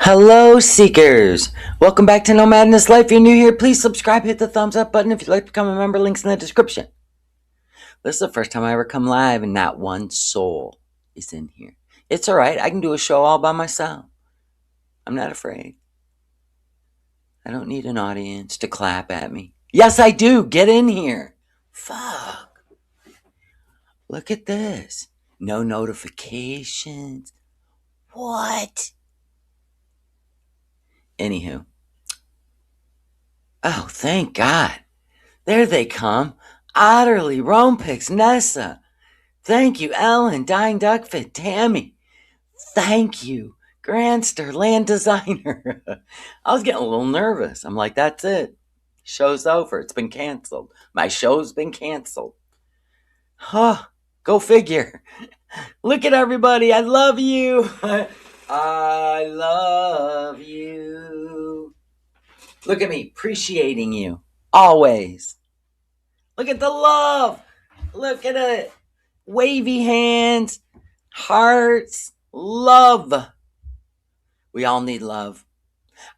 Hello, Seekers! Welcome back to No Madness Life. If you're new here, please subscribe, hit the thumbs up button if you'd like to become a member. Links in the description. This is the first time I ever come live, and not one soul is in here. It's alright, I can do a show all by myself. I'm not afraid. I don't need an audience to clap at me. Yes, I do! Get in here! Fuck! Look at this. No notifications. What? Anywho. Oh, thank God. There they come. Otterly, Romepix, Nessa. Thank you, Ellen, Dying Duckfit, Tammy. Thank you, Grandster, Land Designer. I was getting a little nervous. I'm like, that's it. Show's over. It's been canceled. My show's been canceled. Huh. Go figure. Look at everybody. I love you. I love you. Look at me, appreciating you. Always. Look at the love. Look at it. Wavy hands. Hearts. Love. We all need love.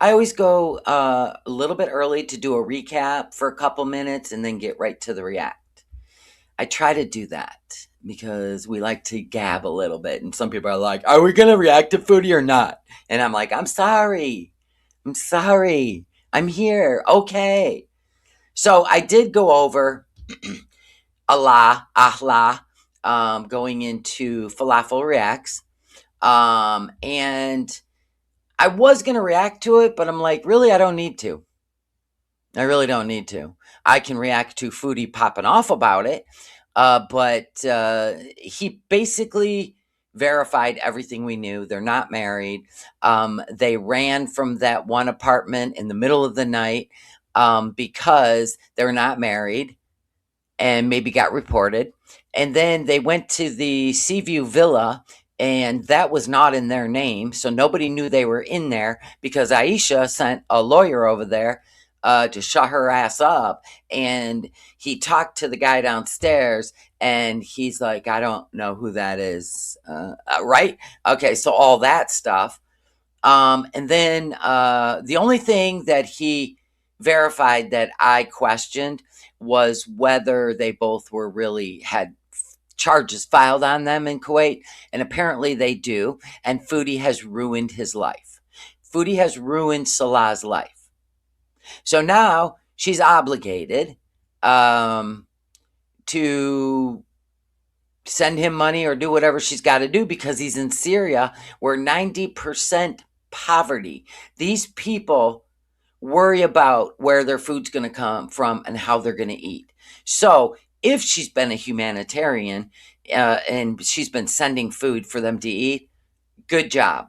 I always go a little bit early to do a recap for a couple minutes and then get right to the react. I try to do that because we like to gab a little bit. And some people are like, are we going to react to Foodie or not? And I'm like, I'm sorry. I'm here. Okay. So I did go over Ahla, going into Falafel Reacts. And I was going to react to it, but I'm like, really, I don't need to. I really don't need to. I can react to Foodie popping off about it. But he basically verified everything we knew. They're not married. They ran from that one apartment in the middle of the night because they're not married and maybe got reported. And then they went to the Seaview Villa, and that was not in their name. So nobody knew they were in there because Aisha sent a lawyer over there to shut her ass up. And he talked to the guy downstairs, and he's like, I don't know who that is. Right? Okay, so all that stuff. And then the only thing that he verified that I questioned was whether they both were really had charges filed on them in Kuwait. And apparently they do. And Foodie has ruined his life. Foodie has ruined Salah's life. So now she's obligated to send him money or do whatever she's got to do because he's in Syria where 90% poverty. These people worry about where their food's going to come from and how they're going to eat. So if she's been a humanitarian and she's been sending food for them to eat, good job.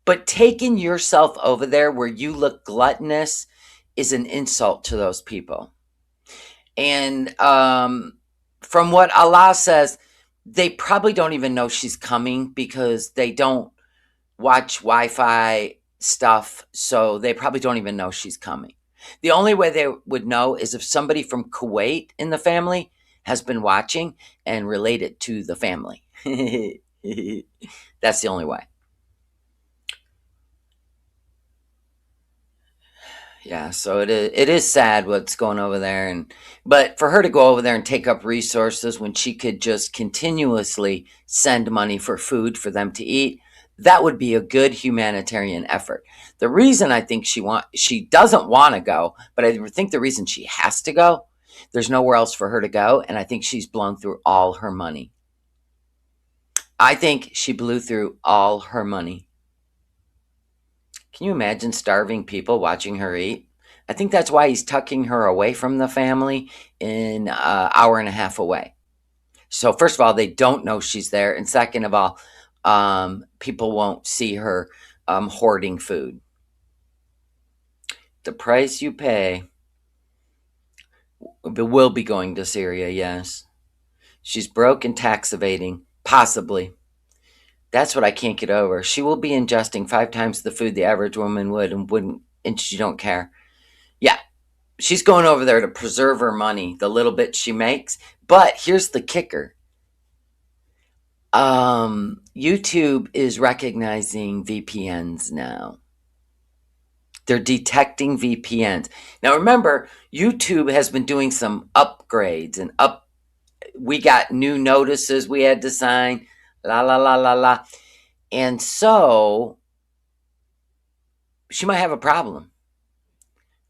But taking yourself over there where you look gluttonous is an insult to those people. And from what Allah says, they probably don't even know she's coming because they don't watch Wi-Fi stuff, so they probably don't even know she's coming. The only way they would know is if somebody from Kuwait in the family has been watching and related to the family. That's the only way. Yeah, so it is sad what's going over there, but for her to go over there and take up resources when she could just continuously send money for food for them to eat, that would be a good humanitarian effort. The reason I think she doesn't want to go, but I think the reason she has to go, there's nowhere else for her to go, and I think she's blown through all her money. I think she blew through all her money. Can you imagine starving people watching her eat? I think that's why he's tucking her away from the family in an hour and a half away. So first of all, they don't know she's there. And second of all, people won't see her hoarding food. The price you pay will be going to Syria, yes. She's broke and tax evading, possibly. That's what I can't get over. She will be ingesting 5 times the food the average woman would and she don't care. Yeah, she's going over there to preserve her money, the little bit she makes. But here's the kicker. YouTube is recognizing VPNs now. They're detecting VPNs. Now remember, YouTube has been doing some upgrades and we got new notices we had to sign, la la la la la. And so she might have a problem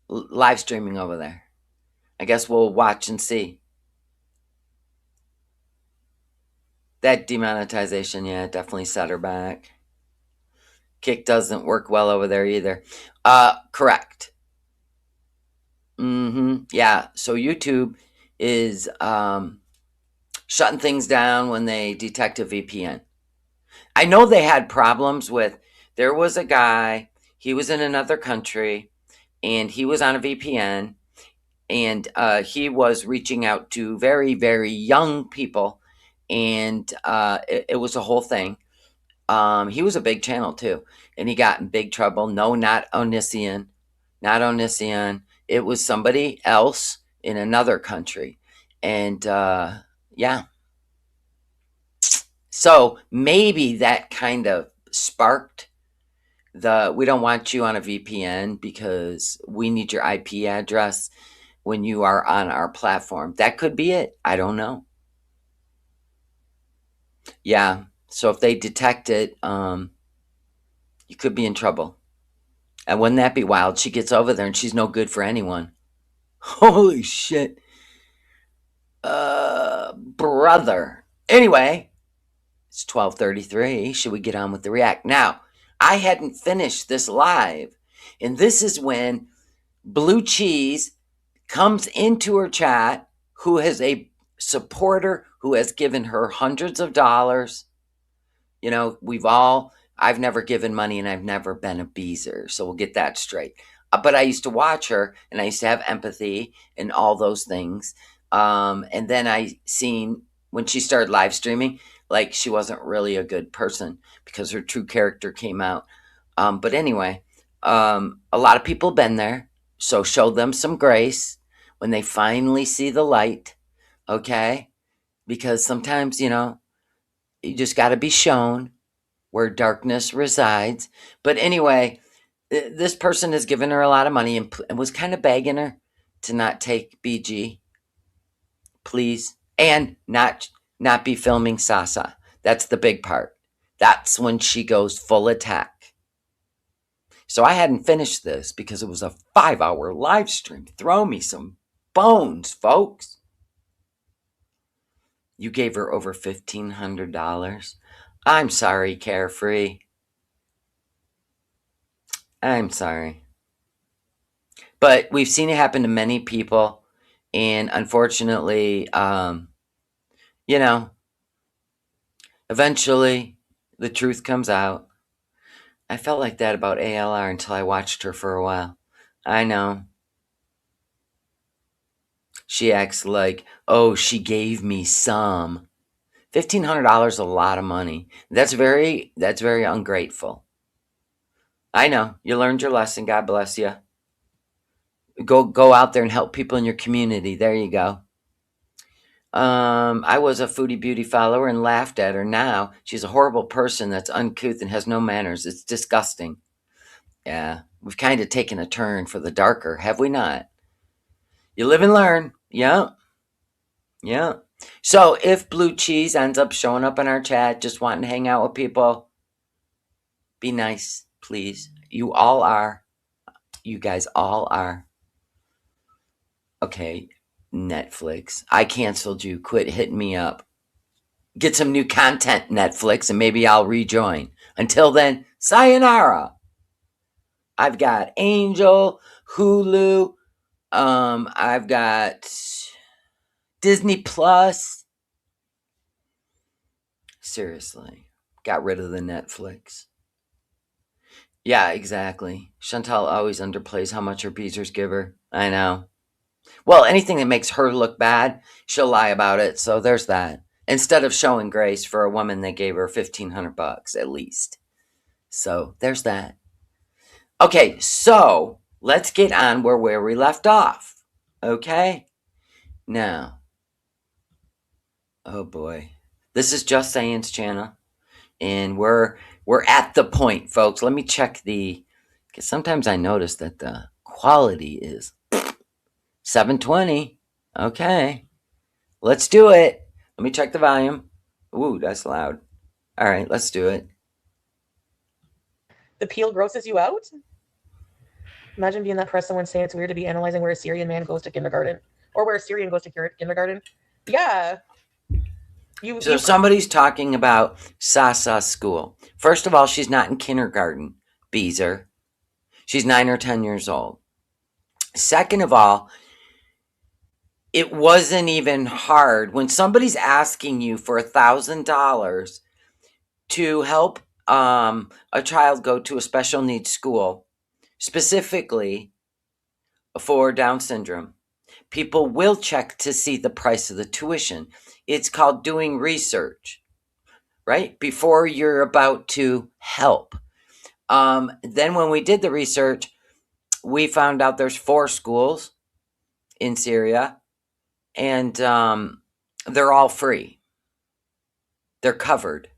live streaming over there. I guess we'll watch and see. That demonetization, yeah, definitely set her back. Kick doesn't work well over there either. Correct. Yeah. So YouTube is shutting things down when they detect a VPN. I know they had problems with. There was a guy. He was in another country, and he was on a VPN, and he was reaching out to very, very young people, and it was a whole thing. He was a big channel too, and he got in big trouble. No, not Onision, not Onision. It was somebody else in another country, and yeah. So maybe that kind of sparked the we don't want you on a VPN because we need your IP address when you are on our platform. That could be it. I don't know. Yeah. So if they detect it, you could be in trouble. And wouldn't that be wild? She gets over there and she's no good for anyone. Holy shit. Brother. Anyway, it's 12:33. Should we get on with the react? Now, I hadn't finished this live. And this is when Blue Cheese comes into her chat, who has a supporter who has given her hundreds of dollars. You know, I've never given money and I've never been a Beezer. So we'll get that straight. But I used to watch her and I used to have empathy and all those things. And then I seen when she started live streaming, like she wasn't really a good person because her true character came out. But anyway, a lot of people been there. So show them some grace when they finally see the light. Okay. Because sometimes, you just got to be shown where darkness resides. But anyway, this person has given her a lot of money and was kind of begging her to not take BG, please, and not be filming Sasa. That's the big part. That's when she goes full attack. So I hadn't finished this because it was a 5-hour live stream. Throw me some bones, folks. You gave her over $1,500. I'm sorry, Carefree. I'm sorry. But we've seen it happen to many people. And unfortunately, eventually the truth comes out. I felt like that about ALR until I watched her for a while. I know. She acts like, oh, she gave me some. $1,500 is a lot of money. That's very ungrateful. I know. You learned your lesson. God bless you. Go out there and help people in your community. There you go. I was a Foodie Beauty follower and laughed at her. Now she's a horrible person that's uncouth and has no manners. It's disgusting. Yeah, we've kind of taken a turn for the darker, have we not? You live and learn. Yeah, yeah. So if Blue Cheese ends up showing up in our chat, just wanting to hang out with people, be nice, please. You all are. You guys all are. Okay, Netflix. I canceled you. Quit hitting me up. Get some new content, Netflix, and maybe I'll rejoin. Until then, sayonara. I've got Angel, Hulu, I've got Disney Plus. Seriously, got rid of the Netflix. Yeah, exactly. Chantal always underplays how much her Beezers give her. I know. Well, anything that makes her look bad, she'll lie about it. So there's that. Instead of showing grace for a woman that gave her $1,500 at least. So there's that. Okay, so let's get on where we left off. Okay? Now, oh boy. This is Just Saying's channel. And we're at the point, folks. Let me check the Because sometimes I notice that the quality is 720. Okay, let's do it. Let me check the volume. Ooh, that's loud. All right, let's do it. The peel grosses you out? Imagine being that press someone saying it's weird to be analyzing where a Syrian man goes to kindergarten or where a Syrian goes to kindergarten. Yeah, So you somebody's talking about Sasa school. First of all, she's not in kindergarten, Beezer. She's 9 or 10 years old. Second of all, it wasn't even hard when somebody's asking you for $1,000 to help a child go to a special needs school, specifically for Down syndrome. People will check to see the price of the tuition. It's called doing research, right? Before you're about to help. Then when we did the research, we found out there's 4 schools in Syria, and they're all free. They're covered.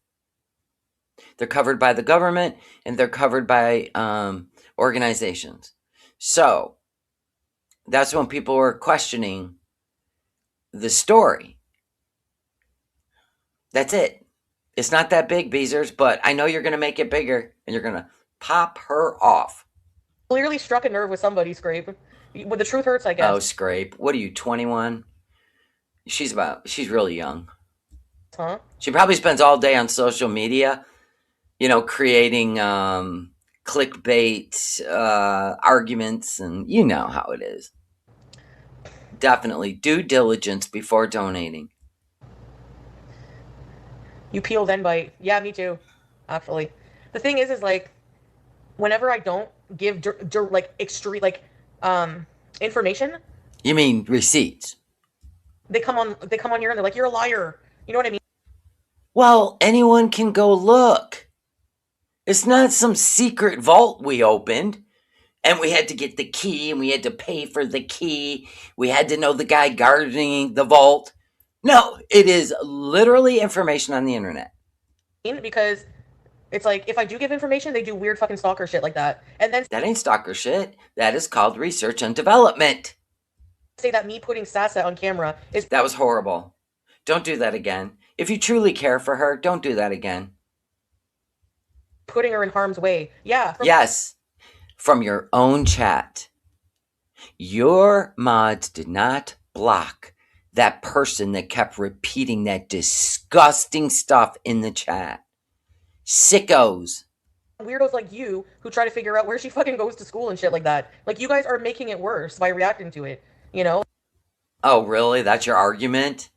They're covered by the government, and they're covered by organizations. So that's when people were questioning the story. That's it. It's not that big, Beezers, but I know you're going to make it bigger, and you're going to pop her off. clearly struck a nerve with somebody, Scrape. When the truth hurts, I guess. Oh, Scrape. What are you, 21? She's really young. Huh? She probably spends all day on social media, creating clickbait arguments, and you know how it is. Definitely due diligence before donating. You peel then bite. Yeah, me too. Actually, the thing is like, whenever I don't give like extreme information, You mean receipts? they come on here and they're like, you're a liar. You know what I mean? Well, anyone can go look. It's not some secret vault we opened, and we had to get the key, and we had to pay for the key. We had to know the guy guarding the vault. No, it is literally information on the internet. Because it's like, if I do give information, they do weird fucking stalker shit like that, and then That ain't stalker shit. That is called research and development. say that me putting Sasa on camera is That was horrible. Don't do that again. If you truly care for her, don't do that again. putting her in harm's way. Yeah. Yes, from your own chat. Your mods did not block that person that kept repeating that disgusting stuff in the chat. Sickos. Weirdos like you who try to figure out where she fucking goes to school and shit like that. Like, you guys are making it worse by reacting to it, you know? Oh, really? That's your argument?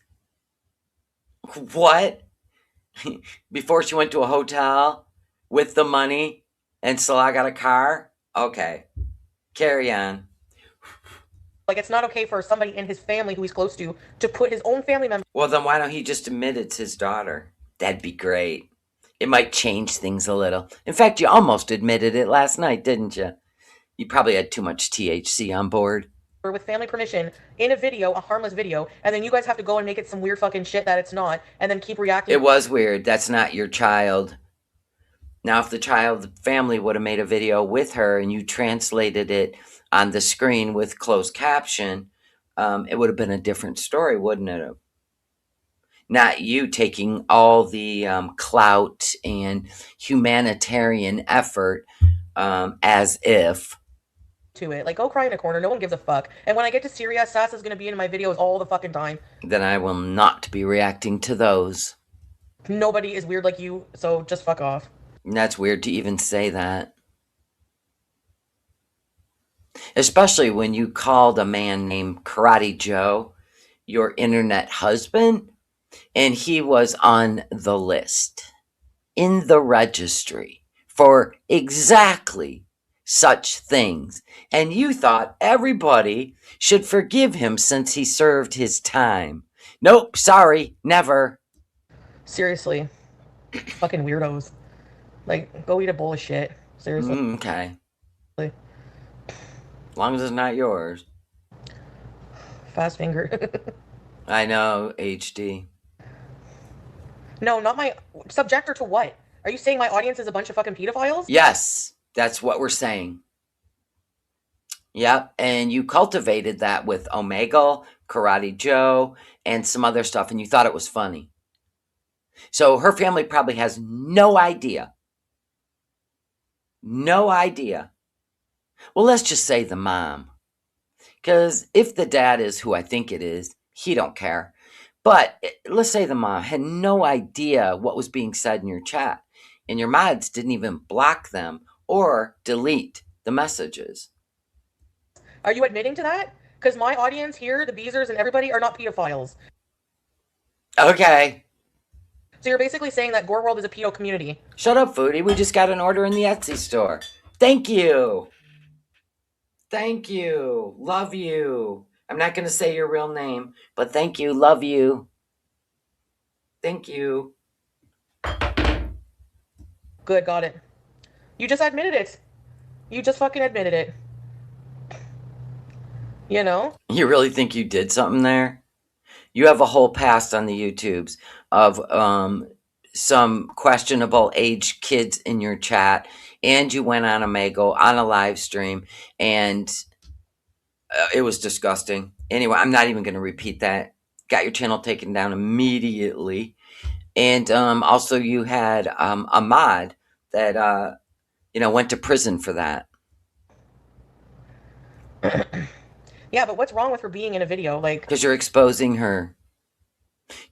What? Before she went to a hotel with the money and still I got a car? Okay. Carry on. Like, it's not okay for somebody in his family who he's close to put his own family member Well, then why don't he just admit it's his daughter? That'd be great. It might change things a little. In fact, you almost admitted it last night, didn't you? You probably had too much THC on board. with family permission in a video, a harmless video, and then you guys have to go and make it some weird fucking shit that it's not, and then keep reacting. It was weird. That's not your child. Now, if the family would have made a video with her and you translated it on the screen with closed caption, it would have been a different story, wouldn't it have? Not you taking all the clout and humanitarian effort as if. To it. Like, go cry in a corner. No one gives a fuck. And when I get to Syria, Sasa's gonna be in my videos all the fucking time. Then I will not be reacting to those. Nobody is weird like you, so just fuck off. And that's weird to even say that. Especially when you called a man named Karate Joe your internet husband, and he was on the list, in the registry, for exactly such things. And you thought everybody should forgive him since he served his time. Nope, sorry, never. Seriously. Fucking weirdos. Like, go eat a bowl of shit. Seriously. Okay. As long as it's not yours. Fast finger. I know, HD. No, not my. Subject her to what? Are you saying my audience is a bunch of fucking pedophiles? Yes, that's what we're saying. Yep, and you cultivated that with Omegle, Karate Joe, and some other stuff, and you thought it was funny. So her family probably has no idea. No idea. Well, let's just say the mom. Because if the dad is who I think it is, he don't care. But let's say the mom had no idea what was being said in your chat, and your mods didn't even block them or delete the messages. Are you admitting to that? Because my audience here, the Beezers and everybody, are not pedophiles. Okay. So you're basically saying that Gore World is a pedo community. Shut up, Foodie. We just got an order in the Etsy store. Thank you. Thank you. Love you. I'm not going to say your real name, but thank you. Love you. Thank you. Good, got it. You just admitted it. You just fucking admitted it. You know? You really think you did something there? You have a whole past on the YouTubes of some questionable age kids in your chat, and you went on a Mago on a live stream, and it was disgusting. Anyway, I'm not even going to repeat that. Got your channel taken down immediately. And also, you had a mod that went to prison for that. Yeah, but what's wrong with her being in a video? Like, Because you're exposing her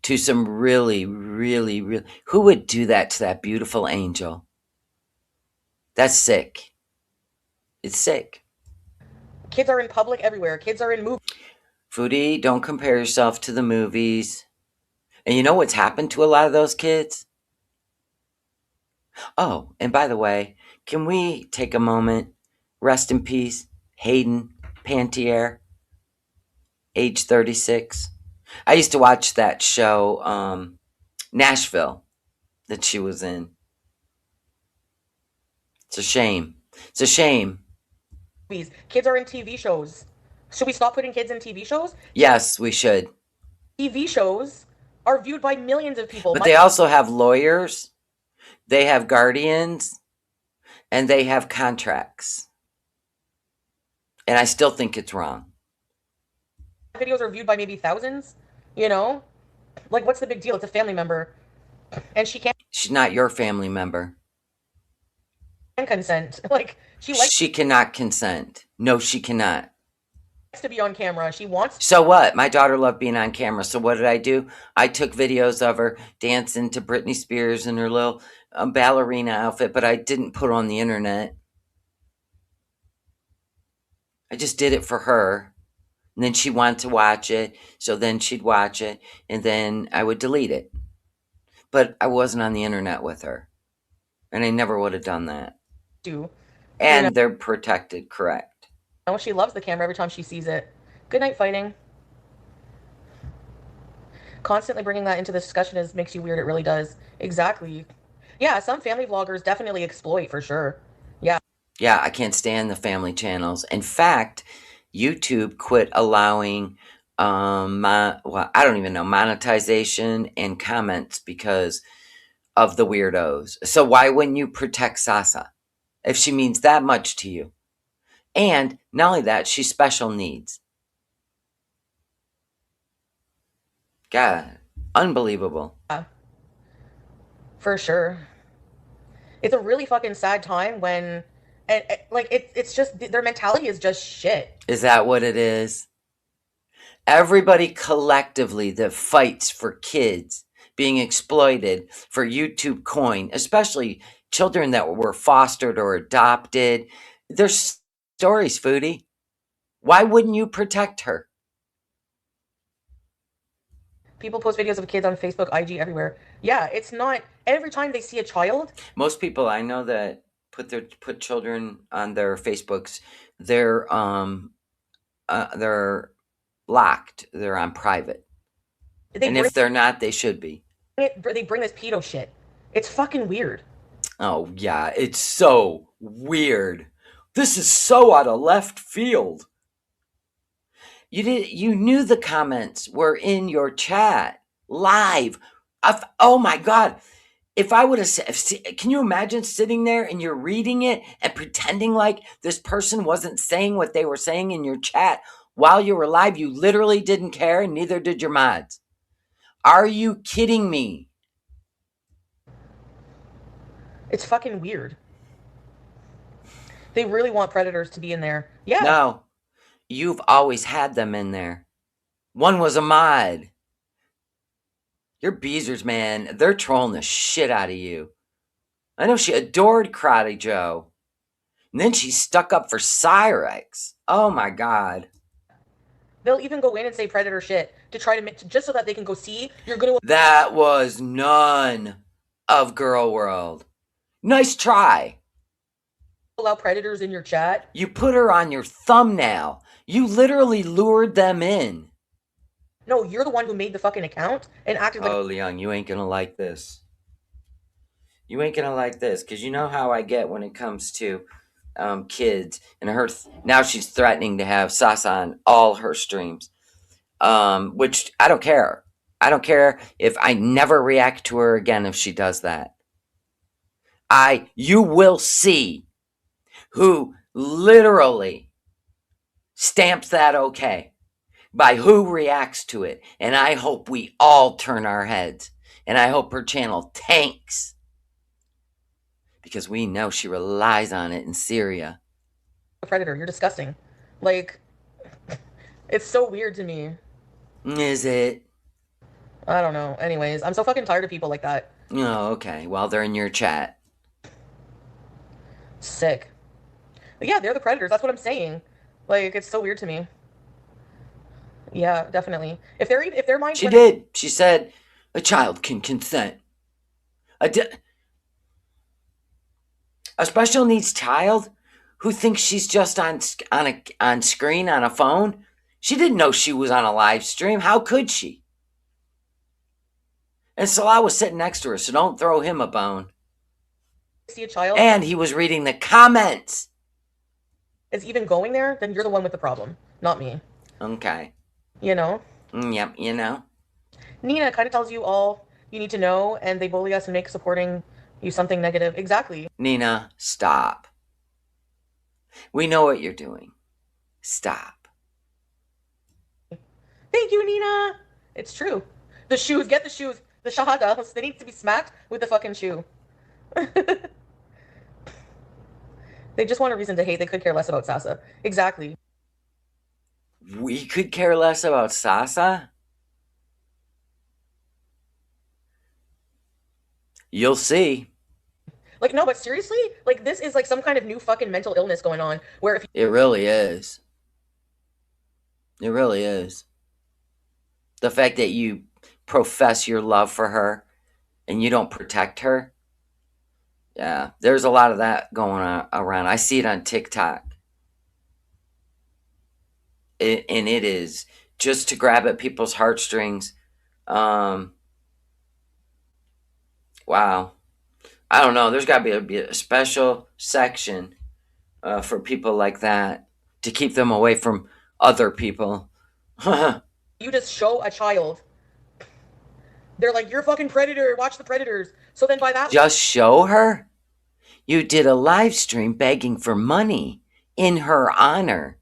to some really, really, really. Who would do that to that beautiful angel? That's sick. It's sick. kids are in public everywhere. Kids are in movies. Foodie, don't compare yourself to the movies. And you know what's happened to a lot of those kids? Oh, and by the way, can we take a moment? Rest in peace, Hayden Pantier, age 36. I used to watch that show, Nashville, that she was in. It's a shame. It's a shame. Kids are in TV shows. Should we stop putting kids in TV shows? Yes, we should. TV shows are viewed by millions of people. But they also have lawyers, they have guardians, and they have contracts. And I still think it's wrong. Videos are viewed by maybe thousands, you know? Like, what's the big deal? It's a family member. And she can't She's not your family member. consent. Like, she likes She cannot consent. No, she cannot. to be on camera. She wants. So what? My daughter loved being on camera. So what did I do? I took videos of her dancing to Britney Spears in her little ballerina outfit, but I didn't put it on the internet. I just did it for her. And then she wanted to watch it, so then she'd watch it, and then I would delete it. But I wasn't on the internet with her. And I never would have done that. Do. And they're protected, correct. She loves the camera every time she sees it. Good night, fighting. Constantly bringing that into the discussion makes you weird. It really does. Exactly. Yeah, some family vloggers definitely exploit for sure. Yeah. Yeah, I can't stand the family channels. In fact, YouTube quit allowing I don't even know, monetization and comments because of the weirdos. So why wouldn't you protect Sasa if she means that much to you? And not only that, she's special needs. God, unbelievable. Yeah, for sure. It's a really fucking sad time when, and like it's just their mentality is just shit. Is that what it is? Everybody collectively that fights for kids being exploited for YouTube coin, especially children that were fostered or adopted. There's stories, Foodie. Why wouldn't you protect her? People post videos of kids on Facebook, IG, everywhere. Yeah, it's not every time they see a child. Most people I know that put children on their Facebooks, they're locked. They're on private. And if they're not, they should be. They bring this pedo shit. It's fucking weird. Oh yeah, it's so weird. This is so out of left field. You knew the comments were in your chat live. Oh my god. if I would have, can you imagine sitting there and you're reading it and pretending like this person wasn't saying what they were saying in your chat while you were live? You literally didn't care, and neither did your mods. Are you kidding me? It's fucking weird. They really want predators to be in there. Yeah. No, you've always had them in there. One was a mod. Your Beezers, man, they're trolling the shit out of you. I know she adored Karate Joe. And then she stuck up for Cyrex. Oh my god. They'll even go in and say predator shit to try to just so that they can go see you're going to That was none of Girl World. Nice try. allow predators in your chat. You put her on your thumbnail. You literally lured them in. No, you're the one who made the fucking account and acted like. Oh, Leon, you ain't gonna like this. You ain't gonna like this, because you know how I get when it comes to kids. And her now she's threatening to have Sasa on all her streams, which I don't care. I don't care if I never react to her again if she does that. You will see who literally stamps that okay by who reacts to it. And I hope we all turn our heads. And I hope her channel tanks, because we know she relies on it in Syria. A predator. You're disgusting. Like, it's so weird to me. Is it? I don't know. Anyways, I'm so fucking tired of people like that. Oh, okay. Well, they're in your chat. Sick. But yeah, they're the predators. That's what I'm saying. Like, it's so weird to me. Yeah, definitely. If they're mind. She did. She said a child can consent. A special needs child who thinks she's just on screen on a phone. She didn't know she was on a live stream. How could she? And Salah was sitting next to her, so don't throw him a bone. See a child And he was reading the comments. is even going there, then you're the one with the problem, not me. Okay. You know? Yep, you know. Nina kind of tells you all you need to know, and they bully us and make supporting you something negative. Exactly. Nina, stop. We know what you're doing. Stop. Thank you, Nina. It's true. The shoes, get the shoes. The shahadas, they need to be smacked with the fucking shoe. They just want a reason to hate. They could care less about Sasa. Exactly. We could care less about Sasa? You'll see. Like, no, but seriously? Like, this is like some kind of new fucking mental illness going on where if It really is. It really is. The fact that you profess your love for her and you don't protect her. Yeah, there's a lot of that going on around. I see it on TikTok. And it is just to grab at people's heartstrings. Wow. I don't know. There's got to be a special section for people like that to keep them away from other people. you just show a child, they're like, you're a fucking predator. Watch the predators. So then by that. Just show her? You did a live stream begging for money in her honor.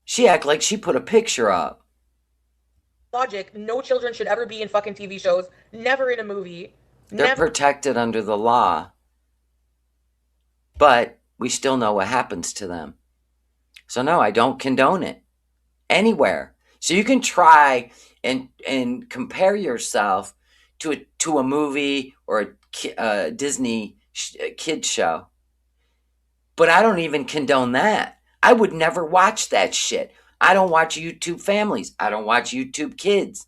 She act like she put a picture up. Logic, no children should ever be in fucking TV shows. Never in a movie. They're Never. protected under the law. But we still know what happens to them. So no, I don't condone it. Anywhere. So you can try and compare yourself to a movie or a Disney kid show. But I don't even condone that. I would never watch that shit. I don't watch YouTube families. I don't watch YouTube kids.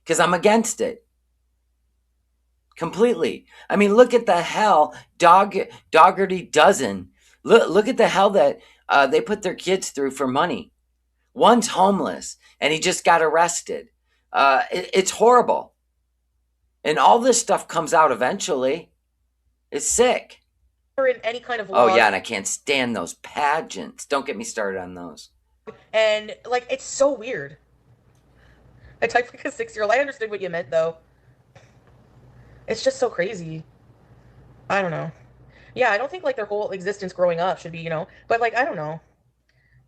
Because I'm against it. Completely. I mean, look at the hell Doggerty Dozen. Look at the hell that they put their kids through for money. One's homeless, and he just got arrested. It's horrible. And all this stuff comes out eventually. It's sick. In any kind of law. law. Oh, yeah, and I can't stand those pageants. Don't get me started on those. And, like, it's so weird. I typed like a 6-year-old. I understood what you meant though. It's just so crazy. I don't know. Yeah, I don't think like their whole existence growing up should be, but like I don't know.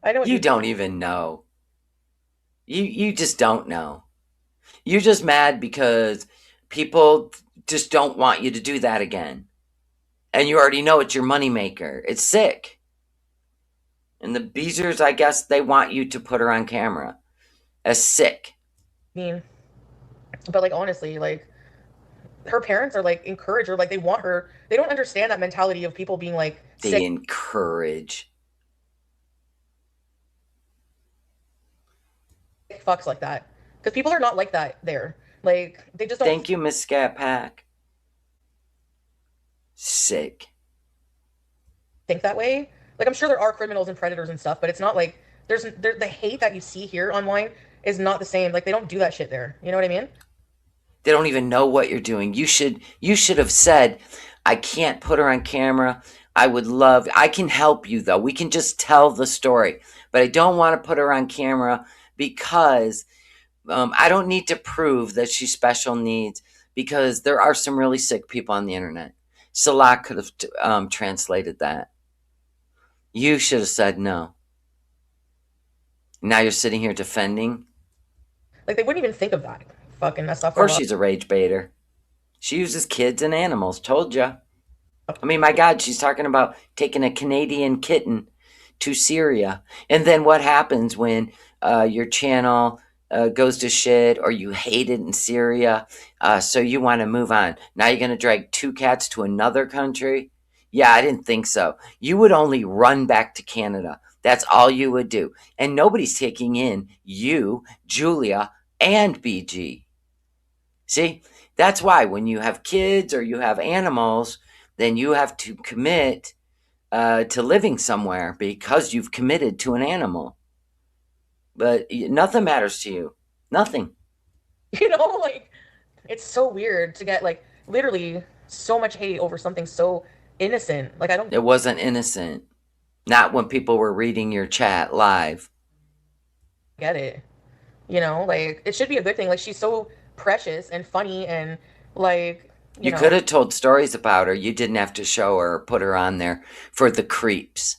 I know what You you don't even know. You just don't know. You're just mad because people just don't want you to do that again. And you already know it's your moneymaker. It's sick. And the Beezers, I guess they want you to put her on camera. As sick. mean. But like honestly, like her parents are like encourage her, like they want her. They don't understand that mentality of people being like They sick encourage. fucks like that. Because people are not like that there. Like they just don't Thank you, Miss Scat Pack. Sick. think that way. Like I'm sure there are criminals and predators and stuff, but it's not like the hate that you see here online is not the same. Like they don't do that shit there. You know what I mean? They don't even know what you're doing. You should have said, I can't put her on camera. I can help you though. We can just tell the story. But I don't want to put her on camera because I don't need to prove that she's special needs because there are some really sick people on the internet. Salah could have translated that. You should have said no. Now you're sitting here defending. Like they wouldn't even think of that. Fucking messed Of up their course love. she's a rage baiter. She uses kids and animals. Told ya. I mean, my God, she's talking about taking a Canadian kitten to Syria. And then what happens when your channel goes to shit or you hate it in Syria, so you want to move on? Now you're going to drag two cats to another country? Yeah, I didn't think so. You would only run back to Canada. That's all you would do. And nobody's taking in you, Julia, and BG. See, that's why when you have kids or you have animals, then you have to commit to living somewhere because you've committed to an animal. But nothing matters to you. Nothing. Like it's so weird to get like literally so much hate over something so innocent. Like I don't It wasn't innocent. Not when people were reading your chat live. get it. Like it should be a good thing. Like she's so precious and funny and like, you You could know, have told stories about her. You didn't have to show her or put her on there for the creeps.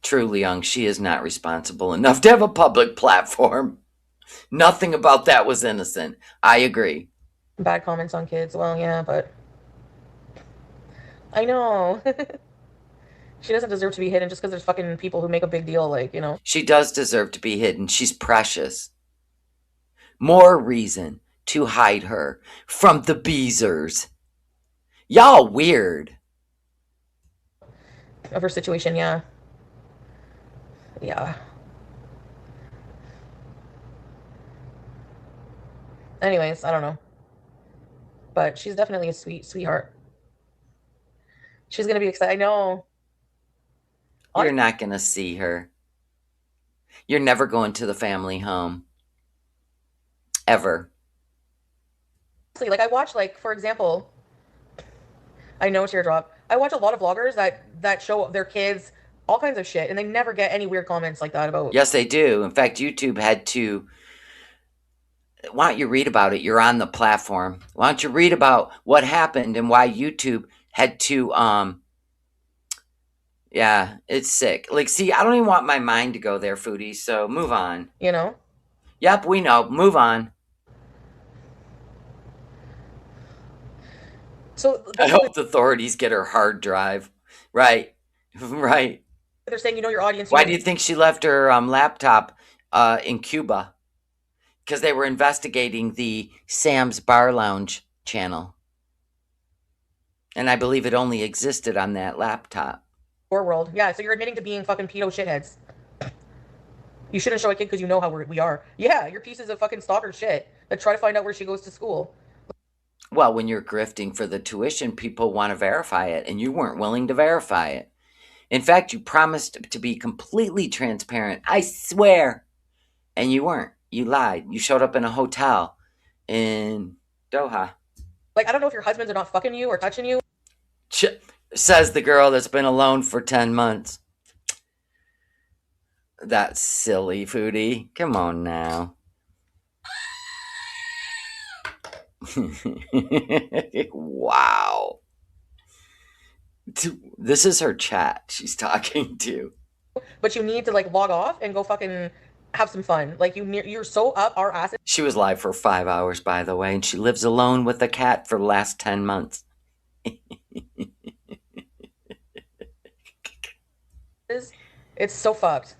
Truly, Young, she is not responsible enough to have a public platform. Nothing about that was innocent. I agree. bad comments on kids. Well, yeah, but I know. She doesn't deserve to be hidden just because there's fucking people who make a big deal, like. She does deserve to be hidden. She's precious. More reason to hide her from the Beezers. Y'all weird. Of her situation, yeah. Yeah. Anyways, I don't know. But she's definitely a sweetheart. She's gonna be excited. I know. You're not going to see her. You're never going to the family home. Ever. Honestly, like I watch, like, for example, I know teardrop. I watch a lot of vloggers that show their kids all kinds of shit, and they never get any weird comments like that about. Yes, they do. In fact, YouTube had to. Why don't you read about it? You're on the platform. Why don't you read about what happened and why YouTube had to yeah, it's sick. Like, see, I don't even want my mind to go there, Foodie, so move on. You know? Yep, we know. Move on. So I basically, hope the authorities get her hard drive. Right. Right. they're saying you know your audience, you Why know do you think she left her laptop in Cuba? Because they were investigating the Sam's Bar Lounge channel. And I believe it only existed on that laptop. your world. Yeah, so you're admitting to being fucking pedo shitheads. You shouldn't show a kid because you know how we are. Yeah, you're pieces of fucking stalker shit that try to find out where she goes to school. Well, when you're grifting for the tuition, people want to verify it, and you weren't willing to verify it. In fact, you promised to be completely transparent. I swear. And you weren't. You lied. You showed up in a hotel in Doha. Like, I don't know if your husbands are not fucking you or touching you. Says the girl that's been alone for 10 months. That's silly, Foodie. Come on now. Wow. This is her chat she's talking to. but you need to like log off and go fucking have some fun. Like you're so up our asses. She was live for 5 hours, by the way, and she lives alone with a cat for the last 10 months. It's so fucked.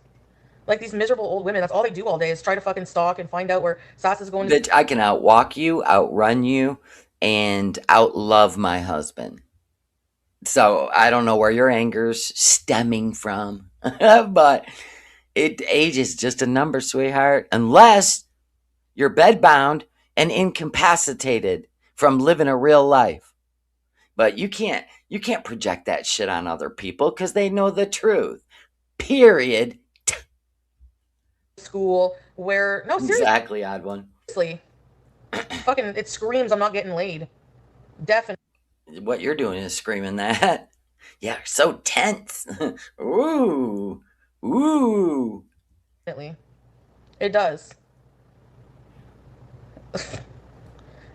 Like these miserable old women, that's all they do all day is try to fucking stalk and find out where Sasha's going to. Bitch, I can outwalk you, outrun you, and outlove my husband. So I don't know where your anger's stemming from, but age is just a number, sweetheart. Unless you're bedbound and incapacitated from living a real life. But you can't project that shit on other people because they know the truth. Period. School where no Exactly, odd one. seriously, fucking it screams I'm not getting laid. Definitely. What you're doing is screaming that. Yeah, so tense. Ooh. Ooh. It does.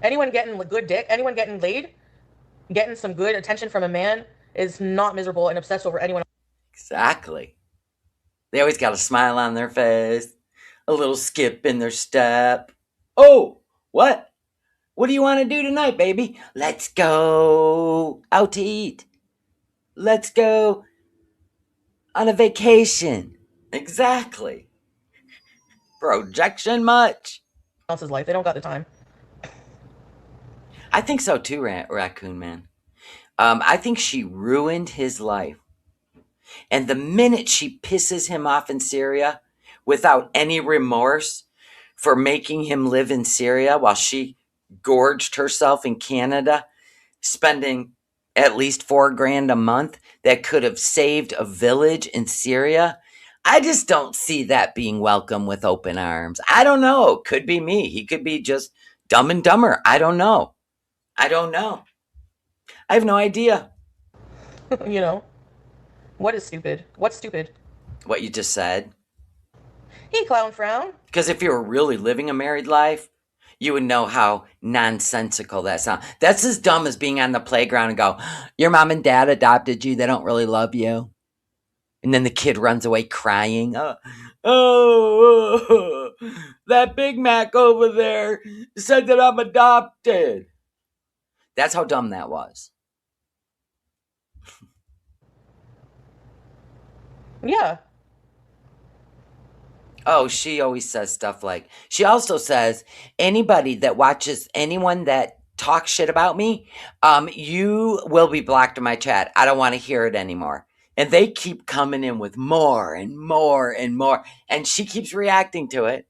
Anyone getting good dick, anyone getting laid, getting some good attention from a man is not miserable and obsessed over anyone. Exactly. They always got a smile on their face, a little skip in their step. Oh, what? What do you want to do tonight, baby? Let's go out to eat. Let's go on a vacation. Exactly. Projection much? Else's life. They don't got the time. I think so too, Raccoon Man. I think she ruined his life. And the minute she pisses him off in Syria without any remorse for making him live in Syria while she gorged herself in Canada, spending at least $4,000 a month that could have saved a village in Syria. I just don't see that being welcome with open arms. I don't know. Could be me. He could be just dumb and dumber. I don't know. I don't know. I have no idea. You know what is stupid? What's stupid? What you just said. He clown frown. Because if you were really living a married life, you would know how nonsensical that sounds. That's as dumb as being on the playground and go, your mom and dad adopted you. They don't really love you. And then the kid runs away crying. Oh, that Big Mac over there said that I'm adopted. That's how dumb that was. Yeah. Oh, she always says stuff like, she also says, anybody that watches anyone that talks shit about me, you will be blocked in my chat. I don't want to hear it anymore. And they keep coming in with more and more and more. And she keeps reacting to it.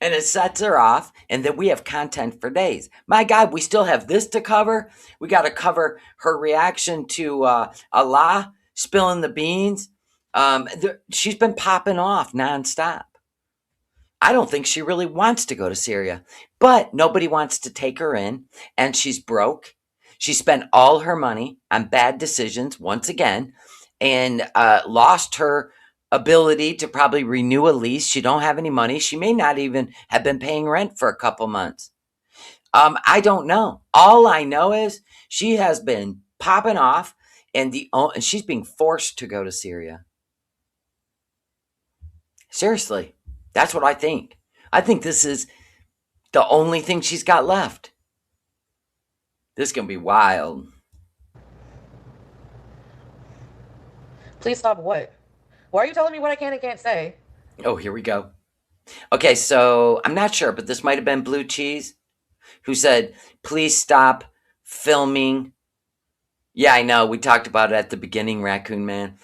And it sets her off. And then we have content for days. My God, we still have this to cover. We got to cover her reaction to Allah spilling the beans. She's been popping off nonstop. I don't think she really wants to go to Syria, but nobody wants to take her in, and she's broke. She spent all her money on bad decisions once again, and lost her ability to probably renew a lease. She don't have any money. She may not even have been paying rent for a couple months. I don't know. All I know is she has been popping off, and she's being forced to go to Syria. Seriously, that's what I think. I think this is the only thing she's got left. This is going to be wild. Please stop what? Why are you telling me what I can and can't say? Oh, here we go. Okay, so I'm not sure, but this might have been Blue Cheese who said, please stop filming. Yeah, I know. We talked about it at the beginning, Raccoon Man.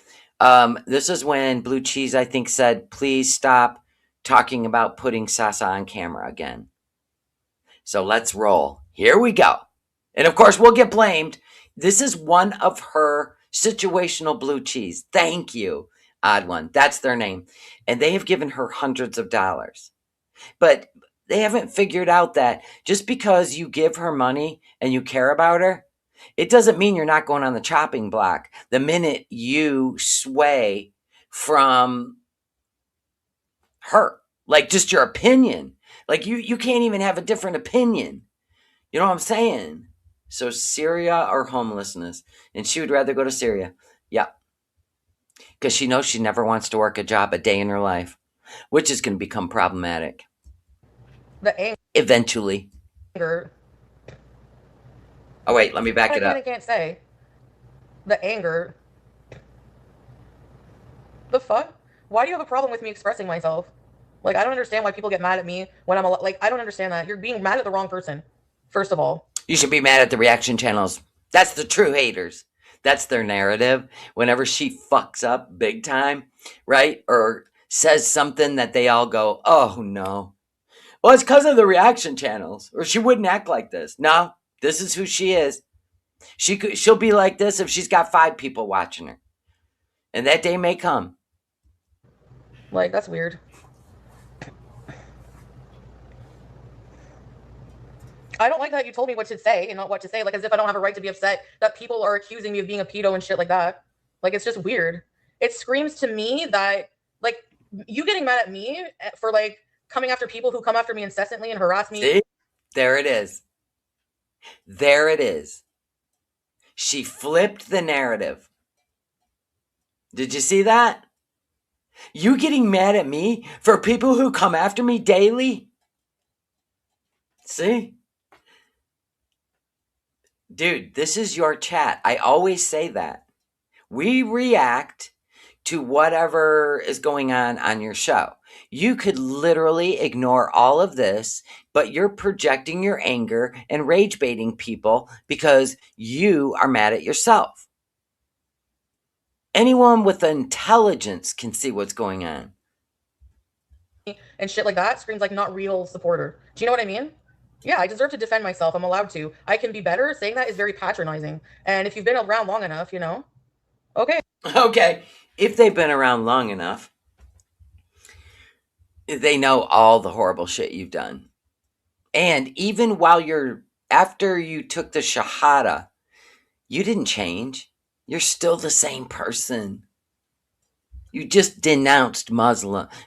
This is when Blue Cheese, I think, said, please stop talking about putting Sasa on camera again. So let's roll. Here we go. And of course, we'll get blamed. This is one of her situational Blue Cheese. Thank you, Odd One. That's their name. And they have given her hundreds of dollars. But they haven't figured out that just because you give her money and you care about her, It doesn't mean you're not going on the chopping block. The minute you sway from her, like just your opinion, like you can't even have a different opinion. You know what I'm saying? So Syria or homelessness, and she would rather go to Syria. Yeah, because she knows she never wants to work a job a day in her life, which is going to become problematic The eventually. anger. Oh wait, let me back I it can and up. can't say. The anger. The fuck? Why do you have a problem with me expressing myself? Like, I don't understand why people get mad at me when I'm like, I don't understand that. You're being mad at the wrong person, first of all. You should be mad at the reaction channels. That's the true haters. That's their narrative. Whenever she fucks up big time, right? Or says something that they all go, oh no. Well, it's because of the reaction channels, or she wouldn't act like this. No, this is who she is. She'll be like this if she's got 5 people watching her. And that day may come. Like, that's weird. I don't like that you told me what to say and not what to say, like as if I don't have a right to be upset that people are accusing me of being a pedo and shit like that. Like it's just weird. It screams to me that like you getting mad at me for like coming after people who come after me incessantly and harass me. See? There it is. There it is. She flipped the narrative. Did you see that? You getting mad at me for people who come after me daily? See? Dude, this is your chat. I always say that. We react to whatever is going on your show. You could literally ignore all of this, but you're projecting your anger and rage baiting people because you are mad at yourself. Anyone with intelligence can see what's going on. And shit like that screams like not real supporter. Do you know what I mean? Yeah, I deserve to defend myself. I'm allowed to. I can be better. Saying that is very patronizing. And if you've been around long enough, you know, okay. Okay, if they've been around long enough, they know all the horrible shit you've done. And even after you took the Shahada, you didn't change. You're still the same person. You just denounced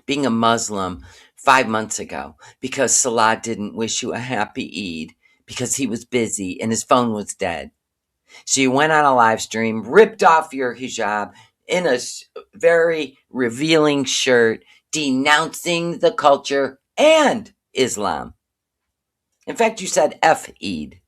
being a Muslim 5 months ago because Salah didn't wish you a happy Eid because he was busy and his phone was dead. So you went on a live stream, ripped off your hijab in a very revealing shirt, denouncing the culture and Islam. In fact, you said F Eid,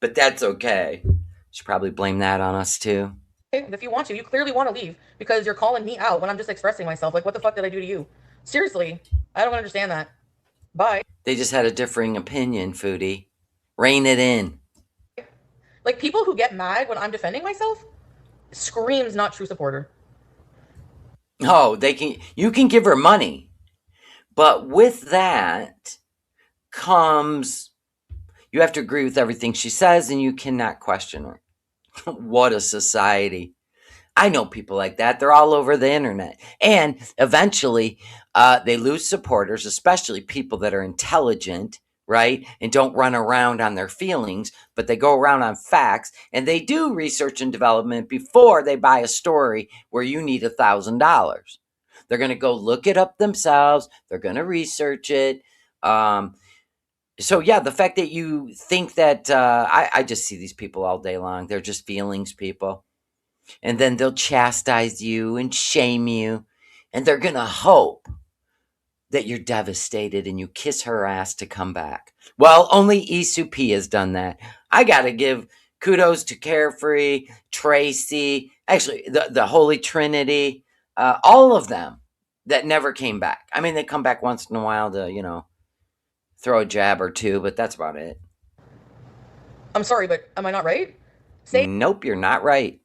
but that's okay. Should probably blame that on us too. If you want to, you clearly want to leave because you're calling me out when I'm just expressing myself. Like, what the fuck did I do to you? Seriously, I don't understand that. Bye. They just had a differing opinion, Foodie. Rein it in. Like, people who get mad when I'm defending myself screams not true supporter. Oh, you can give her money. But with that comes, you have to agree with everything she says and you cannot question her. What a society. I know people like that. They're all over the internet. And eventually, they lose supporters, especially people that are intelligent, right? And don't run around on their feelings, but they go around on facts and they do research and development before they buy a story where you need $1,000. They're going to go look it up themselves. They're going to research it. So yeah, the fact that you think that I just see these people all day long. They're just feelings people. And then they'll chastise you and shame you. And they're going to hope that you're devastated and you kiss her ass to come back. Well, only Isu P has done that. I got to give kudos to Carefree, Tracy, actually, the Holy Trinity, all of them that never came back. I mean, they come back once in a while to, throw a jab or two, but that's about it. I'm sorry, but am I not right? Saying Nope, you're not right.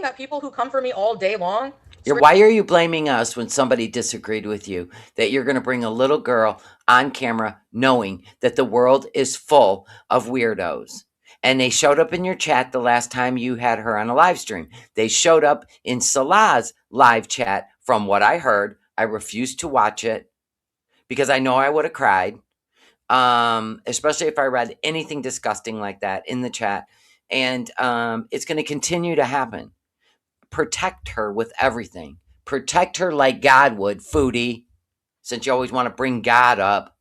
that people who come for me all day long Why are you blaming us when somebody disagreed with you? That you're going to bring a little girl on camera knowing that the world is full of weirdos. And they showed up in your chat the last time you had her on a live stream. They showed up in Salah's live chat from what I heard. I refused to watch it because I know I would have cried. Especially if I read anything disgusting like that in the chat. And it's going to continue to happen. Protect her with everything. Protect her like God would, Foodie, since you always want to bring God up.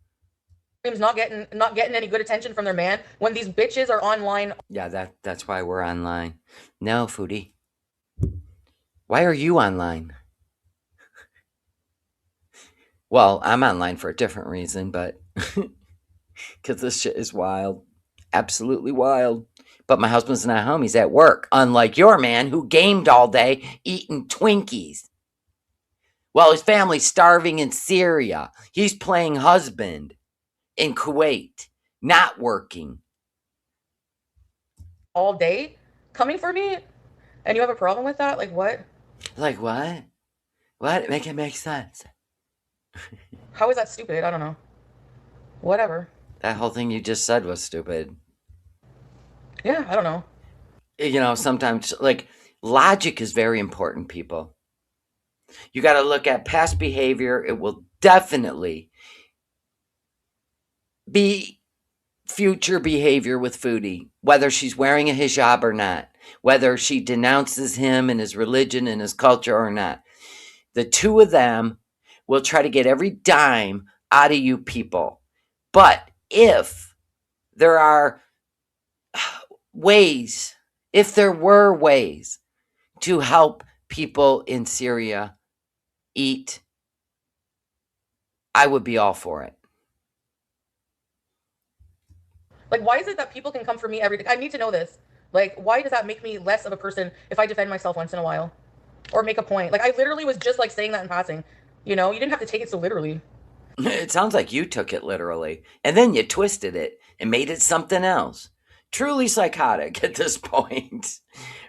Not getting any good attention from their man when these bitches are online. Yeah, that's why we're online. No, Foodie. Why are you online? Well, I'm online for a different reason, but because this shit is wild. Absolutely wild. But my husband's not home. He's at work. Unlike your man who gamed all day eating Twinkies. While his family's starving in Syria. He's playing husband in Kuwait. Not working. All day coming for me, and you have a problem with that? Like what? Like what? What? Make it make sense. How is that stupid? I don't know. Whatever. That whole thing you just said was stupid. Yeah, I don't know. You know, sometimes, like, logic is very important, people. You got to look at past behavior. It will definitely be future behavior with Foodie, whether she's wearing a hijab or not, whether she denounces him and his religion and his culture or not. The two of them will try to get every dime out of you people. But if there are ways, if there were ways to help people in Syria eat, I would be all for it. Like, why is it that people can come for me every day? I need to know this. Like, why does that make me less of a person if I defend myself once in a while or make a point? Like, I literally was just like saying that in passing. You didn't have to take it so literally. It sounds like you took it literally, and then you twisted it and made it something else. Truly psychotic at this point.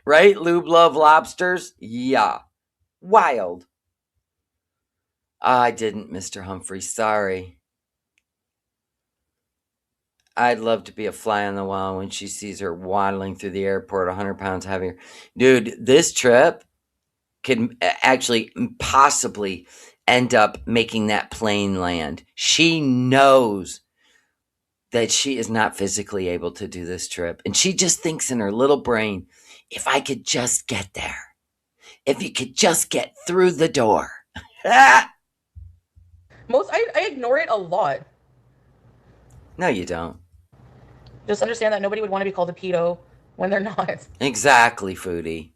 Right? Lube love lobsters? Yeah. Wild. I didn't, Mr. Humphrey. Sorry. I'd love to be a fly on the wall when she sees her waddling through the airport 100 pounds heavier. Dude, this trip could actually possibly end up making that plane land. She knows that she is not physically able to do this trip. And she just thinks in her little brain, if I could just get there, if you could just get through the door. I ignore it a lot. No, you don't. Just understand that nobody would want to be called a pedo when they're not. Exactly, Foodie.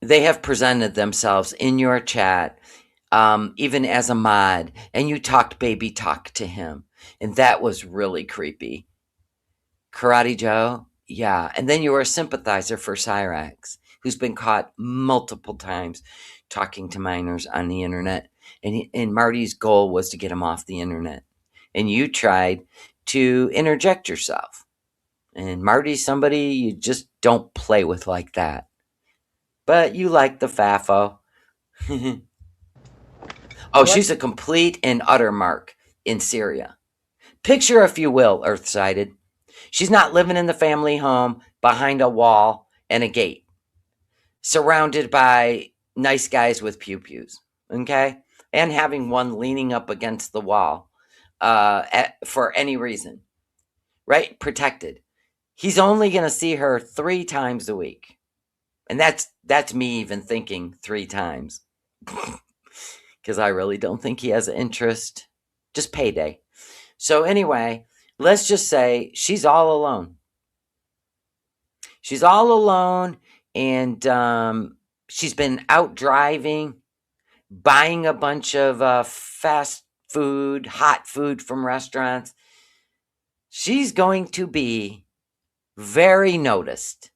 They have presented themselves in your chat, even as a mod, and you talked baby talk to him. And that was really creepy. Karate Joe? Yeah. And then you were a sympathizer for Cyrax, who's been caught multiple times talking to minors on the internet. And Marty's goal was to get him off the internet. And you tried to interject yourself. And Marty's somebody you just don't play with like that. But you like the FAFO. Oh, What? she's a complete and utter mark in Syria. Picture, if you will, Earth-sided. She's not living in the family home behind a wall and a gate, surrounded by nice guys with pew-pews, okay? And having one leaning up against the wall for any reason, right? Protected. He's only going to see her 3 times a week. And that's me even thinking 3 times. Because I really don't think he has an interest. Just payday. So anyway, let's just say she's all alone. She's all alone, and she's been out driving, buying a bunch of fast food, hot food from restaurants. She's going to be very noticed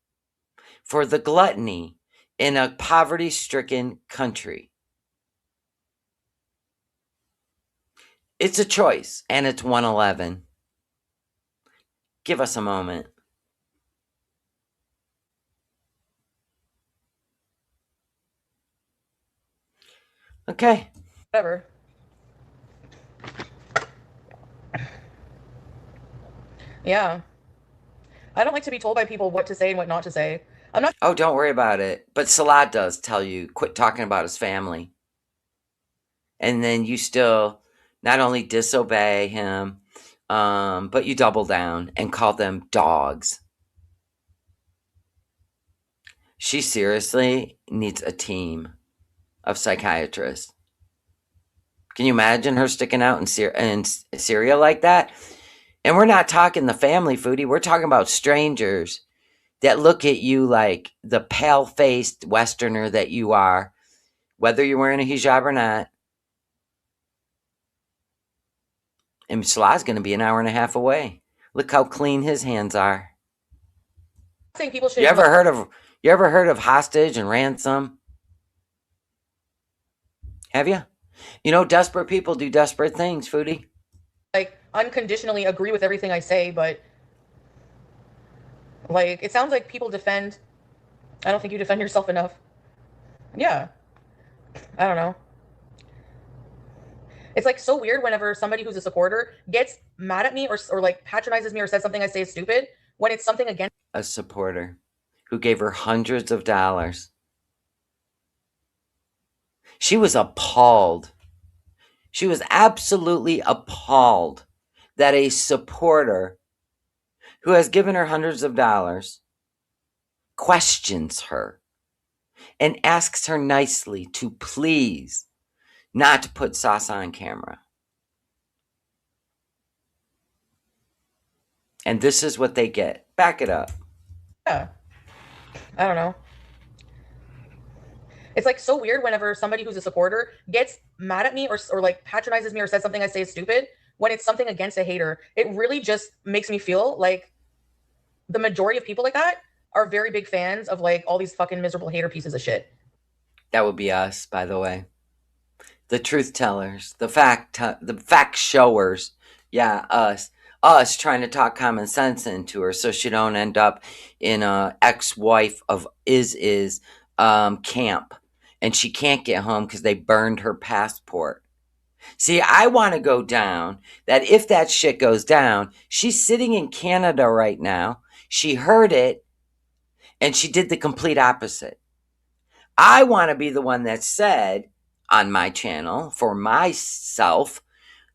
for the gluttony in a poverty-stricken country. It's a choice, and it's 111. Give us a moment. Okay. Whatever. Yeah. I don't like to be told by people what to say and what not to say. I'm not Oh, don't worry about it. But Salah does tell you, quit talking about his family. And then you still not only disobey him, but you double down and call them dogs. She seriously needs a team of psychiatrists. Can you imagine her sticking out in Syria like that? And we're not talking the family foodie. We're talking about strangers that look at you like the pale faced Westerner that you are, whether you're wearing a hijab or not. And Salah's going to be an hour and a half away. Look how clean his hands are. Saying people You should ever heard of you ever heard of hostage and ransom? Have you? You know, desperate people do desperate things, foodie. like unconditionally agree with everything I say, but like it sounds like people defend. I don't think you defend yourself enough. Yeah, I don't know. It's like so weird whenever somebody who's a supporter gets mad at me or like patronizes me or says something I say is stupid when it's something against A supporter who gave her hundreds of dollars. She was appalled. She was absolutely appalled that a supporter who has given her hundreds of dollars questions her and asks her nicely to please not put Sasa on camera. And this is what they get. Back it up. yeah, I don't know. It's like so weird whenever somebody who's a supporter gets mad at me or like patronizes me or says something I say is stupid when it's something against a hater. It really just makes me feel like the majority of people like that are very big fans of like all these fucking miserable hater pieces of shit. That would be us, by the way. The truth tellers, the fact showers. Yeah, us trying to talk common sense into her so she don't end up in a ex-wife of is camp, and she can't get home because they burned her passport. See, I want to go down that if that shit goes down, she's sitting in Canada right now. She heard it and she did the complete opposite. I want to be the one that said on my channel for myself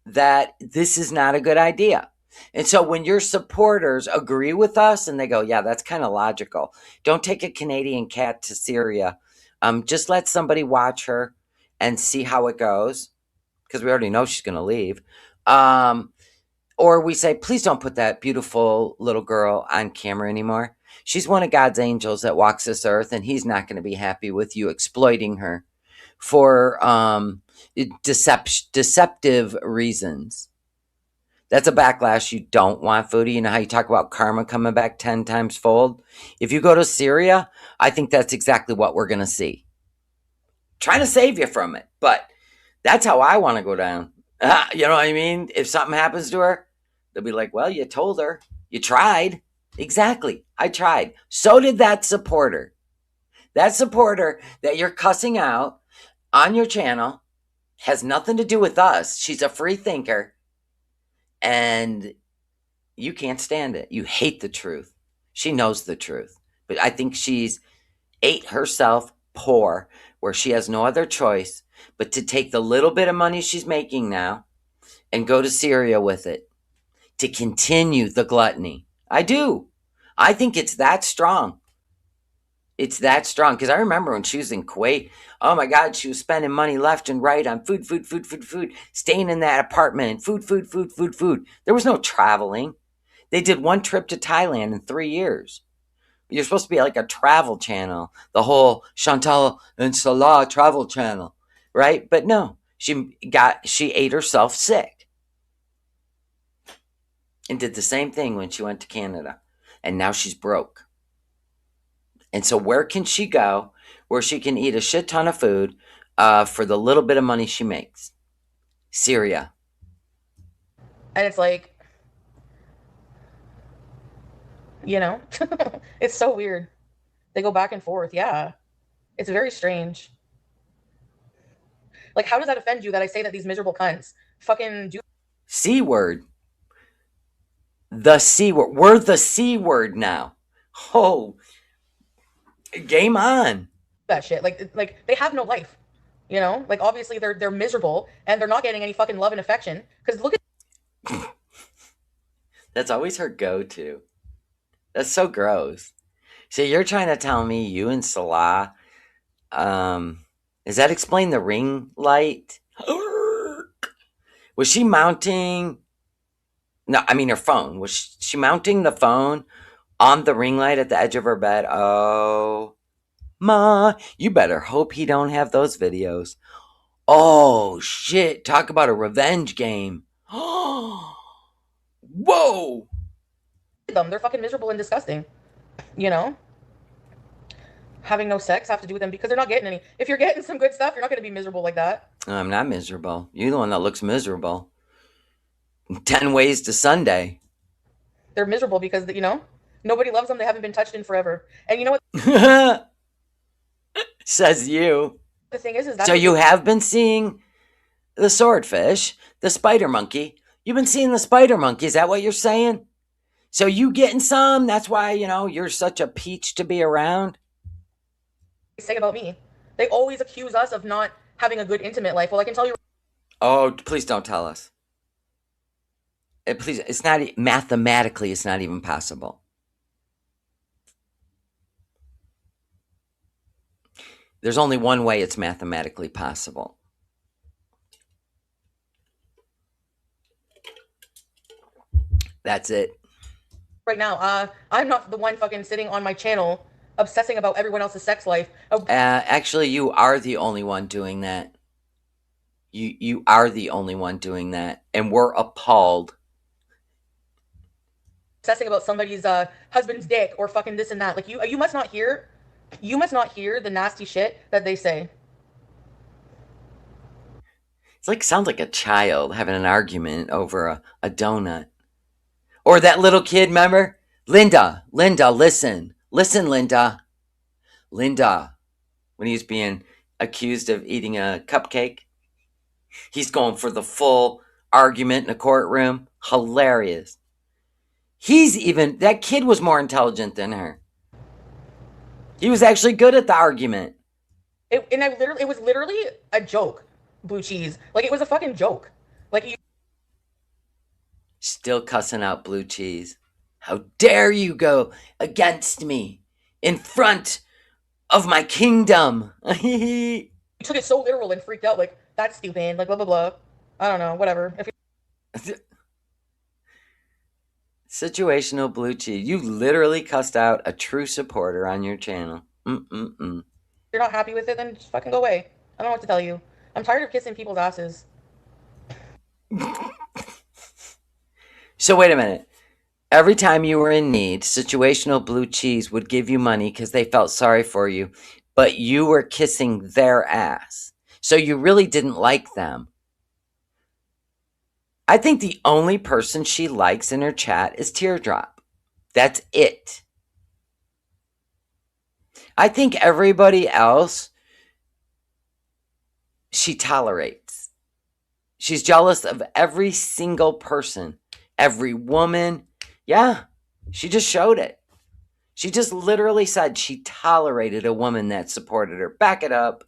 that this is not a good idea. And so when your supporters agree with us and they go, yeah, that's kind of logical. Don't take a Canadian cat to Syria. Just let somebody watch her and see how it goes because we already know she's going to leave. Or we say, please don't put that beautiful little girl on camera anymore. She's one of God's angels that walks this earth, and he's not going to be happy with you exploiting her for deceptive reasons. That's a backlash you don't want, Foodie. You know how you talk about karma coming back 10 times fold? If you go to Syria, I think that's exactly what we're going to see. Trying to save you from it, but that's how I want to go down. You know what I mean? If something happens to her, they'll be like, well, you told her. You tried. Exactly. I tried. So did that supporter. That supporter that you're cussing out on your channel has nothing to do with us. She's a free thinker and you can't stand it. You hate the truth. She knows the truth. But I think she's ate herself poor where she has no other choice but to take the little bit of money she's making now and go to Syria with it to continue the gluttony. I do. I think it's that strong. It's that strong because I remember when she was in Kuwait. Oh my God, she was spending money left and right on food, food, food, food, food, staying in that apartment, food, food, food, food, food. There was no traveling. They did one trip to Thailand in 3 years. You're supposed to be like a travel channel, the whole Chantal and Salah travel channel, right? But no, she ate herself sick and did the same thing when she went to Canada. And now she's broke. And so where can she go where she can eat a shit ton of food for the little bit of money she makes? Syria. And it's like, you know, it's so weird. They go back and forth. Yeah. It's very strange. Like, how does that offend you that I say that these miserable cunts fucking do C word. The C word. We're the C word now. Oh, game on. that shit? Like they have no life. You know? Like obviously they're miserable and they're not getting any fucking love and affection. Because look at That's always her go to. That's so gross. So you're trying to tell me you and Salah, um, does that explain the ring light? Was she mounting? No, I mean her phone. Was she mounting the phone on the ring light at the edge of her bed? Oh, ma, you better hope he don't have those videos. Oh shit! Talk about a revenge game. Whoa! Them. They're fucking miserable and disgusting. You know, having no sex have to do with them because they're not getting any. If you're getting some good stuff, you're not going to be miserable like that. I'm not miserable. You're the one that looks miserable. 10 ways to Sunday. They're miserable because nobody loves them. They haven't been touched in forever. And you know what Says you. the thing is So that's what you makes have been seeing the swordfish, the spider monkey. You've been seeing the spider monkey. Is that what you're saying? So you getting some? That's why, you're such a peach to be around? they say about me. They always accuse us of not having a good intimate life. Well, I can tell you Oh, please don't tell us. Please, it's not mathematically, it's not even possible. There's only one way it's mathematically possible. That's it. right now, I'm not the one fucking sitting on my channel obsessing about everyone else's sex life. Actually, you are the only one doing that. You are the only one doing that, and we're appalled. Obsessing about somebody's husband's dick or fucking this and that. Like you must not hear, you must not hear the nasty shit that they say. It's like sounds like a child having an argument over a donut. Or that little kid, remember? Linda, listen. Listen, Linda. Linda, when he's being accused of eating a cupcake, he's going for the full argument in a courtroom. Hilarious. That kid was more intelligent than her. He was actually good at the argument. It was literally a joke. Blue cheese, like it was a fucking joke. Like you Still cussing out blue cheese. How dare you go against me in front of my kingdom? took it so literal and freaked out. Like that's stupid. Like blah blah blah. I don't know. Whatever. If Situational blue cheese. You literally cussed out a true supporter on your channel. Mm-mm-mm. you're not happy with it, then just fucking go away. I don't know what to tell you. I'm tired of kissing people's asses. So wait a minute. Every time you were in need, situational blue cheese would give you money because they felt sorry for you, but you were kissing their ass. So you really didn't like them. I think the only person she likes in her chat is Teardrop. That's it. I think everybody else she tolerates. She's jealous of every single person, every woman. Yeah, she just showed it. She just literally said she tolerated a woman that supported her. Back it up.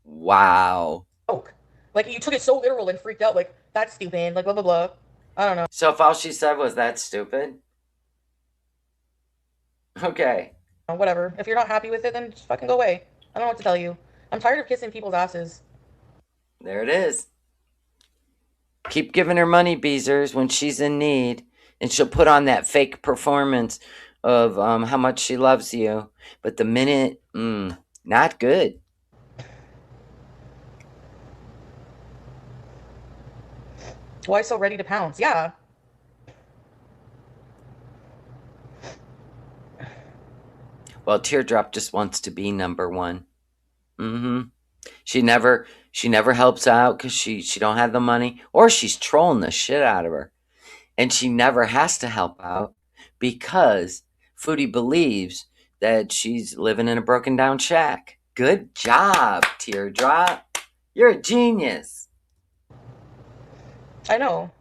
Wow. Joke. Like you took it so literal and freaked out. Like that's stupid. Like blah blah blah. I don't know. So if all she said was that stupid, okay. Whatever. If you're not happy with it, then just fucking go away. I don't know what to tell you. I'm tired of kissing people's asses. There it is. Keep giving her money, Beezers, when she's in need. And she'll put on that fake performance of how much she loves you. But the minute, not good. Why so ready to pounce? Yeah. Well, Teardrop just wants to be number one. Mm-hmm. She never helps out because she don't have the money, or she's trolling the shit out of her. And she never has to help out because Foodie believes that she's living in a broken down shack. Good job, Teardrop. You're a genius. I know.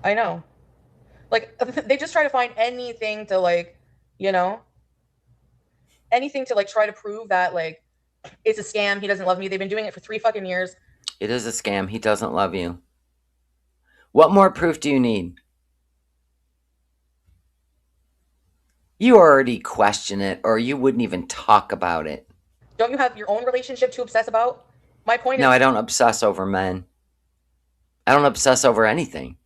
I know. Like they just try to find anything to like, you know, anything to like try to prove that like it's a scam. He doesn't love me. They've been doing it for 3 fucking years. It is a scam. He doesn't love you. What more proof do you need? You already question it, or you wouldn't even talk about it. Don't you have your own relationship to obsess about? My point No, is, I don't obsess over men. I don't obsess over anything.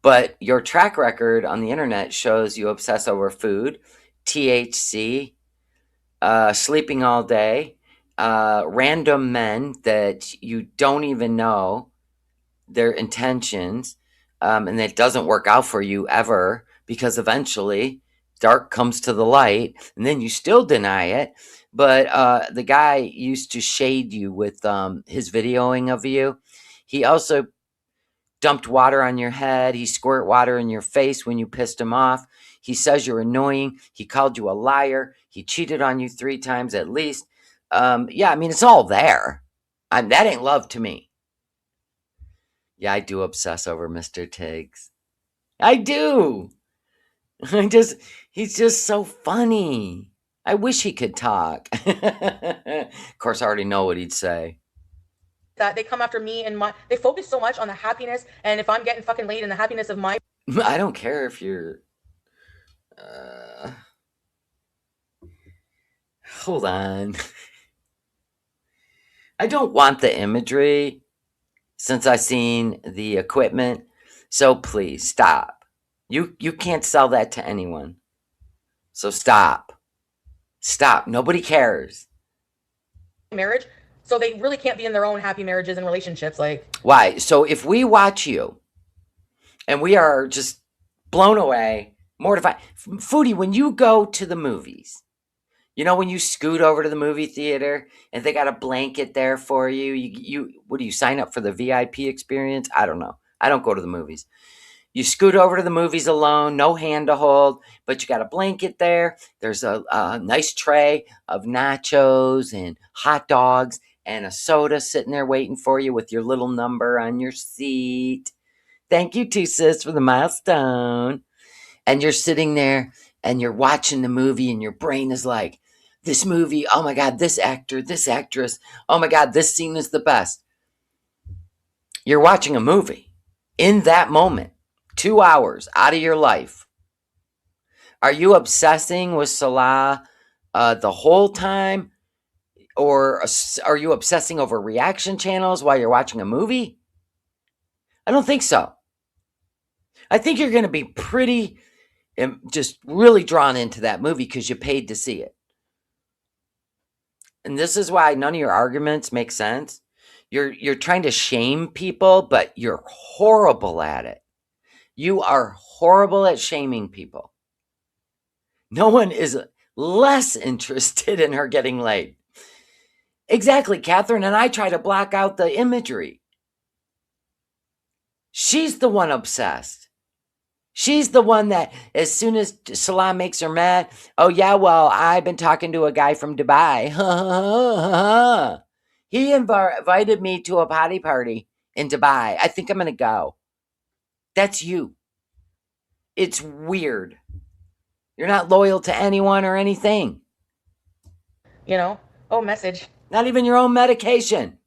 But your track record on the internet shows you obsess over food, THC, sleeping all day, random men that you don't even know their intentions, and it doesn't work out for you ever because eventually dark comes to the light, and then you still deny it. But the guy used to shade you with his videoing of you. He also dumped water on your head. He squirt water in your face when you pissed him off. He says you're annoying. He called you a liar. He cheated on you 3 times at least. Yeah, I mean, it's all there. That ain't love to me. Yeah, I do obsess over Mr. Tiggs. I do. I just, he's just so funny. I wish he could talk. Of course, I already know what he'd say. that they come after me and my. They focus so much on the happiness, and if I'm getting fucking laid and the happiness of my. I don't care if you're. Uh, hold on. I don't want the imagery since I've seen the equipment. So please stop. You can't sell that to anyone. So stop. Stop. Nobody cares. Marriage, so they really can't be in their own happy marriages and relationships. Like, Why? So if we watch you and we are just blown away, mortified. Foodie, when you go to the movies, you know when you scoot over to the movie theater and they got a blanket there for you, you what do you sign up for the VIP experience? I don't know. I don't go to the movies. You scoot over to the movies alone, no hand to hold, but you got a blanket there. There's a nice tray of nachos and hot dogs and a soda sitting there waiting for you with your little number on your seat. Thank you, too, sis, for the milestone. And you're sitting there and you're watching the movie, and your brain is like, this movie, oh my God, this actor, this actress, oh my God, this scene is the best. You're watching a movie in that moment, 2 hours out of your life. Are you obsessing with Salah the whole time? Or are you obsessing over reaction channels while you're watching a movie? I don't think so. I think you're going to be pretty just really drawn into that movie because you paid to see it. And this is why none of your arguments make sense. You're trying to shame people, but you're horrible at it. You are horrible at shaming people. No one is less interested in her getting laid. Exactly, Catherine and I try to block out the imagery. She's the one obsessed. She's the one that, as soon as Salah makes her mad, oh yeah, well, I've been talking to a guy from Dubai. He invited me to a potty party in Dubai. I think I'm going to go. That's you. It's weird. You're not loyal to anyone or anything. you know, oh, message. Not even your own medication.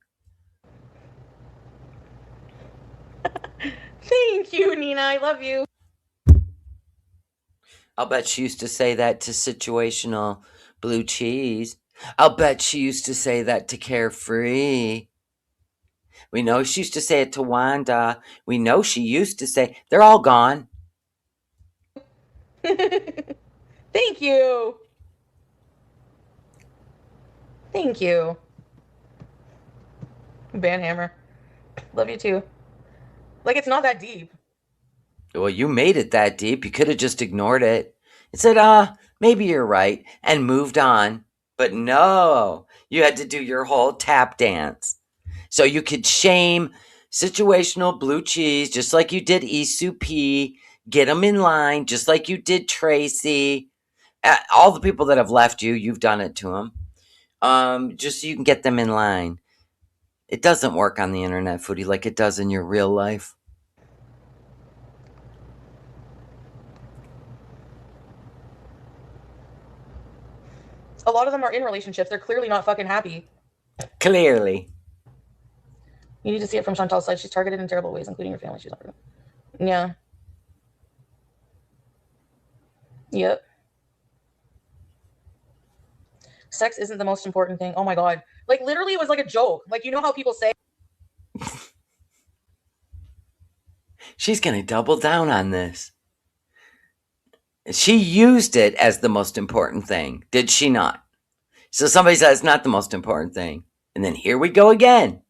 Thank you, Nina. I love you. I'll bet she used to say that to situational blue cheese. I'll bet she used to say that to Carefree. We know she used to say it to Wanda. We know she used to say, they're all gone. Thank you. Thank you. Banhammer. Love you too. Like, it's not that deep. Well, you made it that deep. You could have just ignored it and said, maybe you're right, and moved on. But no, you had to do your whole tap dance. So you could shame situational blue cheese, just like you did Isu P, get them in line, just like you did Tracy. All the people that have left you, you've done it to them. Just so you can get them in line. It doesn't work on the internet, Foodie, like it does in your real life. A lot of them are in relationships. They're clearly not fucking happy. Clearly. You need to see it from Chantal's side. She's targeted in terrible ways, including your family. She's not. Yeah. Yep. Sex isn't the most important thing. Oh my God. Like literally it was like a joke. Like you know how people say She's going to double down on this. She used it as the most important thing, did she not? So somebody says it's not the most important thing. And then here we go again.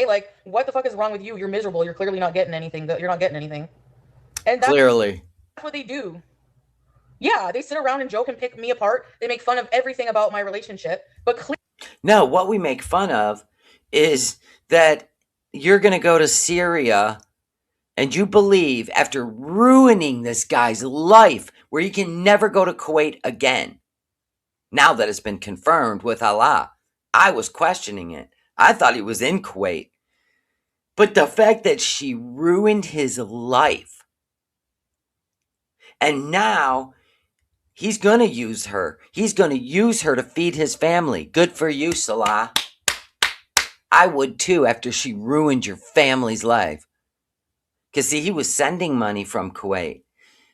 like, what the fuck is wrong with you? You're miserable. You're clearly not getting anything. You're not getting anything. And that's Clearly. what they do. Yeah, they sit around and joke and pick me apart. They make fun of everything about my relationship. But No, what we make fun of is that you're going to go to Syria and you believe, after ruining this guy's life, where he can never go to Kuwait again, now that it's been confirmed with Allah. I was questioning it. I thought he was in Kuwait. But the fact that she ruined his life, and now he's going to use her. He's going to use her to feed his family. Good for you, Salah. I would too after she ruined your family's life. Because, see, he was sending money from Kuwait.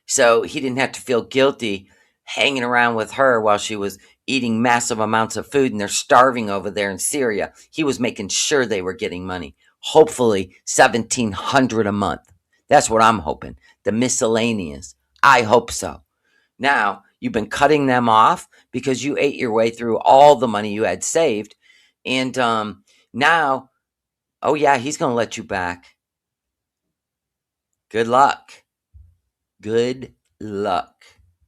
So he didn't have to feel guilty hanging around with her while she was eating massive amounts of food and they're starving over there in Syria. He was making sure they were getting money. Hopefully $1,700 a month. That's what I'm hoping. The miscellaneous. I hope so. Now, you've been cutting them off because you ate your way through all the money you had saved. And now, oh yeah, he's going to let you back. Good luck. Good luck.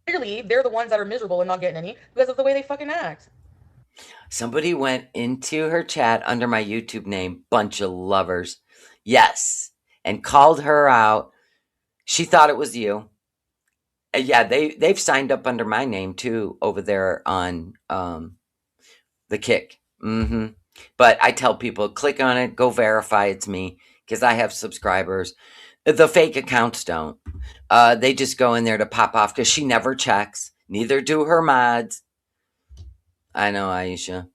clearly they're the ones that are miserable and not getting any because of the way they fucking act. Somebody went into her chat under my YouTube name, Bunch of Lovers. Yes. And called her out. She thought it was you. Yeah, they've signed up under my name too over there on the Kick. But I tell people, click on it, go verify it's me, because I have subscribers. The fake accounts don't. They just go in there to pop off because she never checks. Neither do her mods. I know, Aisha.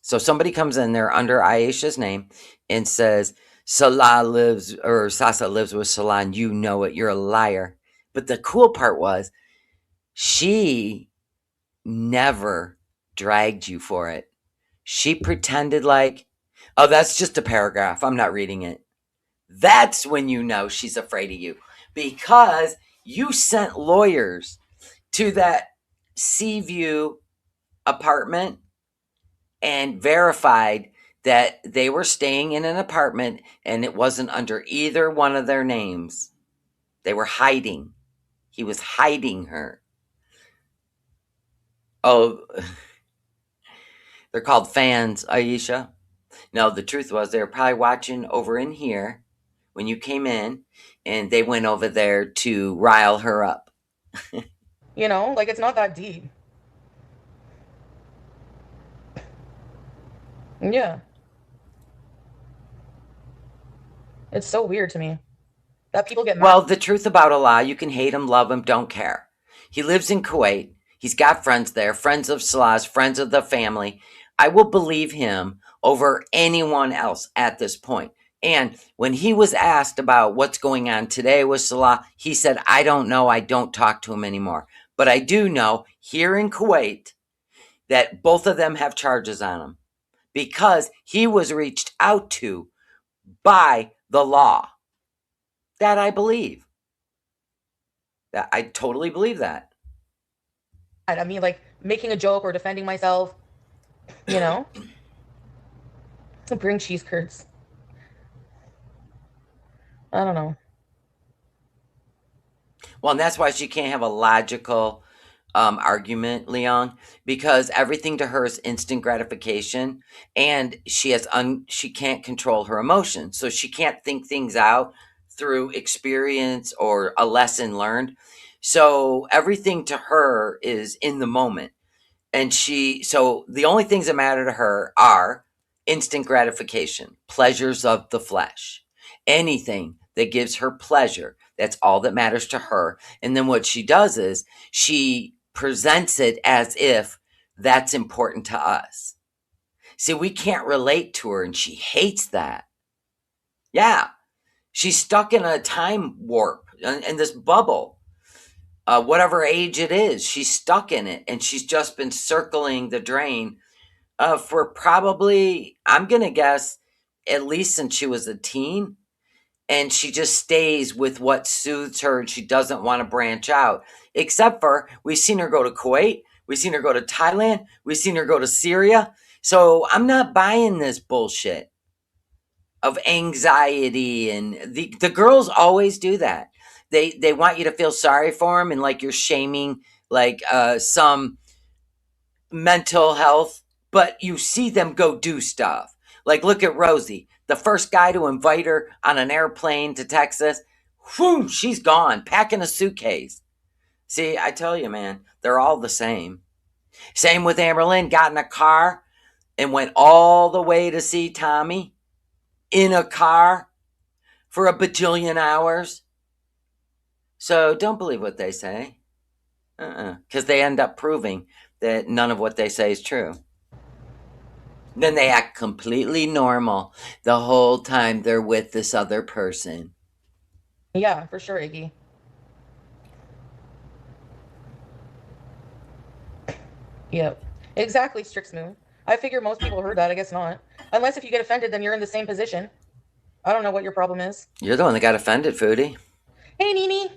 So somebody comes in there under Aisha's name and says, Salah lives, or Sasa lives with Salah, and you know it. You're a liar. But the cool part was, she never dragged you for it. She pretended like, oh, that's just a paragraph. I'm not reading it. That's when you know she's afraid of you, because you sent lawyers to that Seaview apartment and verified that they were staying in an apartment and it wasn't under either one of their names. They were hiding. He was hiding her. Oh, they're called fans, Aisha. No, the truth was they were probably watching over in here when you came in, and they went over there to rile her up. You know, like it's not that deep. Yeah. It's so weird to me that people get mad. Well, the truth about Allah, you can hate him, love him, don't care. He lives in Kuwait. He's got friends there, friends of Salah's, friends of the family. I will believe him over anyone else at this point. And when he was asked about what's going on today with Salah, he said, I don't know. I don't talk to him anymore. But I do know here in Kuwait that both of them have charges on him because he was reached out to by the law. That I believe. That I totally believe that. I mean, like making a joke or defending myself, you know? Bring cheese curds. I don't know. Well, and that's why she can't have a logical argument, Leon, because everything to her is instant gratification, and she can't control her emotions, so she can't think things out through experience or a lesson learned. So everything to her is in the moment. And so the only things that matter to her are instant gratification, pleasures of the flesh, anything that gives her pleasure. That's all that matters to her. And then what she does is she presents it as if that's important to us. See, we can't relate to her, and she hates that. Yeah, she's stuck in a time warp, in this bubble. whatever age it is, she's stuck in it, and she's just been circling the drain for probably, I'm gonna guess, at least since she was a teen. And she just stays with what soothes her, and she doesn't want to branch out. Except for we've seen her go to Kuwait, we've seen her go to Thailand, we've seen her go to Syria. So I'm not buying this bullshit of anxiety, and the girls always do that. They want you to feel sorry for them, and like you're shaming like some mental health, but you see them go do stuff. Like look at Rosie, the first guy to invite her on an airplane to Texas. Whew, she's gone, packing a suitcase. See, I tell you, man, they're all the same. Same with Amberlynn, got in a car and went all the way to see Tommy in a car for a bajillion hours. So don't believe what they say. Because they end up proving that none of what they say is true. Then they act completely normal the whole time they're with this other person. Yeah, for sure, Iggy. Yep. Exactly, Strixmoon. I figure most people heard that. I guess not. Unless if you get offended, then you're in the same position. I don't know what your problem is. You're the one that got offended, Foodie, Hey, Nini.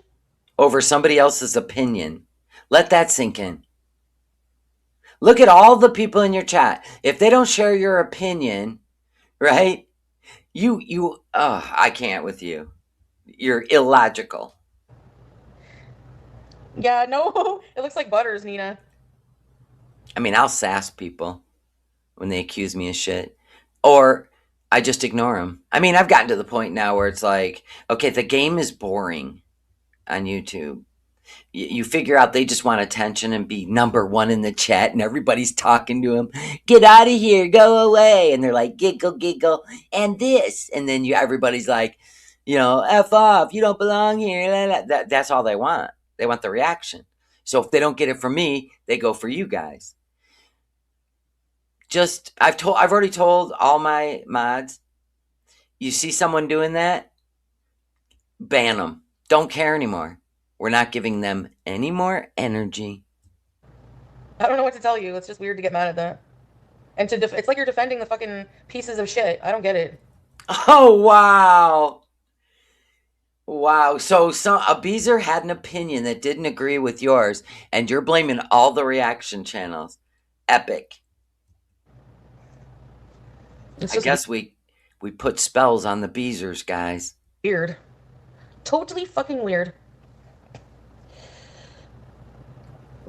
over somebody else's opinion. Let that sink in. Look at all the people in your chat. If they don't share your opinion, right? I can't with you. You're illogical. Yeah, no. It looks like Butters, Nina. I mean, I'll sass people when they accuse me of shit. Or I just ignore them. I mean, I've gotten to the point now where it's like, okay, the game is boring on YouTube. You figure out they just want attention and be number one in the chat, and everybody's talking to them. Get out of here, go away, and they're like giggle, giggle, and this, and then everybody's like, f off, you don't belong here. That's all they want. They want the reaction. So if they don't get it from me, they go for you guys. I've already told all my mods. You see someone doing that, ban them. Don't care anymore. We're not giving them any more energy. I don't know what to tell you. It's just weird to get mad at that. And it's like you're defending the fucking pieces of shit. I don't get it. Oh wow. Wow. So a Beezer had an opinion that didn't agree with yours, and you're blaming all the reaction channels. Epic. It's I just guess we put spells on the Beezers, guys. weird. Totally fucking weird.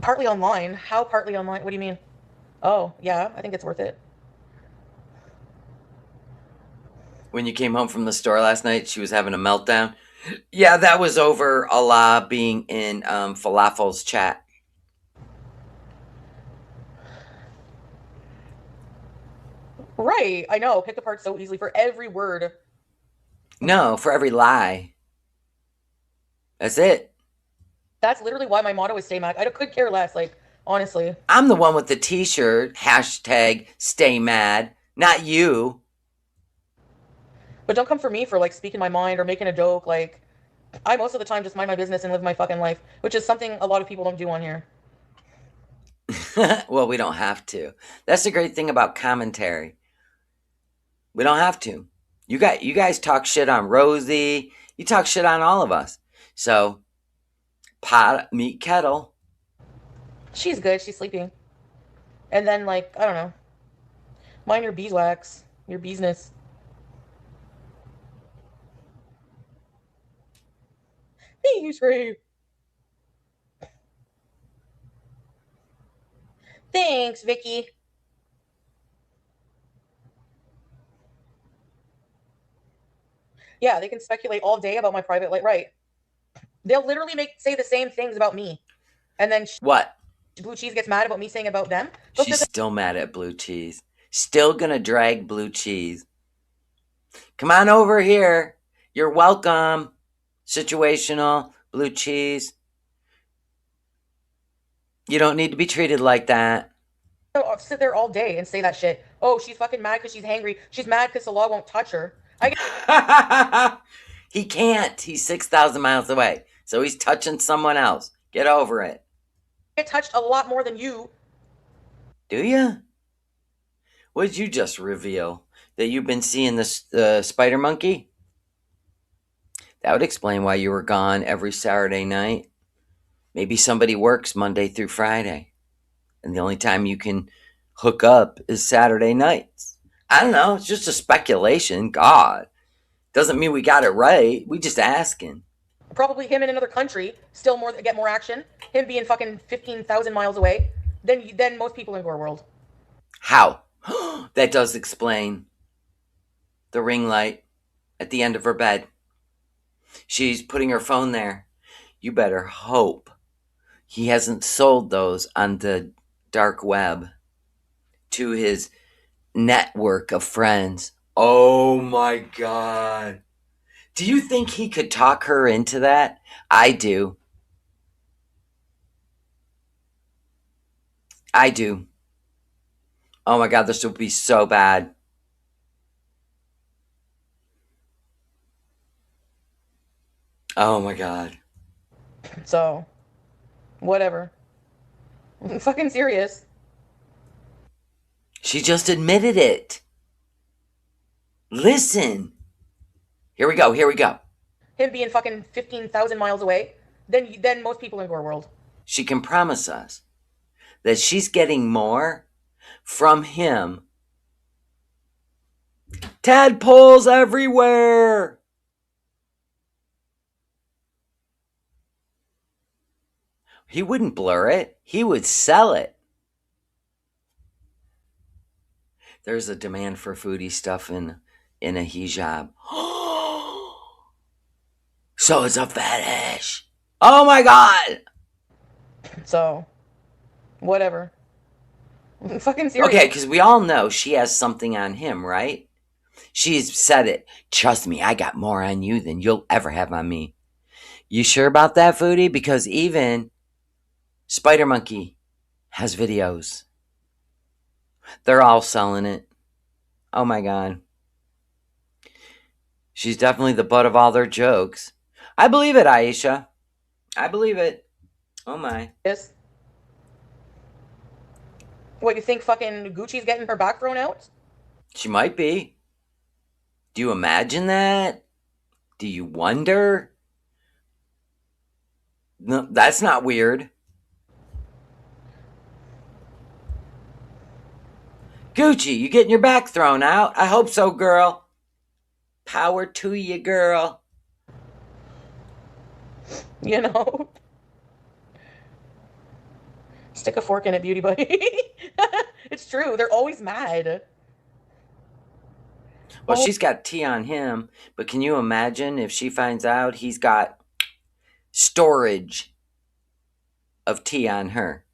Partly online? How partly online? What do you mean? Oh, yeah, I think it's worth it. When you came home from the store last night, she was having a meltdown. Yeah, that was over Allah being in Falafel's chat. Right, I know. Picked apart so easily for every word. No, for every lie. That's it. That's literally why my motto is stay mad. I could care less, like, honestly. I'm the one with the t-shirt, hashtag stay mad, not you. But don't come for me for, like, speaking my mind or making a joke. Like, I most of the time just mind my business and live my fucking life, which is something a lot of people don't do on here. Well, we don't have to. That's the great thing about commentary. We don't have to. You guys talk shit on Rosie. You talk shit on all of us. So, pot meet kettle. She's good. She's sleeping. And then, like, I don't know. Mind your beeswax. Your business. Thanks, Ray. Thanks, Vicky. Yeah, they can speculate all day about my private life. Right. They'll literally say the same things about me. And then What? Blue Cheese gets mad about me saying about them. She's still mad at Blue Cheese. Still gonna drag Blue Cheese. Come on over here. You're welcome. Situational, Blue Cheese. You don't need to be treated like that. I'll sit there all day and say that shit. Oh, she's fucking mad because she's hangry. She's mad because the law won't touch her. He can't. He's 6,000 miles away. So he's touching someone else. Get over it. Get touched a lot more than you. Do you? What did you just reveal? That you've been seeing this spider monkey? That would explain why you were gone every Saturday night. Maybe somebody works Monday through Friday, and the only time you can hook up is Saturday nights. I don't know. It's just a speculation. God. Doesn't mean we got it right. We just asking. Probably him in another country, still more get more action. Him being fucking 15,000 miles away than most people in our world. How? That does explain the ring light at the end of her bed. She's putting her phone there. You better hope he hasn't sold those on the dark web to his network of friends. Oh my God. Do you think he could talk her into that? I do. I do. Oh my God, this would be so bad. Oh my God. So, whatever. I'm fucking serious. She just admitted it. Listen. Here we go. Here we go. Him being fucking 15,000 miles away than most people in our world. She can promise us that she's getting more from him. Tadpoles everywhere. He wouldn't blur it. He would sell it. There's a demand for foodie stuff in a hijab. So it's a fetish. Oh my God. So, whatever. I'm fucking Okay, serious. because we all know she has something on him, right? She's said it. Trust me, I got more on you than you'll ever have on me. You sure about that, Foodie? Because even Spider Monkey has videos. They're all selling it. Oh my God. She's definitely the butt of all their jokes. I believe it, Aisha. I believe it. Oh my. Yes. What, you think fucking Gucci's getting her back thrown out? She might be. Do you imagine that? Do you wonder? No, that's not weird. Gucci, you getting your back thrown out? I hope so, girl. Power to you, girl. You know? Stick a fork in it, beauty buddy. It's true. They're always mad. Well, Oh, she's got tea on him, but can you imagine if she finds out he's got storage of tea on her?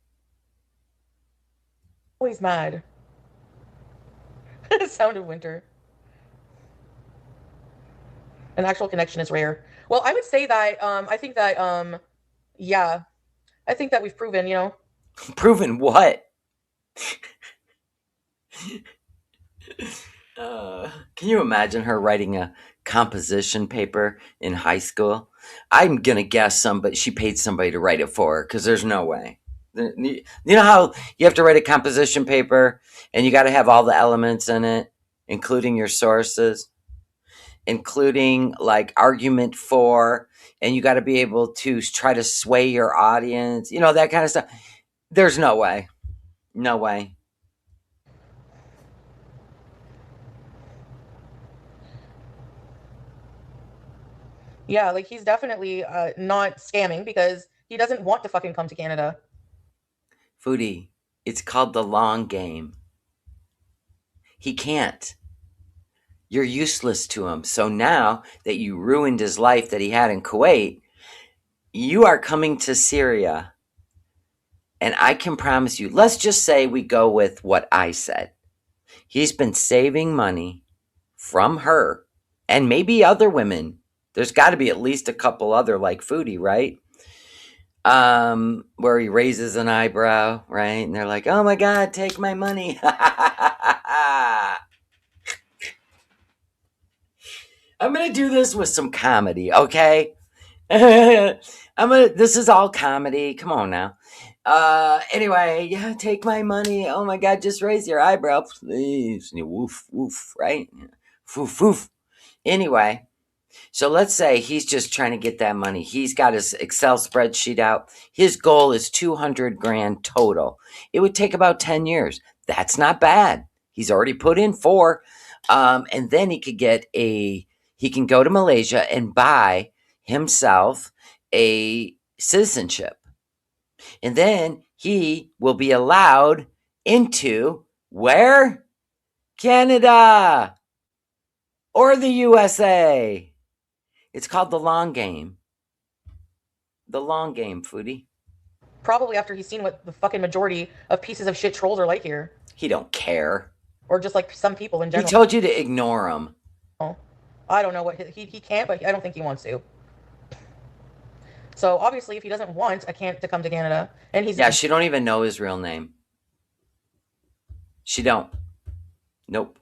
always mad. Sound of winter. An actual connection is rare. Well, I would say that I think that yeah, I think that we've proven, Proven what? Can you imagine her writing a composition paper in high school? I'm gonna guess she paid somebody to write it for her because there's no way. You know how you have to write a composition paper and you got to have all the elements in it, including your sources, including like argument for, and you got to be able to try to sway your audience, that kind of stuff. There's no way. No way. yeah, like he's definitely not scamming because he doesn't want to fucking come to Canada. Foodie, it's called the long game. He can't. You're useless to him. So now that you ruined his life that he had in Kuwait, you are coming to Syria. And I can promise you, let's just say we go with what I said. He's been saving money from her and maybe other women. There's got to be at least a couple other like Foodie, right? Where he raises an eyebrow, right? And they're like, "Oh my God, take my money." I'm gonna do this with some comedy, okay? This is all comedy. Come on now. Anyway, yeah, take my money. Oh my God, just raise your eyebrow, please. And you woof, woof, right? Yeah. Woof, woof. Anyway, so let's say he's just trying to get that money. He's got his Excel spreadsheet out. His goal is 200 grand total. It would take about 10 years. That's not bad. He's already put in four. And then he can go to Malaysia and buy himself a citizenship. And then he will be allowed into where? Canada or the USA. It's called the long game. The long game, Foodie. Probably after he's seen what the fucking majority of pieces of shit trolls are like here, He don't care. or just like some people in He general. told you to ignore him. I don't know what he can't, but I don't think he wants to. So obviously, if he doesn't want a can to come to Canada, and he's Yeah, she don't even know his real name. She don't. Nope.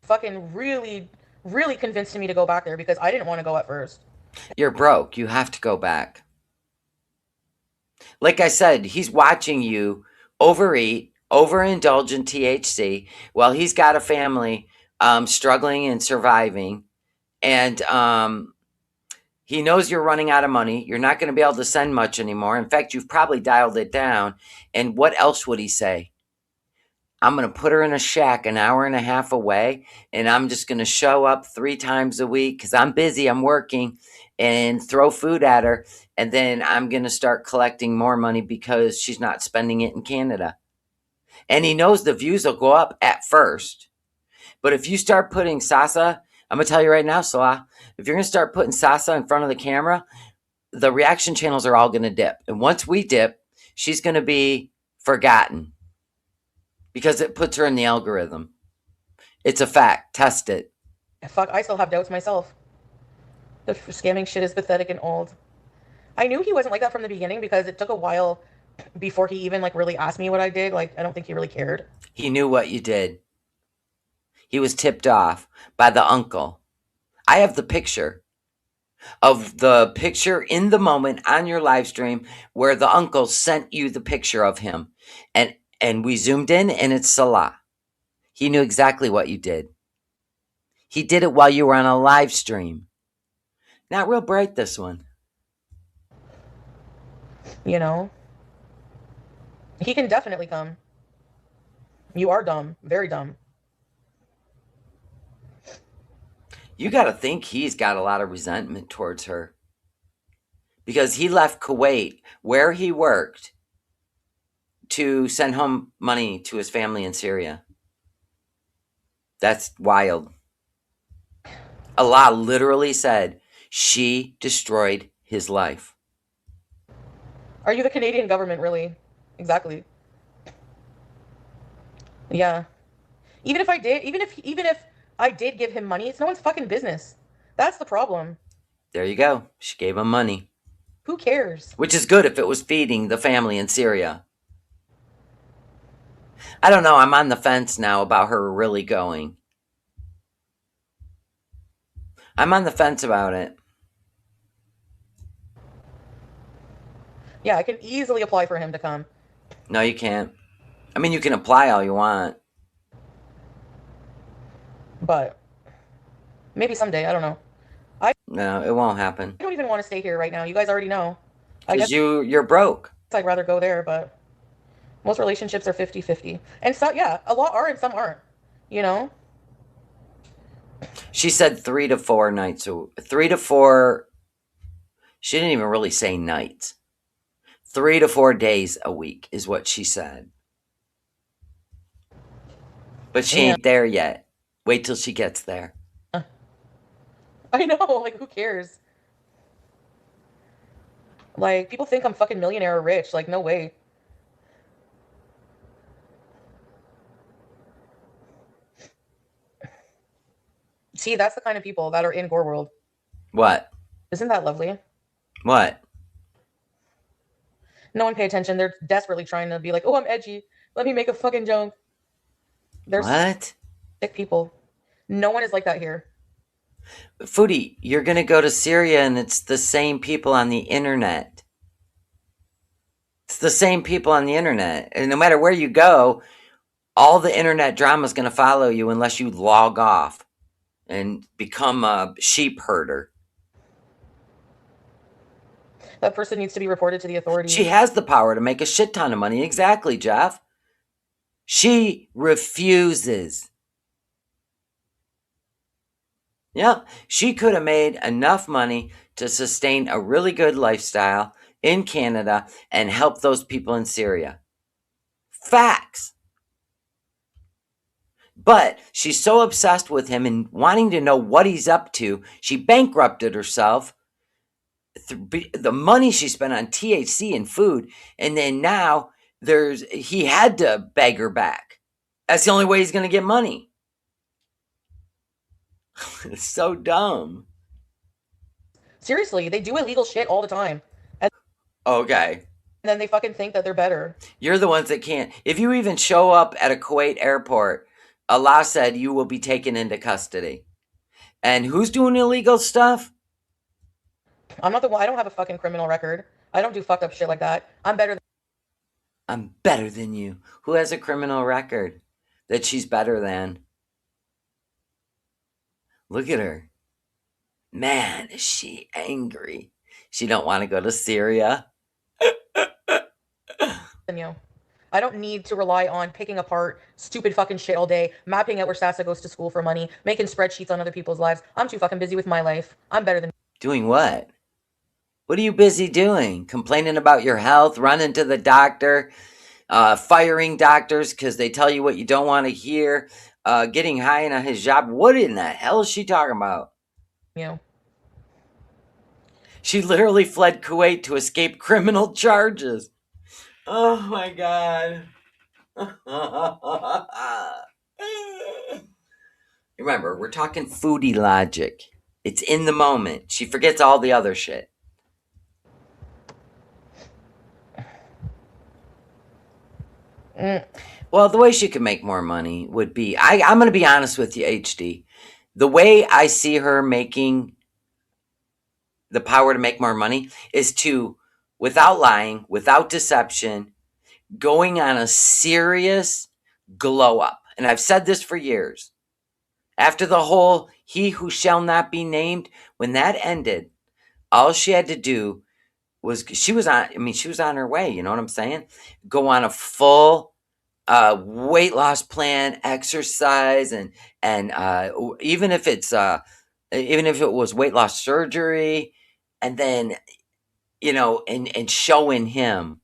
fucking really, really convinced me to go back there because I didn't want to go at first. You're broke. You have to go back. Like I said, he's watching you overeat, overindulge in THC while he's got a family struggling and surviving. And he knows you're running out of money. You're not going to be able to send much anymore. In fact, you've probably dialed it down. And what else would he say? I'm going to put her in a shack an hour and a half away, and I'm just going to show up 3 times a week because I'm busy, I'm working, and throw food at her. And then I'm going to start collecting more money because she's not spending it in Canada. And he knows the views will go up at first. But if you start putting Sasa, I'm going to tell you right now, Salah, if you're going to start putting Sasa in front of the camera, the reaction channels are all going to dip. And once we dip, she's going to be forgotten because it puts her in the algorithm. It's a fact. Test it. Fuck, I still have doubts myself. The scamming shit is pathetic and old. I knew he wasn't like that from the beginning because it took a while before he even like really asked me what I did. Like, I don't think he really cared. He knew what you did. He was tipped off by the uncle. I have the picture of the picture in the moment on your live stream where the uncle sent you the picture of him. And we zoomed in and it's Salah. He knew exactly what you did. He did it while you were on a live stream. Not real bright, this one. You know? He can definitely come. You are dumb. Very dumb. You got to think he's got a lot of resentment towards her. Because he left Kuwait, where he worked, to send home money to his family in Syria. That's wild. Allah literally said she destroyed his life. Are you the Canadian government, really? Exactly. Yeah. Even if I did give him money, it's no one's fucking business. That's the problem. There you go. She gave him money. Who cares? Which is good if it was feeding the family in Syria. I don't know. I'm on the fence now about her really going. I'm on the fence about it. Yeah, I can easily apply for him to come. No, you can't. I mean, you can apply all you want. But maybe someday, I don't know. I No, it won't happen. don't even want to stay here right now. You guys already know. I guess Because you're broke. I'd rather go there, but most relationships are 50-50. And so, yeah, a lot are and some aren't. You know? She said 3 to 4 nights. 3 to 4. She didn't even really say nights. 3 to 4 days a week is what she said. But she Yeah. ain't there yet. Wait till she gets there. I know, like, who cares? Like, people think I'm fucking millionaire or rich. Like, no way. See, that's the kind of people that are in Gore World. What? Isn't that lovely? What? No one pay attention. They're desperately trying to be like, oh, I'm edgy. Let me make a fucking joke. They're What? sick people. No one is like that here. Foodie, you're going to go to Syria and it's the same people on the internet. It's the same people on the internet. And no matter where you go, all the internet drama is going to follow you unless you log off and become a sheep herder. That person needs to be reported to the She authorities. has the power to make a shit ton of money. Exactly, Jeff. She refuses. Yeah, she could have made enough money to sustain a really good lifestyle in Canada and help those people in Syria. Facts. But she's so obsessed with him and wanting to know what he's up to, she bankrupted herself. The money she spent on THC and food, and then now he had to beg her back. That's the only way he's going to get money. It's so dumb. Seriously, they do illegal shit all the time. And Okay. then they fucking think that they're better. You're the ones that can't. If you even show up at a Kuwait airport, Allah said you will be taken into custody. And who's doing illegal stuff? I'm not the one. I don't have a fucking criminal record. I don't do fucked up shit like that. I'm better I'm better than you. Who has a criminal record that she's better than? Look at her. Man, is she angry. She don't want to go to Syria. than you. I don't need to rely on picking apart stupid fucking shit all day, mapping out where Sasa goes to school for money, making spreadsheets on other people's lives. I'm too fucking busy with my life. I'm better than Doing what? What are you busy doing? Complaining about your health, running to the doctor, firing doctors because they tell you what you don't want to hear, getting high in a hijab. What in the hell is she talking about? you. She literally fled Kuwait to escape criminal charges. Oh my god. Remember, we're talking foodie logic. It's in the moment. She forgets all the other shit. Mm. Well, the way she could make more money would be I'm going to be honest with you, HD. The way I see her making the power to make more money is to, without lying, without deception, going on a serious glow up. And I've said this for years. After the whole he who shall not be named, when that ended, all she had to do was she was on her way, you know what I'm saying? Go on a full weight loss plan, exercise, and even if even if it was weight loss surgery, and then and showing him,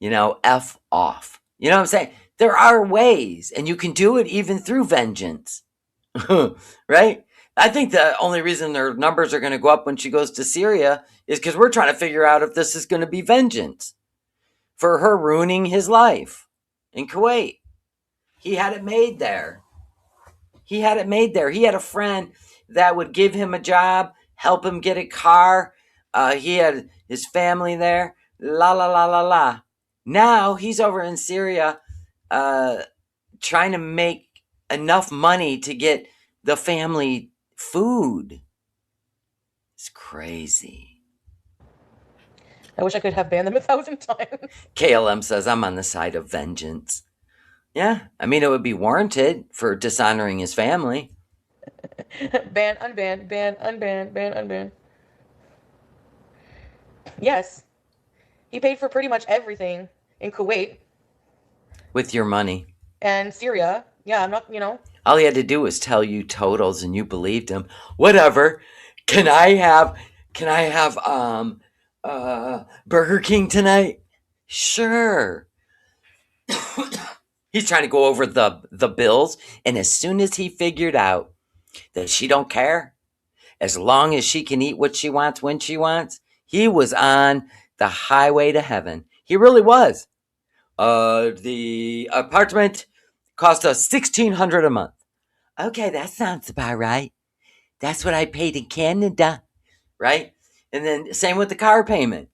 F off. You know what I'm saying? There are ways, and you can do it even through vengeance. Right? I think the only reason their numbers are going to go up when she goes to Syria is because we're trying to figure out if this is going to be vengeance for her ruining his life in Kuwait. He had it made there. He had it made there. He had a friend that would give him a job, help him get a car. He had his family there. La la la la la. Now he's over in Syria trying to make enough money to get the family food. It's crazy. I wish I could have banned them 1,000 times. KLM says, I'm on the side of vengeance. Yeah, I mean, it would be warranted for dishonoring his family. Ban, unban, ban, unban, ban, unban. Yes, he paid for pretty much everything in Kuwait With your money. and Syria. Yeah, I'm not. All he had to do was tell you totals and you believed him. Whatever. Can I have Burger King tonight? Sure. He's trying to go over the bills, and as soon as he figured out that she don't care, as long as she can eat what she wants when she wants, he was on the highway to heaven. He really was. The apartment cost us $1,600 a month. Okay, that sounds about right. That's what I paid in Canada, right? And then same with the car payment.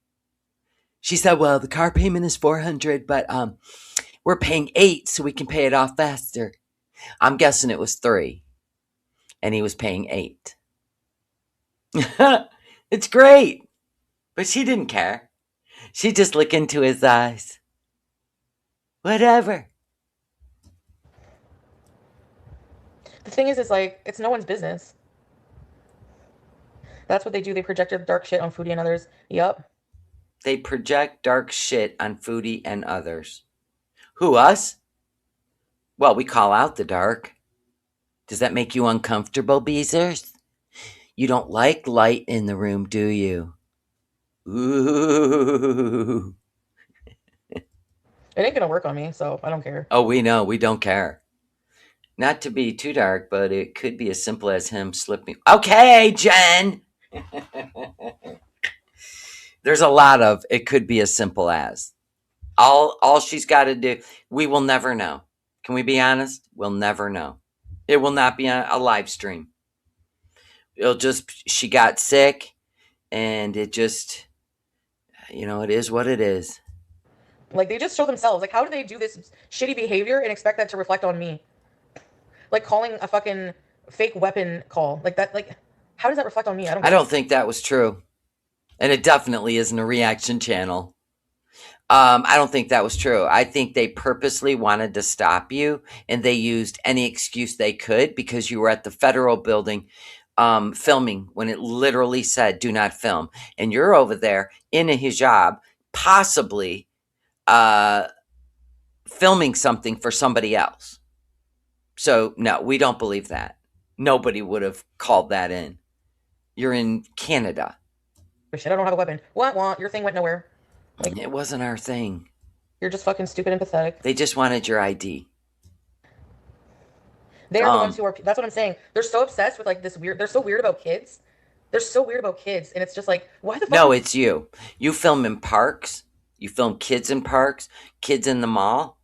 She said, "Well, the car payment is $400, but we're paying $8 so we can pay it off faster." I'm guessing it was $3, and he was paying $8. It's great. But she didn't care. She just looked into his eyes. Whatever. The thing is like it's no one's business. That's what they do. They projected dark shit on Foodie and others. Yup. They project dark shit on Foodie and others. Who, us? Well, we call out the dark. Does that make you uncomfortable, Beezers? You don't like light in the room, do you? Ooh. It ain't gonna work on me, so I don't care. Oh, we know. We don't care. Not to be too dark, but it could be as simple as him slipping. Okay, Jen! There's a lot of it could be as simple as. All she's got to do, we will never know. Can we be honest? We'll never know. It will not be a live stream. It'll just, she got sick and it just, it is what it is. Like they just show themselves. Like how do they do this shitty behavior and expect that to reflect on me? Like calling a fucking fake weapon call. Like that like how does that reflect on me? I don't I get it. don't think that was true. And it definitely isn't a reaction channel. I don't think that was true. I think they purposely wanted to stop you and they used any excuse they could because you were at the federal building filming when it literally said do not film. And you're over there in a hijab, possibly uh, filming something for somebody else. So, no, we don't believe that. Nobody would have called that in. You're in Canada. Shit, I don't have a weapon. What? Your thing went nowhere. Like It wasn't our thing. you're just fucking stupid and pathetic. They just wanted your ID. They are the ones Um, who are. That's what I'm saying. They're so obsessed with like this weird. They're so weird about kids. They're so weird about kids, and it's just like, why the fuck no, would it's you. You film in parks. You film kids in parks, kids in the mall.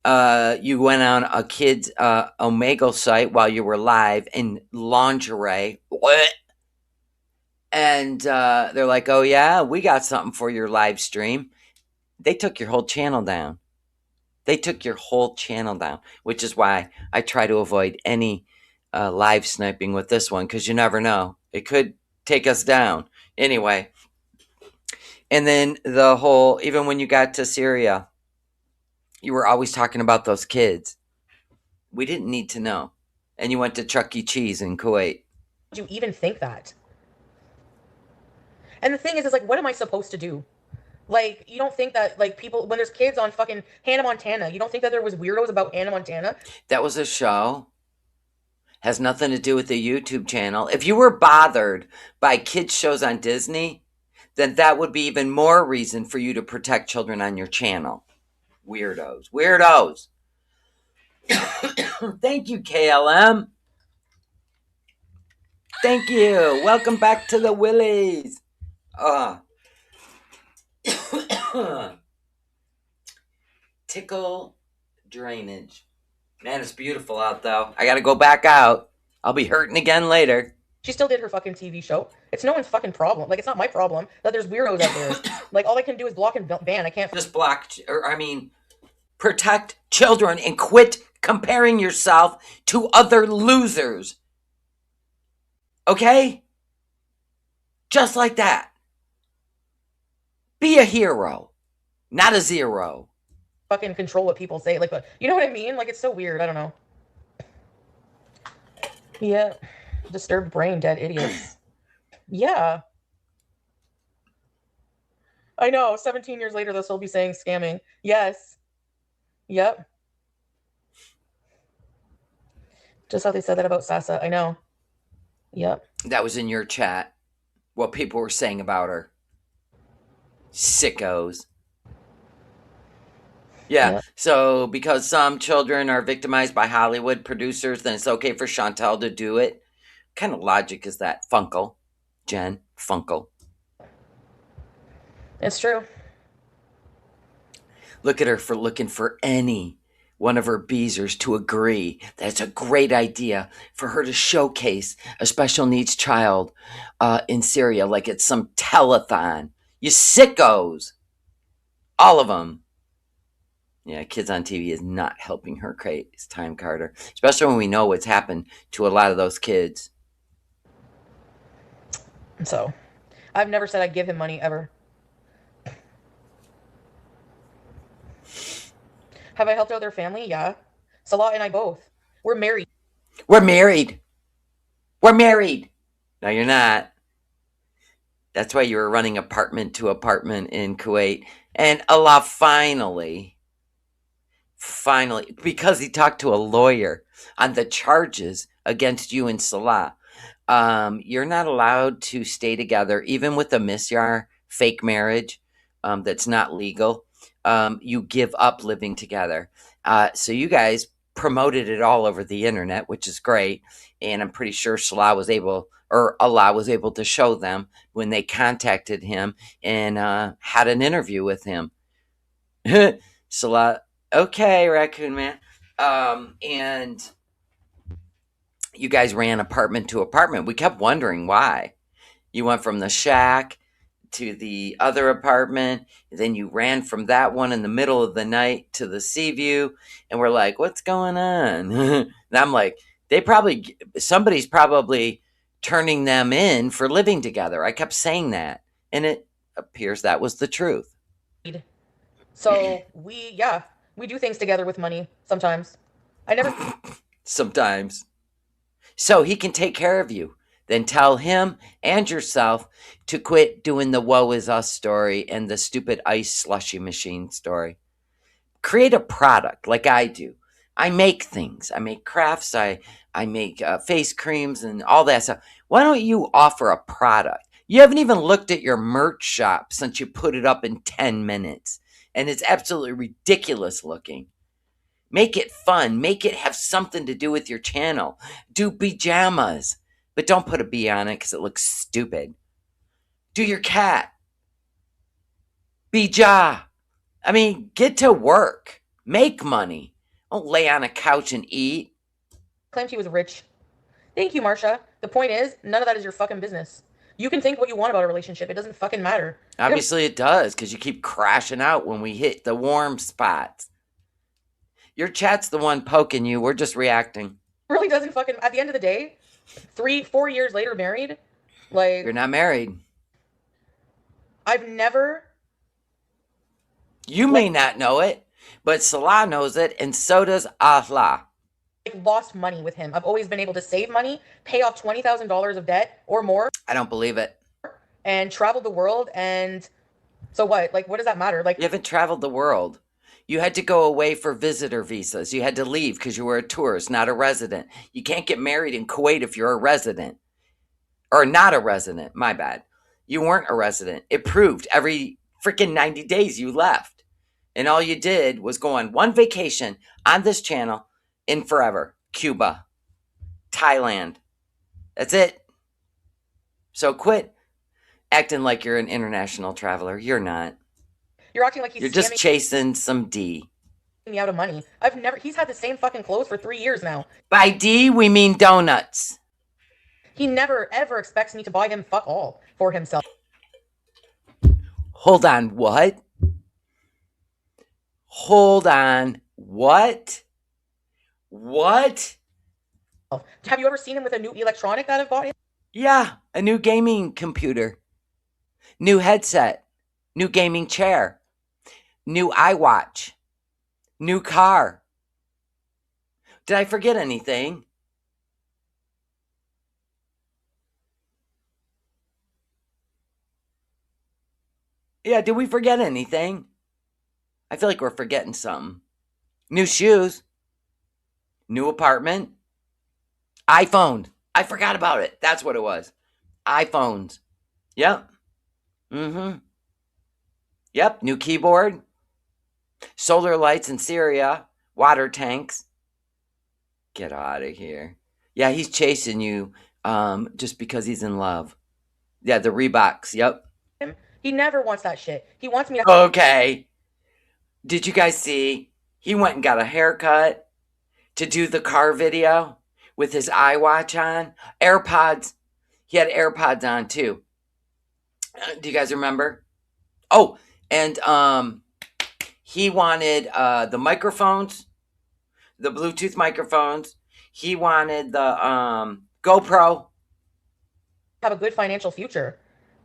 You went on a kid's Omegle site while you were live in lingerie. What? And they're like, oh, yeah, we got something for your live stream. They took your whole channel down. They took your whole channel down, which is why I try to avoid any live sniping with this one because you never know. It could take us down. Anyway, and then the whole, even when you got to Syria, you were always talking about those kids. We didn't need to know. And you went to Chuck E. Cheese in Kuwait. you even think that? And the thing is like, what am I supposed to do? Like, you don't think that like people when there's kids on fucking Hannah Montana, you don't think that there was weirdos about Hannah Montana? That was a show. Has nothing to do with the YouTube channel. If you were bothered by kids' shows on Disney, then that would be even more reason for you to protect children on your channel. Weirdos. Weirdos. Thank you, KLM. Thank you. Welcome back to the Willies. Tickle drainage. Man, it's beautiful out though. I gotta go back out. I'll be hurting again later. She still did her fucking TV show. It's no one's fucking problem. Like, it's not my problem that there's weirdos out there. Like, all I can do is block and ban. I can't. Just block, or I mean, protect children and quit comparing yourself to other losers. Okay? Just like that. Be a hero, not a zero. Fucking control what people say. Like, but you know what I mean? Like, it's so weird. I don't know. Yeah. Disturbed brain, dead idiots. Yeah. I know. 17 years later, they'll still be saying scamming. Yes. Yep. Just how they said that about Sasa. I know. Yep. That was in your chat. What people were saying about her. Sickos. Yeah, Yep. so because some children are victimized by Hollywood producers, then it's okay for Chantel to do it. What kind of logic is that? Funkle. Jen, Funkle. It's true. Look at her for looking for any one of her Beezers to agree that it's a great idea for her to showcase a special needs child in Syria like it's some telethon. You sickos. All of them. Yeah, kids on TV is not helping her create time, Carter. Especially when we know what's happened to a lot of those kids. So I've never said I'd give him money ever. Have I helped out their family? Yeah. Salah and I both. We're married. We're married. We're married. No, you're not. That's why you were running apartment to apartment in Kuwait. And Allah finally, because he talked to a lawyer on the charges against you and Salah, you're not allowed to stay together, even with a misyar fake marriage that's not legal. You give up living together. So you guys promoted it all over the internet, which is great. And I'm pretty sure Salah was able, or Allah was able to show them when they contacted him and had an interview with him. Salah, okay, Raccoon Man. And you guys ran apartment to apartment. We kept wondering why. You went from the shack to the other apartment, then you ran from that one in the middle of the night to the sea view, and we're like, what's going on? And I'm like, somebody's probably turning them in for living together. I kept saying that, and it appears that was the truth. So yeah, we do things together with money sometimes. I never Sometimes. So he can take care of you. Then tell him and yourself to quit doing the woe is us story and the stupid ice slushy machine story. Create a product like I do. I make things. I make crafts. I make face creams and all that stuff. Why don't you offer a product? You haven't even looked at your merch shop since you put it up in 10 minutes. And it's absolutely ridiculous looking. Make it fun. Make it have something to do with your channel. Do pajamas, but don't put a bee on it because it looks stupid. Do your cat. Bija. I mean, get to work. Make money. Don't lay on a couch and eat. claimed he was rich. Thank you, Marsha. The point is, none of that is your fucking business. You can think what you want about a relationship. It doesn't fucking matter. You have Obviously, it does because you keep crashing out when we hit the warm spots. Your chat's the one poking you. We're just reacting. really doesn't fucking. At the end of the day, 4 years later, married. Like You're not married. I've never You like may not know it, but Salah knows it, and so does Allah. lost money with him. I've always been able to save money, pay off $20,000 of debt or more, I don't believe it. and travel the world. And so what? Like, what does that matter? Like, You haven't traveled the world. You had to go away for visitor visas. You had to leave because you were a tourist, not a resident. You can't get married in Kuwait if you're a resident. Or not a resident, my bad. You weren't a resident. It proved every freaking 90 days you left. And all you did was go on one vacation on this channel in forever. Cuba, Thailand. That's it. So quit acting like you're an international traveler. You're not. you're acting like he's You're just scamming chasing some D. me out of money. I've never. He's had the same fucking clothes for 3 years now. By D, we mean donuts. He never ever expects me to buy him fuck all for himself. Hold on, what? Hold on, what? What? Have you ever seen him with a new electronic that I've bought him? Yeah, a new gaming computer, new headset, new gaming chair, new iWatch, new car. Did I forget anything? Yeah, did we forget anything? I feel like we're forgetting something. New shoes, new apartment, iPhone. I forgot about it. That's what it was. iPhones. Yep. Mm-hmm. Yep. New keyboard, solar lights in Syria, water tanks. Get out of here. Yeah, he's chasing you just because he's in love. Yeah, the Reeboks. Yep. He never wants that shit. He wants me to. Okay. Did you guys see? He went and got a haircut to do the car video with his iWatch on. AirPods. He had AirPods on too. Do you guys remember? Oh, and he wanted the microphones, the Bluetooth microphones. He wanted the GoPro. have a good financial future.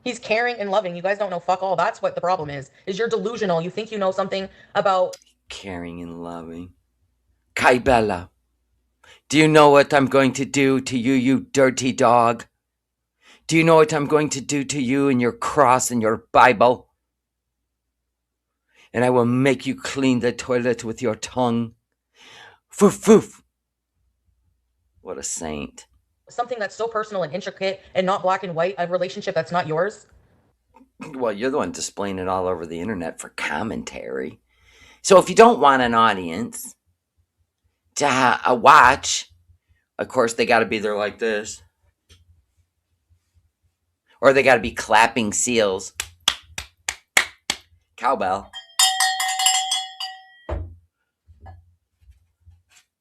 He's caring and loving. You guys don't know fuck all. That's what the problem is you're delusional. You think you know something about Caring and loving. Kaibella, do you know what I'm going to do to you, you dirty dog? Do you know what I'm going to do to you and your cross and your Bible? And I will make you clean the toilet with your tongue. Foof, foof. What a saint. something that's so personal and intricate and not black and white, a relationship that's not yours. Well, you're the one displaying it all over the internet for commentary. So if you don't want an audience to watch, of course, they got to be there like this. Or they got to be clapping seals. Cowbell.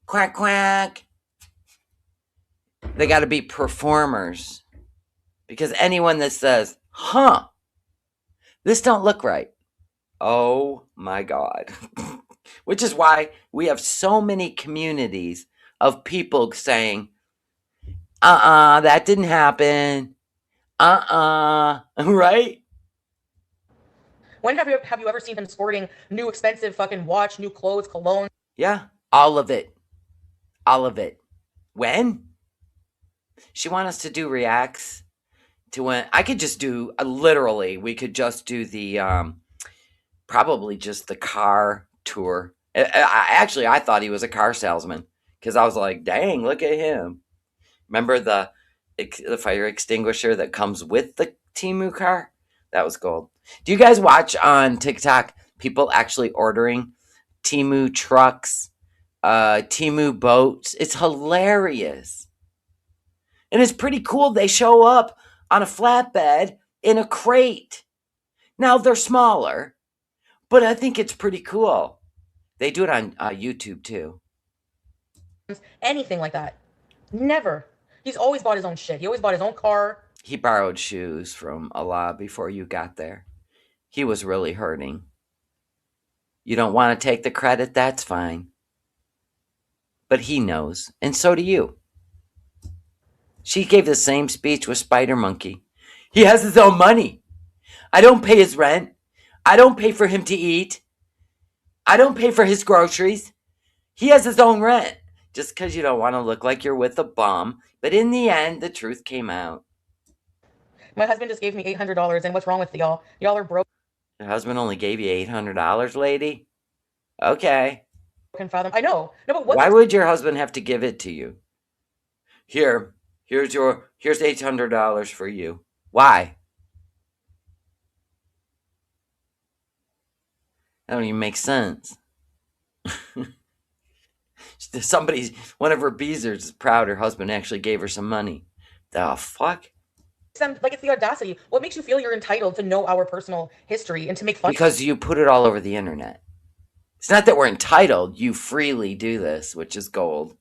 Quack, quack. They got to be performers. Because anyone that says, huh, this don't look right. Oh my God. Which is why we have so many communities of people saying, that didn't happen. Right? When have you ever seen him sporting new expensive fucking watch, new clothes, cologne? Yeah, all of it. All of it. When? She want us to do reacts to when I could just do literally, we could just do the probably just the car tour. I thought he was a car salesman because I was like, dang, look at him. Remember the fire extinguisher that comes with the Temu car? That was gold. Do you guys watch on TikTok people actually ordering Temu trucks, Temu boats? It's hilarious. And it's pretty cool. They show up on a flatbed in a crate. Now they're smaller, but I think it's pretty cool. They do it on YouTube too. Anything like that. Never. He's always bought his own shit. He always bought his own car. He borrowed shoes from Allah before you got there. He was really hurting. You don't want to take the credit, that's fine. But he knows, and so do you. She gave the same speech with Spider Monkey. He has his own money. I don't pay his rent. I don't pay for him to eat. I don't pay for his groceries. He has his own rent. Just because you don't want to look like you're with a bum. But in the end, the truth came out. My husband just gave me $800, and what's wrong with y'all? Y'all are broken. Your husband only gave you $800, lady? Okay. Fathom. I know. No, but what Why makes would your husband have to give it to you? Here's $800 for you. Why? That don't even make sense. One of her Beezers is proud her husband actually gave her some money. The fuck? them like it's the audacity? What makes you feel you're entitled to know our personal history and to make fun Because you put it all over the internet. It's not that we're entitled. You freely do this, which is gold.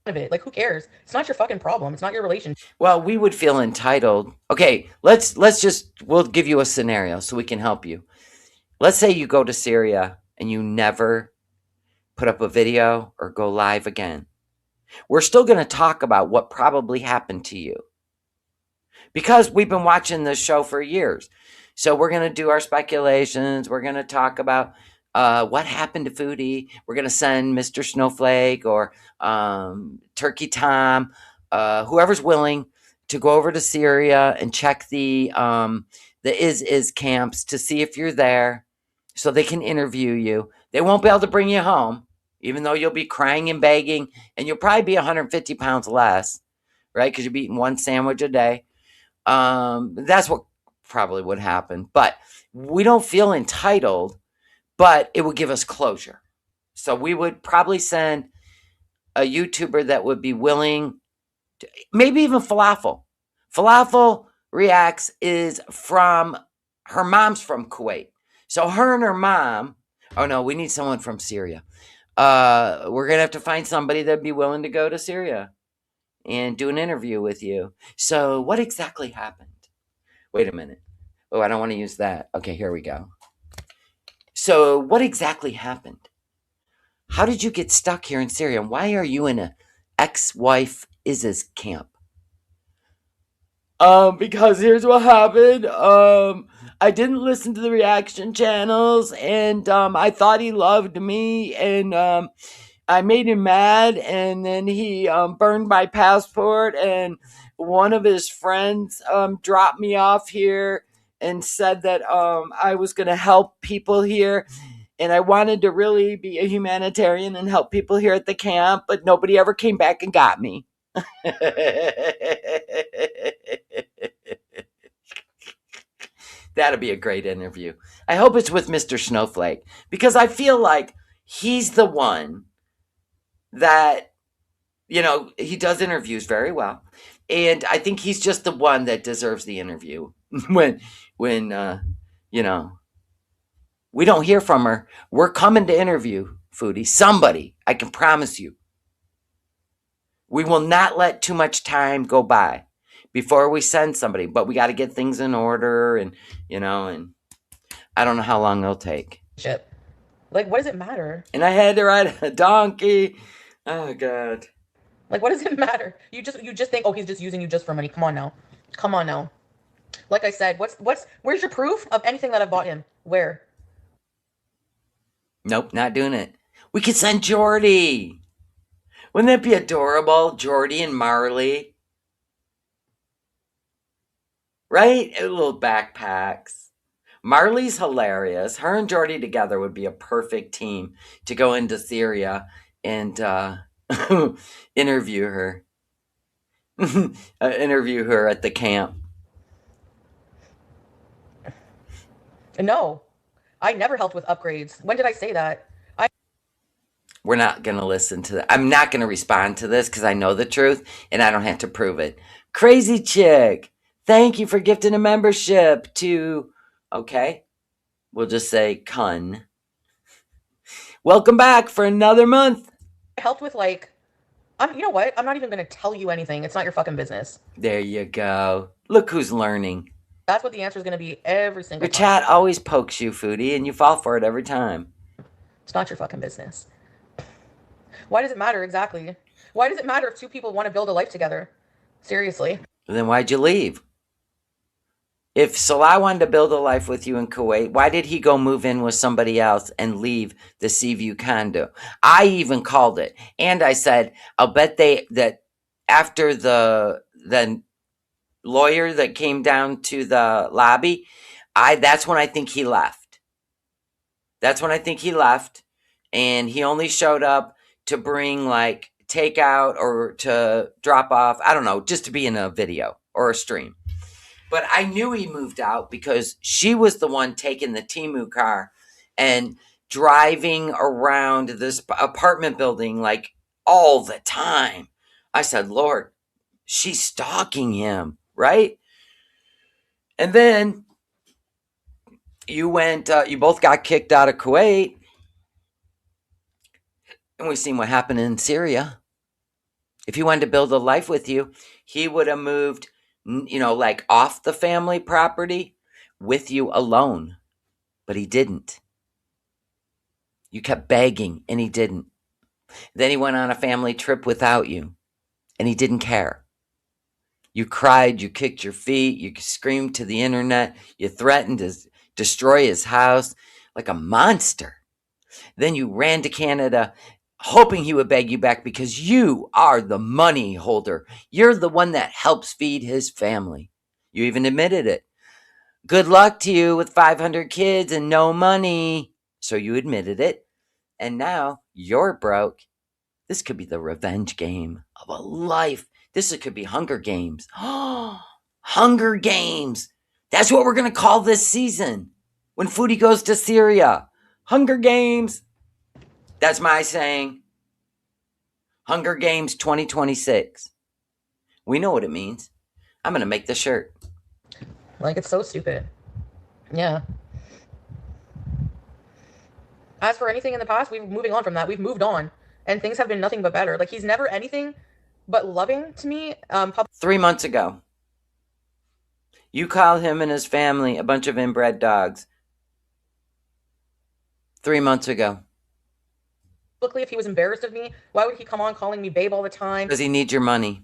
of it? Like, who cares? It's not your fucking problem. It's not your relationship. Well, we would feel entitled. Okay, we'll give you a scenario so we can help you. Let's say you go to Syria and you never put up a video or go live again. We're still going to talk about what probably happened to you because we've been watching this show for years. So we're going to do our speculations. We're going to talk about what happened to Foodie. We're going to send Mr. Snowflake or Turkey Tom, whoever's willing to go over to Syria and check the is camps to see if you're there so they can interview you. They won't be able to bring you home, even though you'll be crying and begging, and you'll probably be 150 pounds less, right? Because you're eating one sandwich a day. That's what probably would happen. But we don't feel entitled, but it would give us closure. So we would probably send a YouTuber that would be willing to, maybe even Falafel. Falafel Reacts is from, her mom's from Kuwait. So her and her mom, oh no, we need someone from Syria. We're going to have to find somebody that'd be willing to go to Syria and do an interview with you. So what exactly happened? Wait a minute. Oh, I don't want to use that. Okay, here we go. So what exactly happened? How did you get stuck here in Syria? And why are you in a ex-wife Iz's camp? Because here's what happened. I didn't listen to the reaction channels, and I thought he loved me, and I made him mad, and then he burned my passport, and one of his friends dropped me off here and said that I was going to help people here, and I wanted to really be a humanitarian and help people here at the camp, but nobody ever came back and got me. That'll be a great interview. I hope it's with Mr. Snowflake because I feel like he's the one that, he does interviews very well. And I think he's just the one that deserves the interview when you know, we don't hear from her. We're coming to interview Foodie. Somebody, I can promise you. We will not let too much time go by before we send somebody, but we got to get things in order and I don't know how long it'll take. Shit. Like, what does it matter? And I had to ride a donkey. Oh god. Like, what does it matter? You just think, oh, he's just using you just for money. Come on now. Come on now. Like I said, where's your proof of anything that I've bought him? Where? Nope, not doing it. We could send Jordy. Wouldn't that be adorable? Jordy and Marley. Right? Little backpacks. Marley's hilarious. Her and Jordy together would be a perfect team to go into Syria and interview her. Interview her at the camp. No. I never helped with upgrades. When did I say that? We're not going to listen to that. I'm not going to respond to this because I know the truth and I don't have to prove it. Crazy Chick, thank you for gifting a membership to, okay, we'll just say Kun. Welcome back for another month. I helped with like, you know what? I'm not even gonna tell you anything. It's not your fucking business. There you go. Look who's learning. That's what the answer is gonna be every single Your time. chat always pokes you, Foodie, and you fall for it every time. It's not your fucking business. Why does it matter exactly? Why does it matter if two people want to build a life together? Seriously. Then why'd you leave? If Salah wanted to build a life with you in Kuwait, why did he go move in with somebody else and leave the Seaview condo? I even called it. And I said, I'll bet that after the lawyer that came down to the lobby, that's when I think he left. That's when I think he left. And he only showed up to bring like takeout or to drop off. I don't know, just to be in a video or a stream. But I knew he moved out because she was the one taking the Temu car and driving around this apartment building like all the time. I said, Lord, she's stalking him, right? And then you both got kicked out of Kuwait. And we've seen what happened in Syria. If he wanted to build a life with you, he would have moved, like off the family property with you alone. But he didn't. You kept begging, and he didn't. Then he went on a family trip without you, and he didn't care. You cried, you kicked your feet, you screamed to the internet, you threatened to destroy his house like a monster. Then you ran to Canada hoping he would beg you back because you are the money holder. You're the one that helps feed his family. You even admitted it. Good luck to you with 500 kids and no money. So you admitted it. And now you're broke. This could be the revenge game of a life. This could be Hunger Games. Hunger Games. That's what we're going to call this season when Foodie goes to Syria. Hunger Games. That's my saying. Hunger Games 2026. We know what it means. I'm going to make the shirt. Like, it's so stupid. Yeah. As for anything in the past, we're moving on from that. We've moved on. And things have been nothing but better. Like, he's never anything but loving to me. 3 months ago, you called him and his family a bunch of inbred dogs. 3 months ago. Publicly, if he was embarrassed of me, why would he come on calling me babe all the time? Because he needs your money.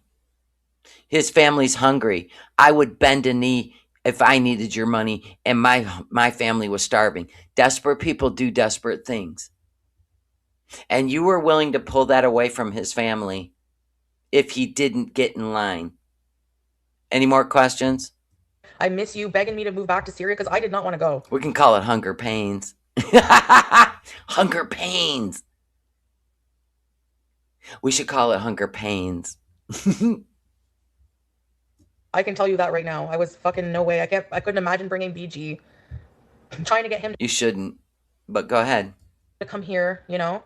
His family's hungry. I would bend a knee if I needed your money and my family was starving. Desperate people do desperate things. And you were willing to pull that away from his family if he didn't get in line. Any more questions? I miss you begging me to move back to Syria because I did not want to go. We can call it hunger pains. Hunger pains. We should call it hunger pains. I can tell you that right now. I was fucking no way. I couldn't imagine bringing BG, trying to get him You shouldn't, but go ahead. to come here, you know?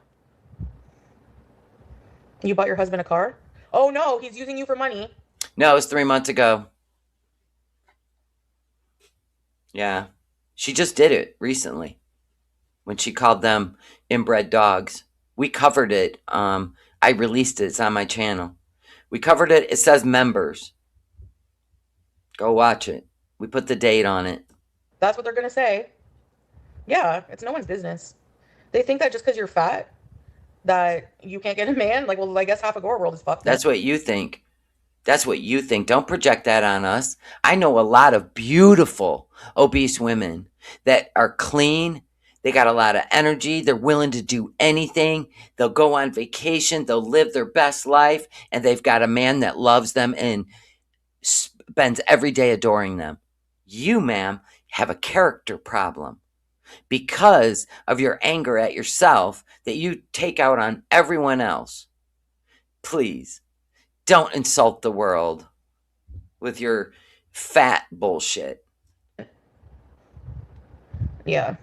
You bought your husband a car? Oh no, he's using you for money. No, it was 3 months ago. Yeah. She just did it recently when she called them inbred dogs. We covered it. I released it. It's on my channel. We covered it. It says members. Go watch it. We put the date on it. That's what they're gonna say. Yeah, it's no one's business. They think that just because you're fat, that you can't get a man. Like, well, I guess half of Gore World is fucked then. That's what you think. That's what you think. Don't project that on us. I know a lot of beautiful obese women that are clean. They got a lot of energy. They're willing to do anything. They'll go on vacation. They'll live their best life. And they've got a man that loves them and spends every day adoring them. You, ma'am, have a character problem because of your anger at yourself that you take out on everyone else. Please don't insult the world with your fat bullshit. Yeah.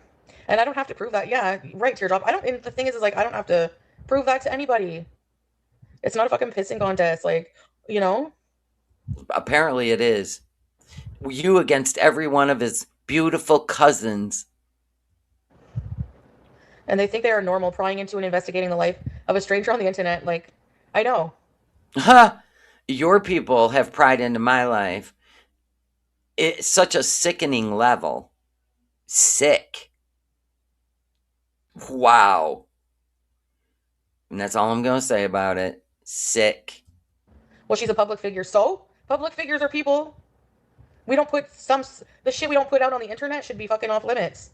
And I don't have to prove that. Yeah, right, Teardrop. I don't, and the thing is like, I don't have to prove that to anybody. It's not a fucking pissing contest. Like, you know? Apparently it is. You against every one of his beautiful cousins. And they think they are normal prying into and investigating the life of a stranger on the internet. Like, I know. Your people have pried into my life. It's such a sickening level. Sick. Wow. And that's all I'm going to say about it. Sick. Well, she's a public figure. So, public figures are people. We don't put some, the shit we don't put out on the internet should be fucking off limits.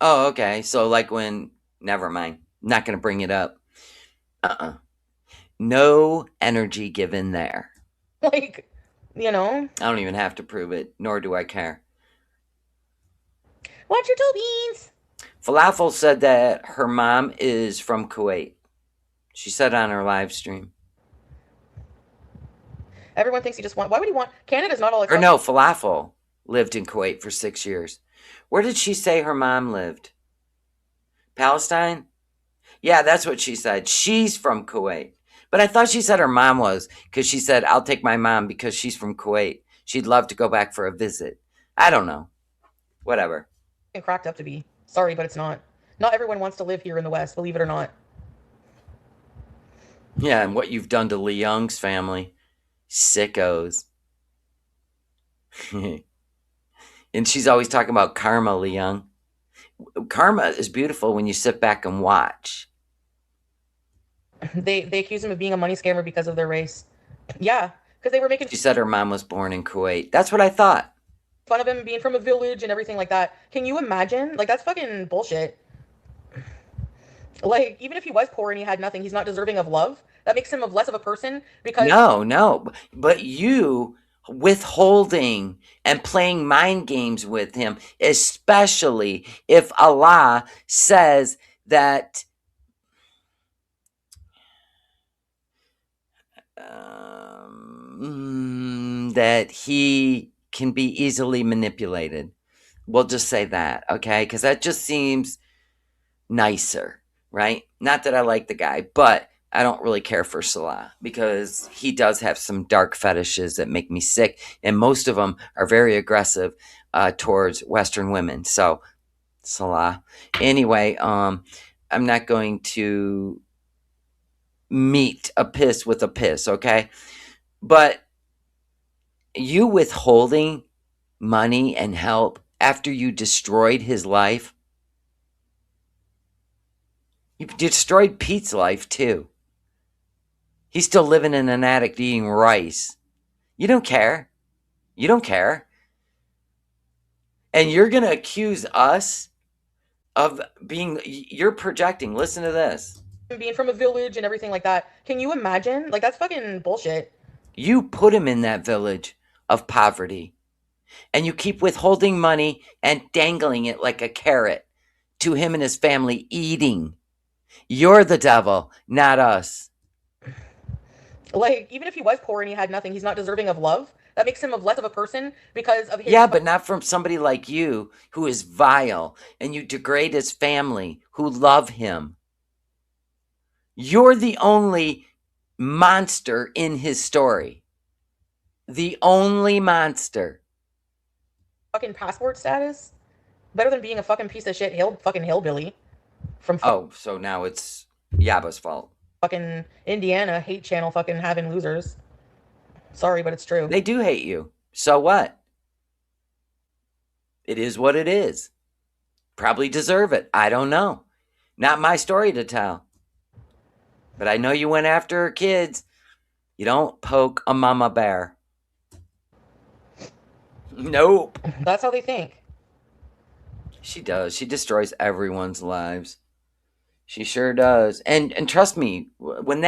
Oh, okay. So, like when, never mind. Not going to bring it up. No energy given there. Like, you know? I don't even have to prove it, nor do I care. Watch your toe beans. Falafel said that her mom is from Kuwait. She said on her live stream. Everyone thinks he just want. Why would he want? Canada's not all it's. Or no, Falafel lived in Kuwait for 6 years. Where did she say her mom lived? Palestine? Yeah, that's what she said. She's from Kuwait. But I thought she said her mom was, because she said, I'll take my mom because she's from Kuwait. She'd love to go back for a visit. I don't know. Whatever. Cracked up to be. Sorry, but it's not. Not everyone wants to live here in the West, believe it or not. Yeah, and what you've done to Lee Young's family. Sickos. And she's always talking about karma, Lee Young. Karma is beautiful when you sit back and watch. They accuse him of being a money scammer because of their race. Yeah, because they were making She said her mom was born in Kuwait. That's what I thought. fun of him being from a village and everything like that. Can you imagine? Like, that's fucking bullshit. Like, even if he was poor and he had nothing, he's not deserving of love. That makes him of less of a person because No. But you withholding and playing mind games with him, especially if Allah says that that he can be easily manipulated. We'll just say that, okay? Because that just seems nicer, right? Not that I like the guy, but I don't really care for Salah because he does have some dark fetishes that make me sick, and most of them are very aggressive towards Western women. So, Salah. Anyway, I'm not going to meet a piss with a piss, okay? But you withholding money and help after you destroyed his life, you destroyed Pete's life too. He's still living in an attic eating rice. You don't care. You don't care. And you're going to accuse us of being, you're projecting. Listen to this. Being from a village and everything like that. Can you imagine? Like, that's fucking bullshit. You put him in that village of poverty, and you keep withholding money and dangling it like a carrot to him and his family eating. You're the devil, not us. Like, even if he was poor and he had nothing, he's not deserving of love. That makes him of less of a person because of his Yeah, but not from somebody like you who is vile and you degrade his family who love him. You're the only monster in his story. The only monster. fucking passport status. Better than being a fucking piece of shit fucking hillbilly from Oh, so now it's Yaba's fault. fucking Indiana hate channel fucking having losers. Sorry, but it's true. They do hate you. So what? It is what it is. Probably deserve it. I don't know. Not my story to tell. But I know you went after her kids. You don't poke a mama bear. Nope. That's how they think. She does. She destroys everyone's lives. She sure does. And trust me, when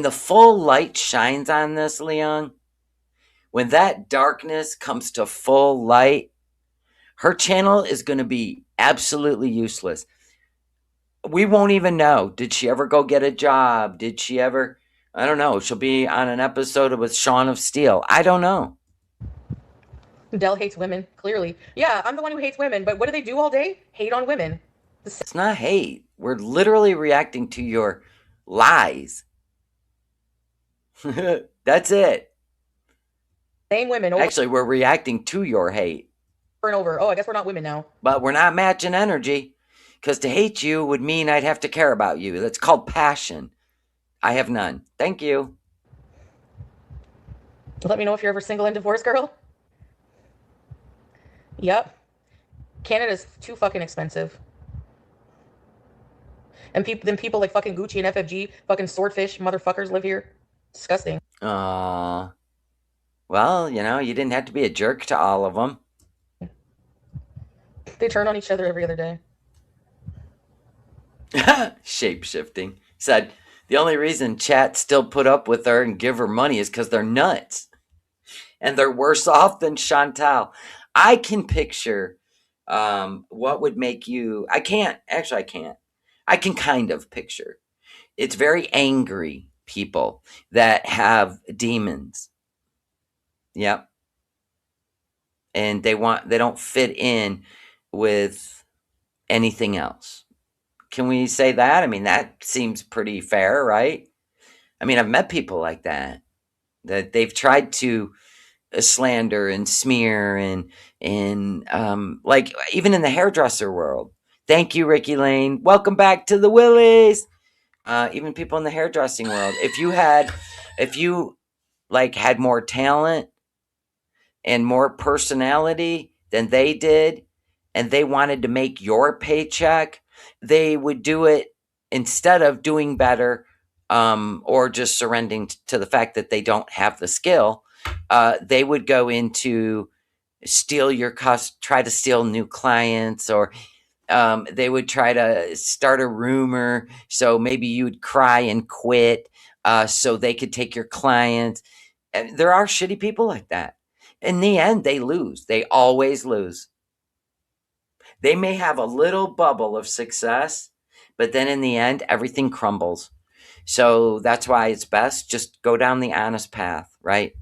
the full light shines on this, Leon, when that darkness comes to full light, her channel is going to be absolutely useless. We won't even know. Did she ever go get a job? Did she ever? I don't know. She'll be on an episode with Shaun of Steel. I don't know. Dell hates women, clearly. Yeah, I'm the one who hates women, but what do they do all day? Hate on women. The It's not hate. We're literally reacting to your lies. That's it. same women over Actually, we're reacting to your hate. and over. Oh, I guess we're not women now. But we're not matching energy. Because to hate you would mean I'd have to care about you. That's called passion. I have none. Thank you. Let me know if you're ever single and divorced, girl. Yep. Canada's too fucking expensive. And people like fucking Gucci and FFG, fucking swordfish motherfuckers live here. Disgusting. Aww. Well, you didn't have to be a jerk to all of them. They turn on each other every other day. Shape shifting. Said the only reason chat still put up with her and give her money is because they're nuts. And they're worse off than Chantal. I can picture what would make you. I can't. Actually, I can't. I can kind of picture. It's very angry people that have demons. Yep. And they don't fit in with anything else. Can we say that? I mean, that seems pretty fair, right? I mean, I've met people like that they've tried to slander and smear and like even in the hairdresser world. Thank you, Ricky Lane. Welcome back to the Willies. Even people in the hairdressing world. If you like had more talent and more personality than they did, and they wanted to make your paycheck, they would do it instead of doing better or just surrendering to the fact that they don't have the skill. They would go into try to steal new clients, or they would try to start a rumor so maybe you'd cry and quit so they could take your clients. And there are shitty people like that. In the end, they lose. They always lose. They may have a little bubble of success, but then in the end, everything crumbles. So that's why it's best just go down the honest path, right?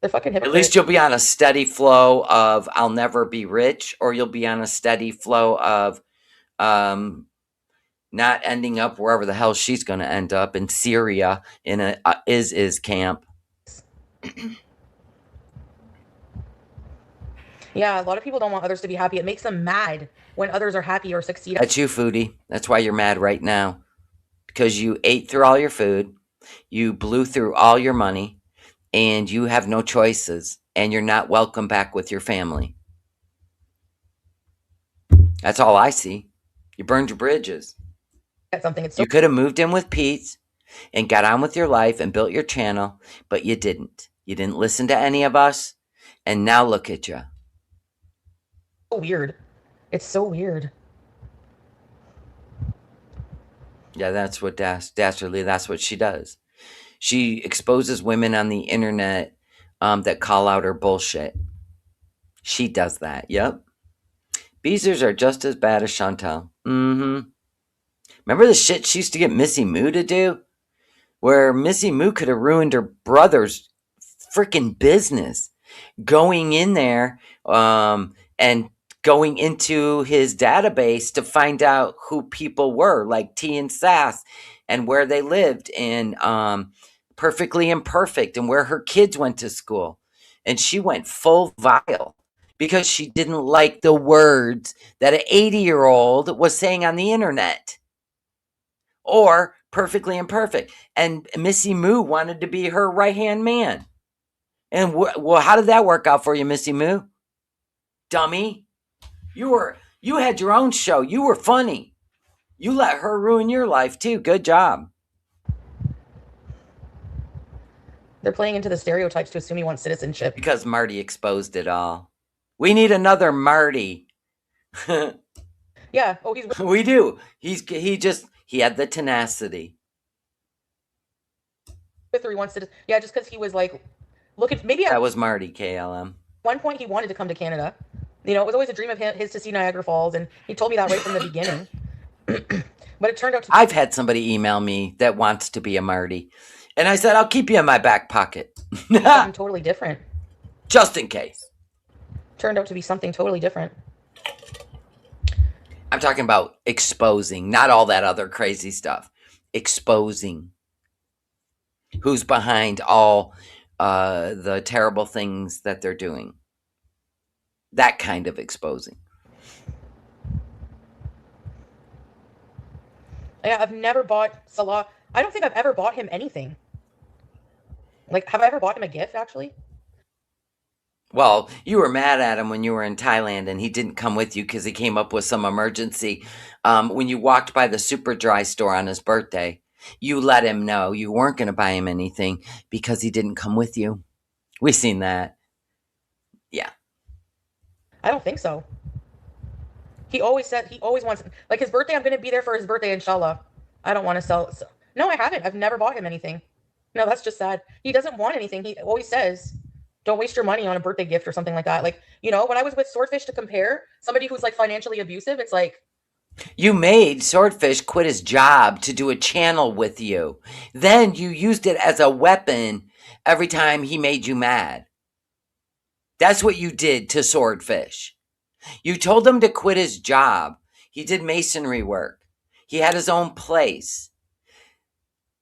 They're fucking At least hypocrites. you'll be on a steady flow of I'll never be rich, or you'll be on a steady flow of not ending up wherever the hell she's going to end up in Syria in a is camp. Yeah, a lot of people don't want others to be happy. It makes them mad when others are happy or succeed. That's you, Foodie. That's why you're mad right now. Because you ate through all your food, you blew through all your money, and you have no choices, and you're not welcome back with your family. That's all I see. You burned your bridges. At something. It's so You could have moved in with Pete and got on with your life and built your channel, but you didn't. You didn't listen to any of us, and now look at you. So weird. It's so weird. Yeah, that's what dastardly. That's what she does. She exposes women on the internet that call out her bullshit. She does that. Yep. Beezers are just as bad as Chantal. Mm-hmm. Remember the shit she used to get Missy Moo to do? Where Missy Moo could have ruined her brother's freaking business. Going in there and going into his database to find out who people were, like T and Sass, and where they lived, and Perfectly Imperfect, and where her kids went to school. And she went full vile because she didn't like the words that an 80-year-old was saying on the internet or Perfectly Imperfect. And Missy Moo wanted to be her right hand man. And well, how did that work out for you, Missy Moo? Dummy. You had your own show. You were funny. You let her ruin your life too. Good job. They're playing into the stereotypes to assume he wants citizenship. Because Marty exposed it all. We need another Marty. Yeah. Oh, he's We do. He had the tenacity. with her. He wants citizenship. Yeah, just because he was like, look at maybe That at was Marty KLM. one point he wanted to come to Canada. You know, it was always a dream of his to see Niagara Falls, and he told me that right from the beginning. But it turned out to I've had somebody email me that wants to be a Marty. And I said, I'll keep you in my back pocket. be something totally different. Just in case. Turned out to be something totally different. I'm talking about exposing, not all that other crazy stuff. Exposing who's behind all the terrible things that they're doing. That kind of exposing. Yeah, I've never bought Salah. I don't think I've ever bought him anything. Like, have I ever bought him a gift, actually? Well, you were mad at him when you were in Thailand and he didn't come with you because he came up with some emergency. When you walked by the Super Dry store on his birthday, you let him know you weren't going to buy him anything because he didn't come with you. We seen that. Yeah. I don't think so. He always said he always wants like his birthday. I'm going to be there for his birthday, inshallah. I don't want to sell. So, no, I haven't. I've never bought him anything. No, that's just sad. He doesn't want anything. He always says, "Don't waste your money on a birthday gift or something like that." Like when I was with Swordfish to compare somebody who's like financially abusive, it's like You made Swordfish quit his job to do a channel with you. Then you used it as a weapon every time he made you mad. That's what you did to Swordfish. You told him to quit his job. He did masonry work. He had his own place.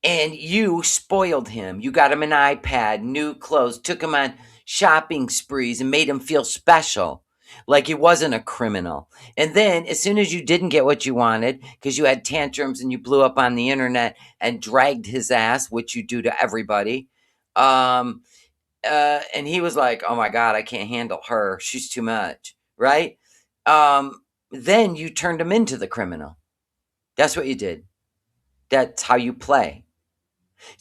And you spoiled him. You got him an iPad, new clothes, took him on shopping sprees, and made him feel special, like he wasn't a criminal. And then, as soon as you didn't get what you wanted, because you had tantrums and you blew up on the internet and dragged his ass, which you do to everybody, um, and he was like, "Oh my God, I can't handle her. She's too much." Right? Then you turned him into the criminal. That's what you did. That's how you play.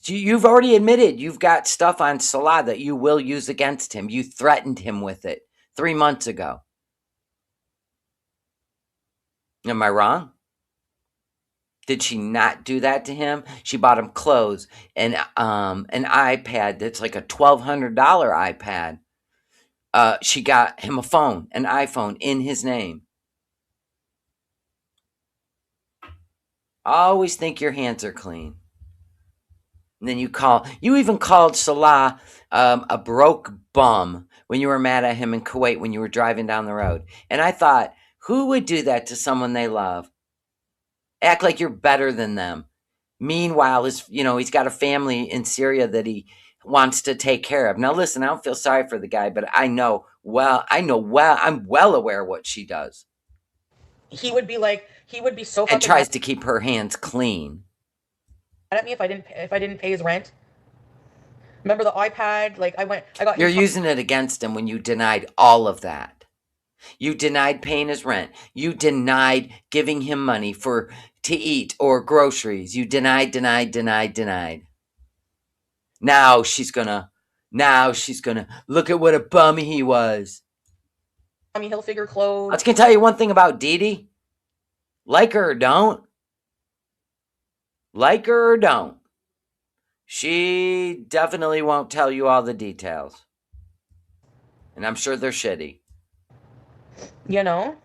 You've already admitted you've got stuff on Salah that you will use against him. You threatened him with it 3 months ago. Am I wrong? Did she not do that to him? She bought him clothes and an iPad that's like a $1,200 iPad. She got him a phone, an iPhone in his name. Always think your hands are clean. And then you even called Salah a broke bum when you were mad at him in Kuwait when you were driving down the road. And I thought, who would do that to someone they love? Act like you're better than them. Meanwhile, he's got a family in Syria that he wants to take care of. Now, listen, I don't feel sorry for the guy, but I'm well aware what she does he would be so and fucking mad tries to keep her hands clean. at me if I didn't pay his rent. Remember the iPad? Like I got You're him. using it against him when you denied all of that. You denied paying his rent. You denied giving him money to eat or groceries. You denied. Now she's gonna Now she's gonna look at what a bum he was. Tommy Hilfiger I was clothes. gonna tell you one thing about Dee Dee. Like her or don't, like her or don't, she definitely won't tell you all the details. And I'm sure they're shitty. You know.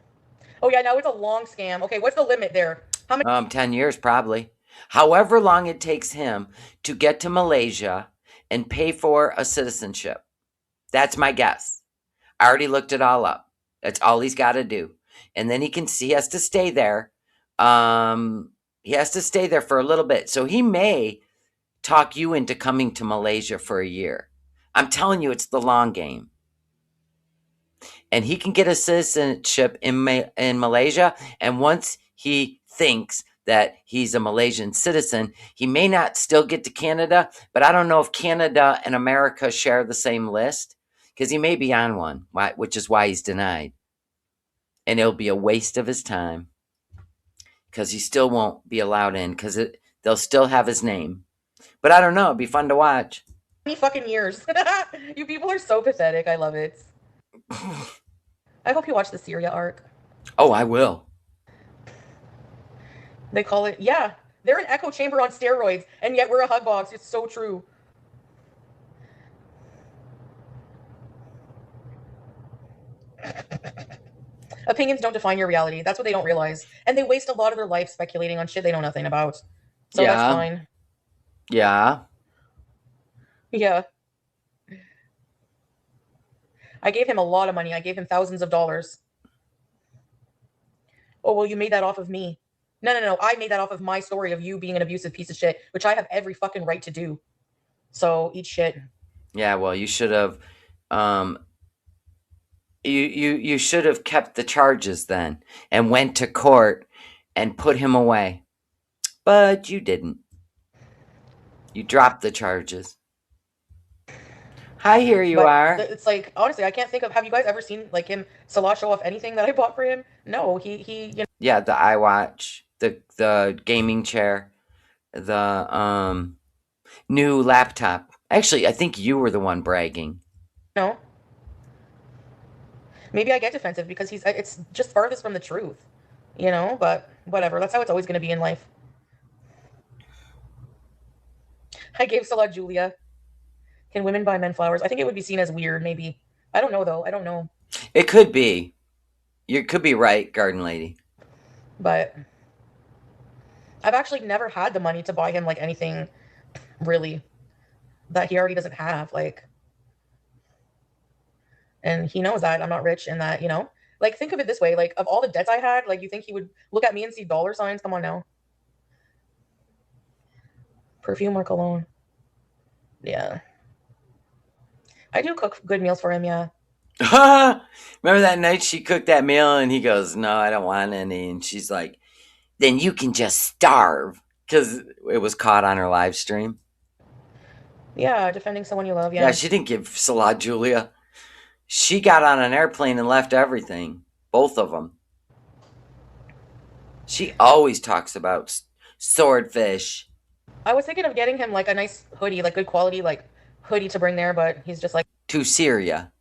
Oh yeah, now it's a long scam. Okay, what's the limit there? How many? 10 years probably. However long it takes him to get to Malaysia and pay for a citizenship. That's my guess. I already looked it all up. That's all he's got to do. And then he has to stay there. He has to stay there for a little bit. So he may talk you into coming to Malaysia for a year. I'm telling you, it's the long game. And he can get a citizenship in Malaysia. And once he thinks that he's a Malaysian citizen, he may not still get to Canada, but I don't know if Canada and America share the same list because he may be on one, which is why he's denied. And it'll be a waste of his time because he still won't be allowed in because they'll still have his name. But I don't know. It'd be fun to watch. Fucking years? You people are so pathetic. I love it. I hope you watch the Syria arc. Oh, I will. They call it, yeah. They're an echo chamber on steroids, and yet we're a hug box. It's so true. Opinions don't define your reality. That's what they don't realize. And they waste a lot of their life speculating on shit they know nothing about. So that's Yeah. fine. Yeah. Yeah. I gave him a lot of money. I gave him thousands of dollars. Oh, well, you made that off of me. No, no, no. I made that off of my story of you being an abusive piece of shit, which I have every fucking right to do. So eat shit. Yeah, well, you should have um you should have kept the charges then and went to court and put him away. But you didn't. You dropped the charges. Hi, here you But are. it's like honestly, I can't think of. Have you guys ever seen like him Salah show off anything that I bought for him? No, he. Yeah, the iWatch, the gaming chair, the new laptop. Actually, I think you were the one bragging. No, maybe I get defensive because he's. It's just farthest from the truth, you know. But whatever. That's how it's always going to be in life. I gave Salah Julia. Can women buy men flowers? I think it would be seen as weird. Maybe. I don't know though. I don't know. It could be. You could be right, garden lady. But I've actually never had the money to buy him like anything really that he already doesn't have. Like, and he knows that I'm not rich and that, like think of it this way, like of all the debts I had, like you think he would look at me and see dollar signs? Come on now. Perfume or cologne. Yeah. I do cook good meals for him, yeah. Remember that night she cooked that meal and he goes, "No, I don't want any." And she's like, "Then you can just starve." Because it was caught on her live stream. Yeah, defending someone you love, Yeah, yeah. she didn't give Salah Julia. She got on an airplane and left everything. Both of them. She always talks about swordfish I was thinking of getting him like a nice hoodie, like good quality, like hoodie to bring there, but he's just like, to Syria.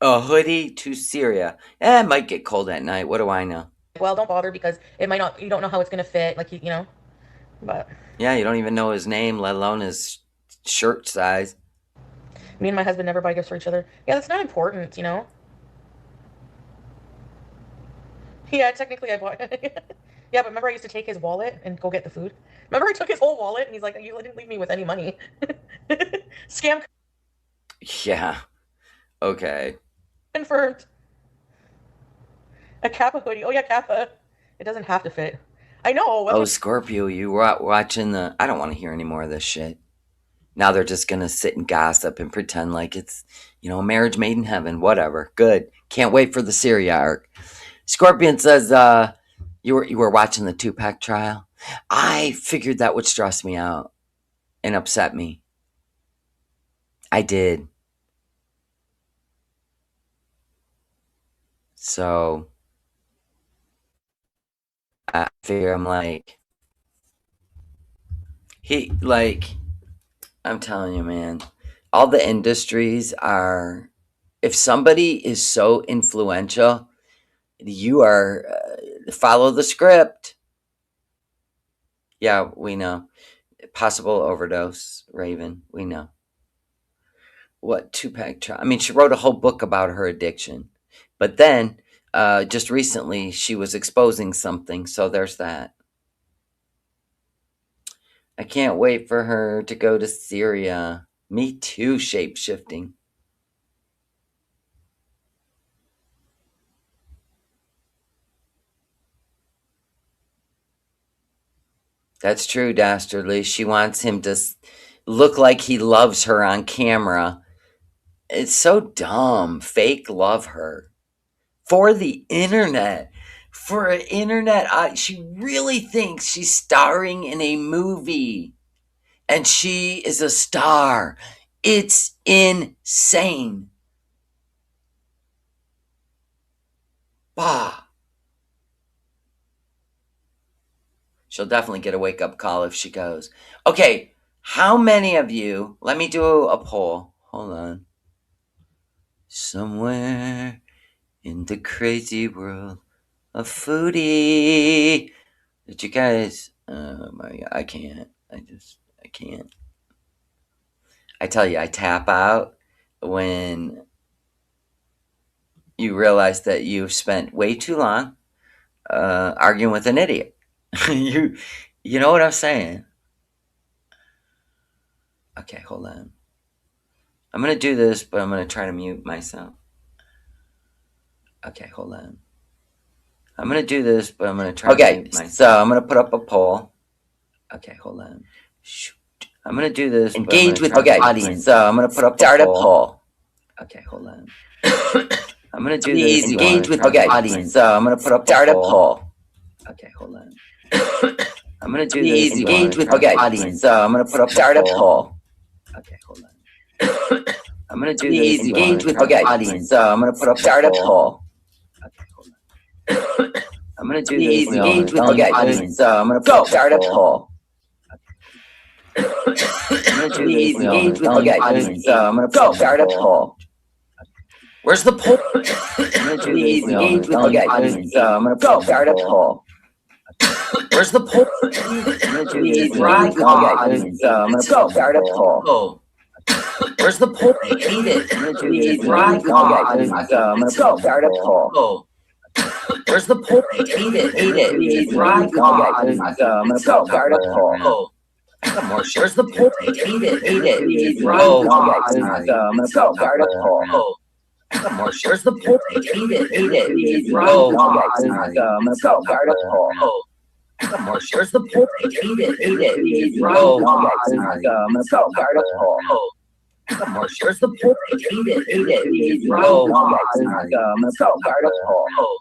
A hoodie to Syria. It might get cold at night. What do I know? well, don't bother because it might not, you don't know how it's gonna fit, like but Yeah, you don't even know his name, let alone his shirt size. me and my husband never buy gifts for each other. Yeah, that's not important. Yeah, technically I bought. Yeah, but remember I used to take his wallet and go get the food. Remember I took his whole wallet and he's like, "You didn't leave me with any money." Scam Yeah. Okay. confirmed. A Kappa hoodie. Oh yeah, Kappa. It doesn't have to fit. I know. That's Oh, what. Scorpio, you were watching the. I don't want to hear any more of this shit. Now they're just gonna sit and gossip and pretend like it's, marriage made in heaven. Whatever. Good. Can't wait for the Syria arc. Scorpion says, you were watching the Tupac trial. I figured that would stress me out and upset me. I did. So I figure I'm like he like I'm telling you, man, all the industries are, if somebody is so influential, you are, follow the script. Yeah, we know. Possible overdose, Raven. We know. What Tupac? I mean, she wrote a whole book about her addiction, but then just recently she was exposing something. So there's that. I can't wait for her to go to Syria. Me too. Shape shifting. That's true, Dastardly. She wants him to look like he loves her on camera. It's so dumb. Fake love her. For the internet. For an internet, she really thinks she's starring in a movie. And she is a star. It's insane. Bah. She'll definitely get a wake up call if she goes. Okay, how many of you, let me do a poll. Hold on. Somewhere in the crazy world of Foodie. Did you guys, oh my God, I can't. I can't. I tell you, I tap out when you realize that you've spent way too long arguing with an idiot. you, you know what I'm saying? Okay, hold on. I'm gonna do this, but I'm gonna try to mute myself. Okay, hold on. I'm gonna do this, but I'm gonna try to mute myself. So I'm gonna put up a poll. Okay, hold on. Shoot. I'm gonna do this. Engage with the audience. So I'm gonna put up a poll. Okay, hold on. I'm gonna do this. Engage with the audience. So I'm gonna put up a poll. Okay, hold on. I'm gonna do this. Engage with the audience. So I'm gonna put up a poll. Okay, hold on. I'm gonna do this. Engage with the audience. So I'm gonna put up a poll. Okay, hold on. I'm gonna do this. Engage with the audience. So I'm gonna start a poll. I'm gonna do this. Engage with the audience. So I'm gonna start a poll. Where's the poll? I'm gonna do this. Engage with the audience. So I'm gonna start a poll. Where's the poll? I'm gonna do this. Engage with the audience. So I'm gonna start a poll. Where's the poll? I hate it. I'm gonna do this. Engage with the audience. So I'm gonna start a poll. Where's the poll? I hate it. Engage with the audience. So I'm gonna start a poll. I got more shit. Where's the poll? I hate it. Engage with the audience. So I'm gonna start a poll. I got more shit. Where's the poll? I hate it. Engage with the audience. So I'm gonna start a poll. I got more shit. Where's the poll? I hate it. Engage with the audience. So I'm gonna start a poll. I got more shit. Where's the poll? I hate it. Engage with the audience. So I'm gonna start a poll.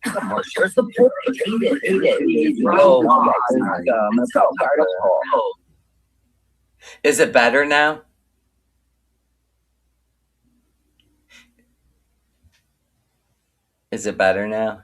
I got more shit. Where's the poll? I hate it. Engage with the audience. So I'm gonna start a poll. Is it better now? Is it better now?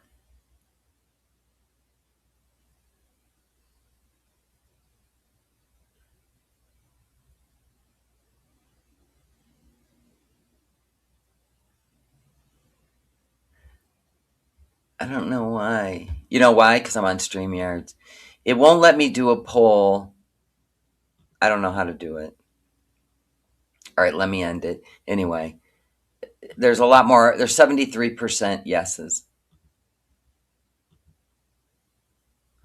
I don't know why. You know why? Because I'm on StreamYards. It won't let me do a poll. I don't know how to do it. All right, let me end it. Anyway, there's a lot more. There's 73% yeses.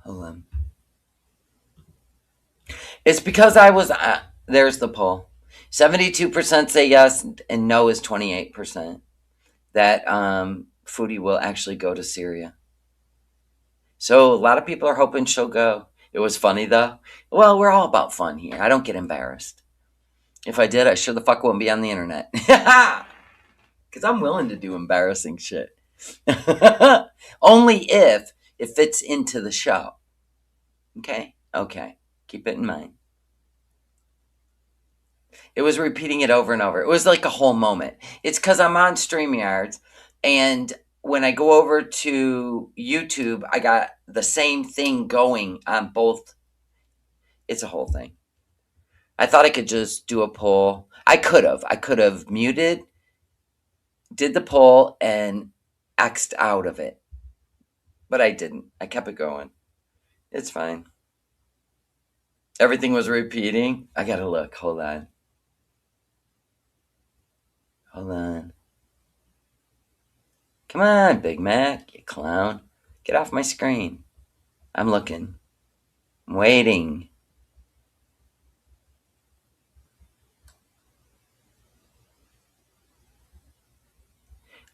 Hold on. It's because I was. There's the poll. 72% say yes, and no is 28%. That Foodie will actually go to Syria. So a lot of people are hoping she'll go. It was funny though. Well, we're all about fun here. I don't get embarrassed. If I did, I sure the fuck wouldn't be on the internet. Because I'm willing to do embarrassing shit. Only if it fits into the show. Okay? Okay. Keep it in mind. It was repeating it over and over. It was like a whole moment. It's because I'm on StreamYards, and when I go over to YouTube, I got the same thing going on both. It's a whole thing. I thought I could just do a poll. I could have. I could have muted, did the poll, and X'd out of it. But I didn't. I kept it going. It's fine. Everything was repeating. I gotta look. Hold on. Hold on. Come on, Big Mac, you clown. Get off my screen. I'm looking. I'm waiting.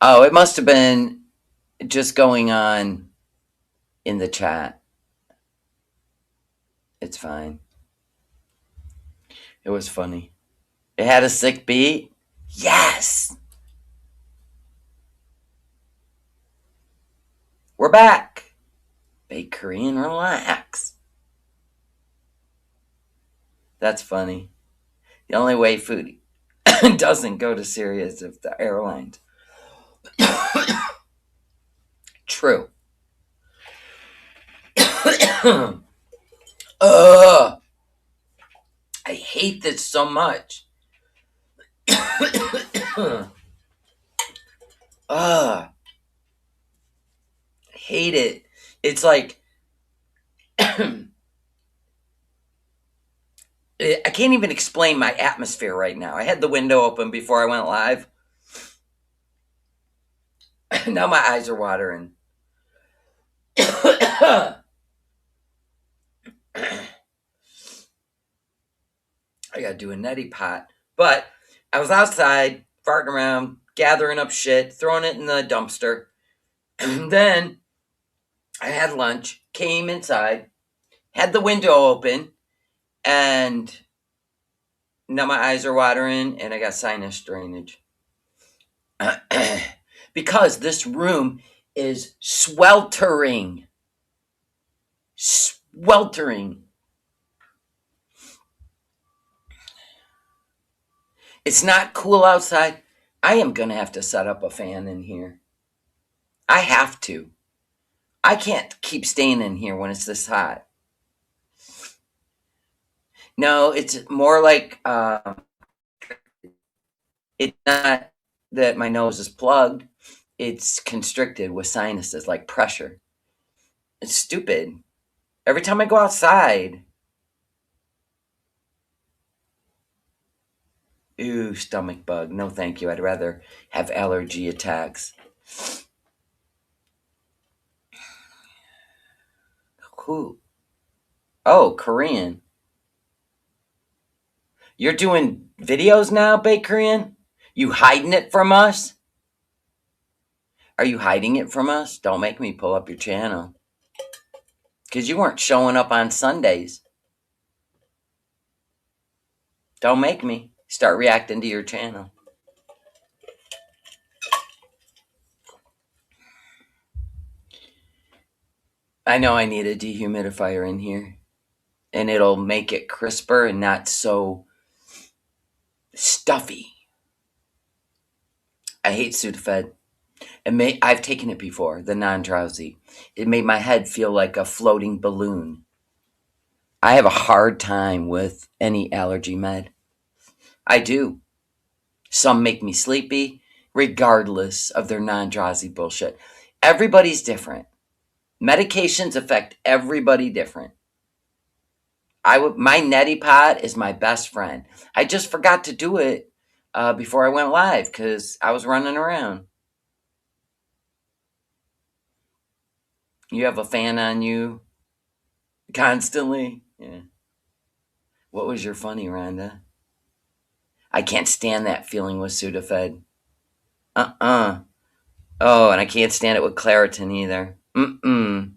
Oh, it must have been just going on in the chat. It's fine. It was funny. It had a sick beat. Yes! We're back. Bake Korean, relax. That's funny. The only way Foodie doesn't go to Syria is if the airlines. True. Ugh. I hate this so much. Ugh. I hate it. It's like I can't even explain my atmosphere right now. I had the window open before I went live. Now my eyes are watering. I gotta do a neti pot. But I was outside, farting around, gathering up shit, throwing it in the dumpster. And then I had lunch, came inside, had the window open, and now my eyes are watering and I got sinus drainage. Because this room is sweltering. Sweltering. It's not cool outside. I am going to have to set up a fan in here. I have to. I can't keep staying in here when it's this hot. No, it's more like it's not that my nose is plugged. It's constricted with sinuses, like pressure. It's stupid. Every time I go outside, ooh, stomach bug. No, thank you. I'd rather have allergy attacks. Who? Oh, Korean. You're doing videos now, Bake Korean? You hiding it from us? Are you hiding it from us? Don't make me pull up your channel. Because you weren't showing up on Sundays. Don't make me start reacting to your channel. I know I need a dehumidifier in here. And it'll make it crisper and not so stuffy. I hate Sudafed. I've taken it before, the non-drowsy. It made my head feel like a floating balloon. I have a hard time with any allergy med. I do. Some make me sleepy, regardless of their non-drowsy bullshit. Everybody's different. Medications affect everybody different. My neti pot is my best friend. I just forgot to do it before I went live because I was running around. You have a fan on you constantly? Yeah. What was your funny, Rhonda? I can't stand that feeling with Sudafed. Uh-uh. Oh, and I can't stand it with Claritin either. Mm-mm.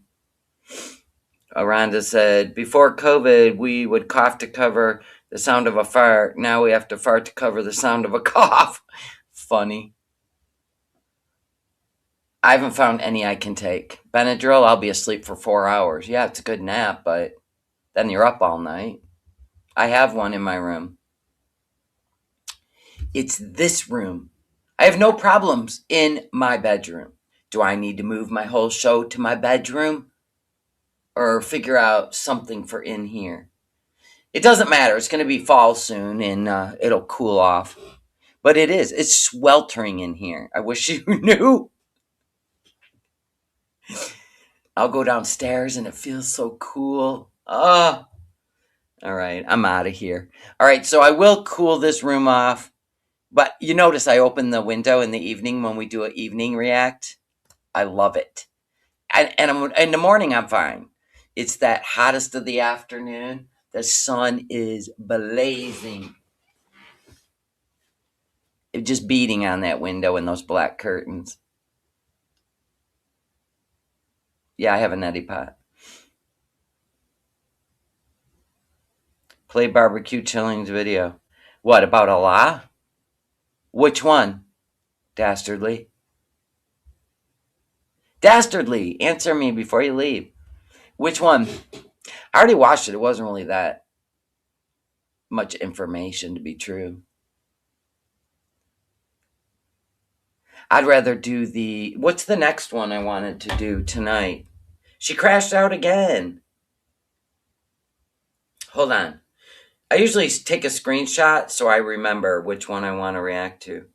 Rhonda said, before COVID, we would cough to cover the sound of a fart. Now we have to fart to cover the sound of a cough. Funny. I haven't found any I can take. Benadryl, I'll be asleep for 4 hours. Yeah, it's a good nap, but then you're up all night. I have one in my room. It's this room. I have no problems in my bedroom. Do I need to move my whole show to my bedroom? Or figure out something for in here? It doesn't matter. It's going to be fall soon, and it'll cool off. But it is. It's sweltering in here. I wish you knew. I'll go downstairs, and it feels so cool. All right. I'm out of here. All right. So I will cool this room off. But you notice I open the window in the evening when we do an evening react. I love it. In the morning, I'm fine. It's that hottest of the afternoon. The sun is blazing. It's just beating on that window and those black curtains. Yeah, I have a neti pot. Play barbecue chillings video. What, about Allah? Which one? Dastardly. Dastardly! Answer me before you leave. Which one? I already watched it. It wasn't really that much information to be true. I'd rather do the... What's the next one I wanted to do tonight? She crashed out again. Hold on. I usually take a screenshot so I remember which one I want to react to.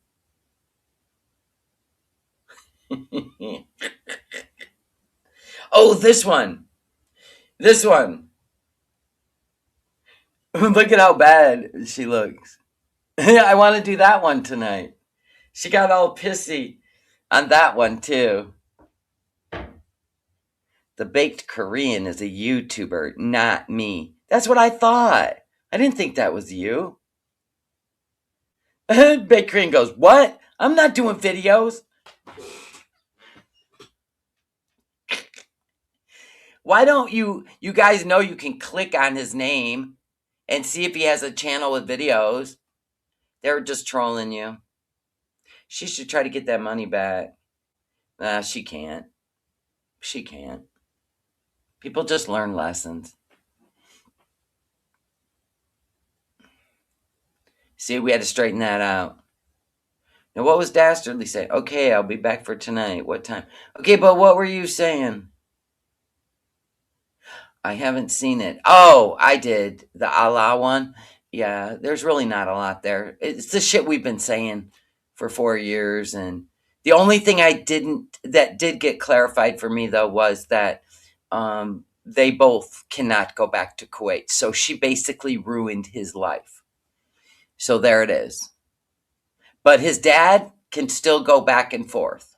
Oh, this one. This one. Look at how bad she looks. I want to do that one tonight. She got all pissy on that one, too. The Baked Korean is a YouTuber, not me. That's what I thought. I didn't think that was you. Baked Korean goes, what? I'm not doing videos. Why don't you guys know you can click on his name and see if he has a channel with videos? They're just trolling you. She should try to get that money back. She can't. She can't. People just learn lessons. See, we had to straighten that out. Now, what was Dastardly saying? Okay, I'll be back for tonight. What time? Okay, but what were you saying? I haven't seen it. Oh, I did. The Allah one. Yeah, there's really not a lot there. It's the shit we've been saying for 4 years. And the only thing that did get clarified for me, though, was that they both cannot go back to Kuwait. So she basically ruined his life. So there it is. But his dad can still go back and forth.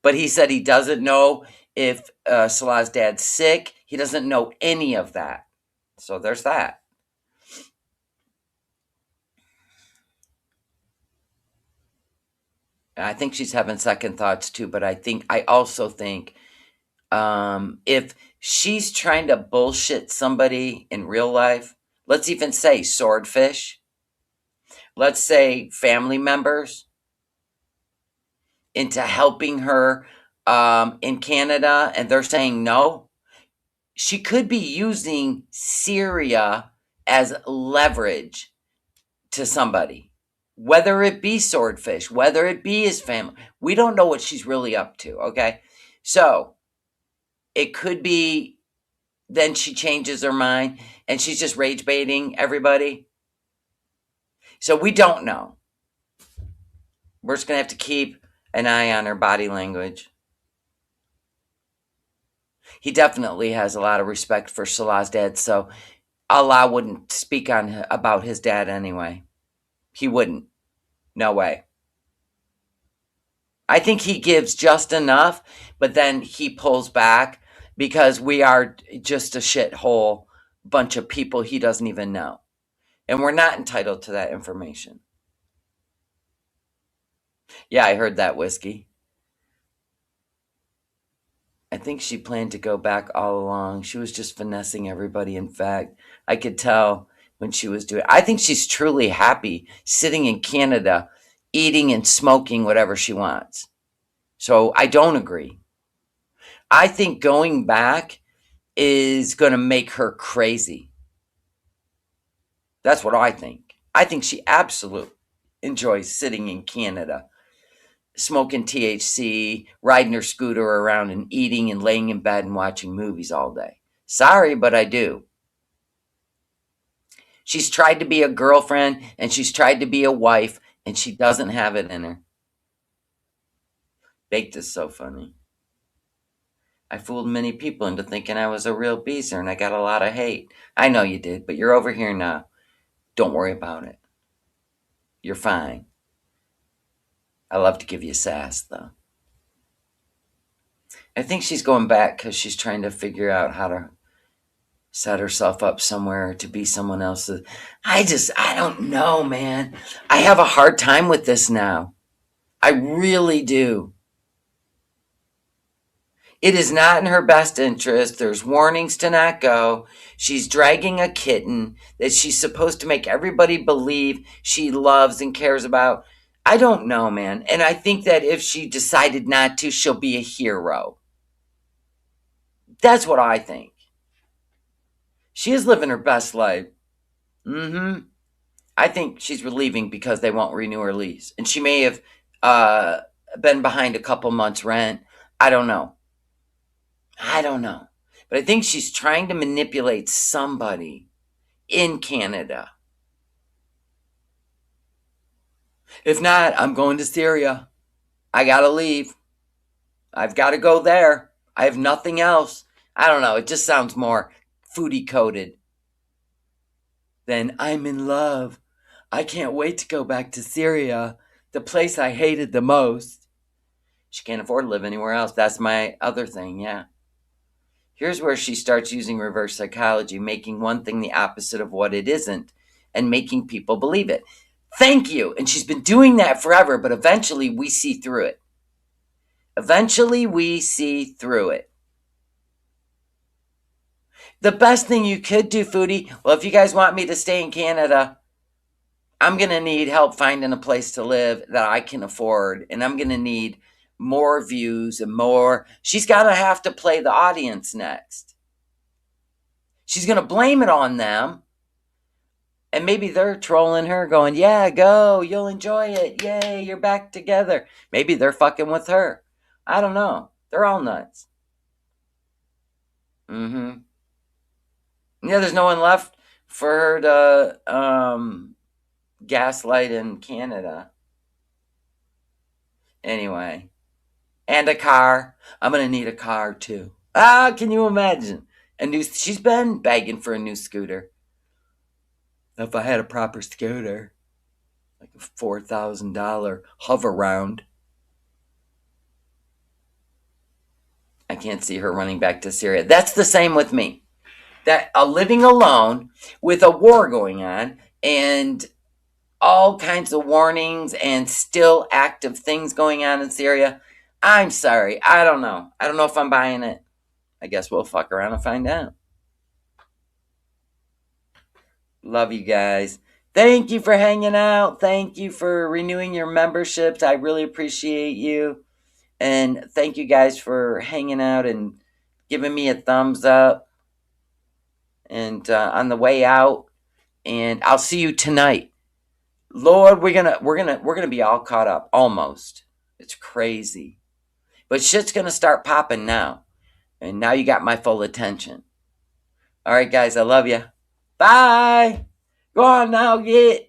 But he said he doesn't know if Salah's dad's sick. He doesn't know any of that. So there's that. I think she's having second thoughts too, but I also think if she's trying to bullshit somebody in real life, let's even say swordfish, let's say family members, into helping her in Canada, and they're saying no, she could be using Syria as leverage to somebody, whether it be swordfish, whether it be his family. We don't know what she's really up to, okay? So it could be then she changes her mind and she's just rage baiting everybody. So we don't know. We're just going to have to keep an eye on her body language. He definitely has a lot of respect for Salah's dad, so Allah wouldn't speak about his dad anyway. He wouldn't. No way. I think he gives just enough, but then he pulls back because we are just a shithole bunch of people he doesn't even know. And we're not entitled to that information. Yeah, I heard that, Whiskey. I think she planned to go back all along. She was just finessing everybody. In fact, I could tell when she was doing it. I think she's truly happy sitting in Canada, eating and smoking whatever she wants. So I don't agree. I think going back is going to make her crazy. That's what I think. I think she absolutely enjoys sitting in Canada, smoking THC, riding her scooter around and eating and laying in bed and watching movies all day. Sorry, but I do. She's tried to be a girlfriend and she's tried to be a wife and she doesn't have it in her. Baked is so funny. I fooled many people into thinking I was a real Beezer and I got a lot of hate. I know you did, but you're over here now. Don't worry about it. You're fine. I love to give you sass, though. I think she's going back because she's trying to figure out how to set herself up somewhere to be someone else's. I don't know, man. I have a hard time with this now. I really do. It is not in her best interest. There's warnings to not go. She's dragging a kitten that she's supposed to make everybody believe she loves and cares about. I don't know, man. And I think that if she decided not to, she'll be a hero. That's what I think. She is living her best life. Mm-hmm. I think she's leaving because they won't renew her lease. And she may have uh, been behind a couple months' rent. I don't know. I don't know. But I think she's trying to manipulate somebody in Canada. If not, I'm going to Syria. I gotta leave. I've got to go there. I have nothing else. I don't know. It just sounds more foodie coded than I'm in love. I can't wait to go back to Syria, the place I hated the most. She can't afford to live anywhere else. That's my other thing, yeah. Here's where she starts using reverse psychology, making one thing the opposite of what it isn't, and making people believe it. Thank you. And she's been doing that forever, but eventually we see through it. Eventually we see through it. The best thing you could do, Foodie, well, if you guys want me to stay in Canada, I'm going to need help finding a place to live that I can afford. And I'm going to need more views and more. She's got to have to play the audience next. She's going to blame it on them. And maybe they're trolling her, going, yeah, go, you'll enjoy it. Yay, you're back together. Maybe they're fucking with her. I don't know. They're all nuts. Mm-hmm. Yeah, there's no one left for her to gaslight in Canada. Anyway. And a car. I'm going to need a car, too. Ah, can you imagine? She's been begging for a new scooter. If I had a proper scooter, like a $4,000 hover round, I can't see her running back to Syria. That's the same with me. That living alone with a war going on and all kinds of warnings and still active things going on in Syria. I'm sorry. I don't know. I don't know if I'm buying it. I guess we'll fuck around and find out. Love you guys. Thank you for hanging out. Thank you for renewing your memberships. I really appreciate you. And thank you guys for hanging out and giving me a thumbs up. And on the way out, and I'll see you tonight. Lord, we're gonna be all caught up almost. It's crazy, but shit's gonna start popping now, and now you got my full attention. All right, guys, I love you. Bye. Go on now, get.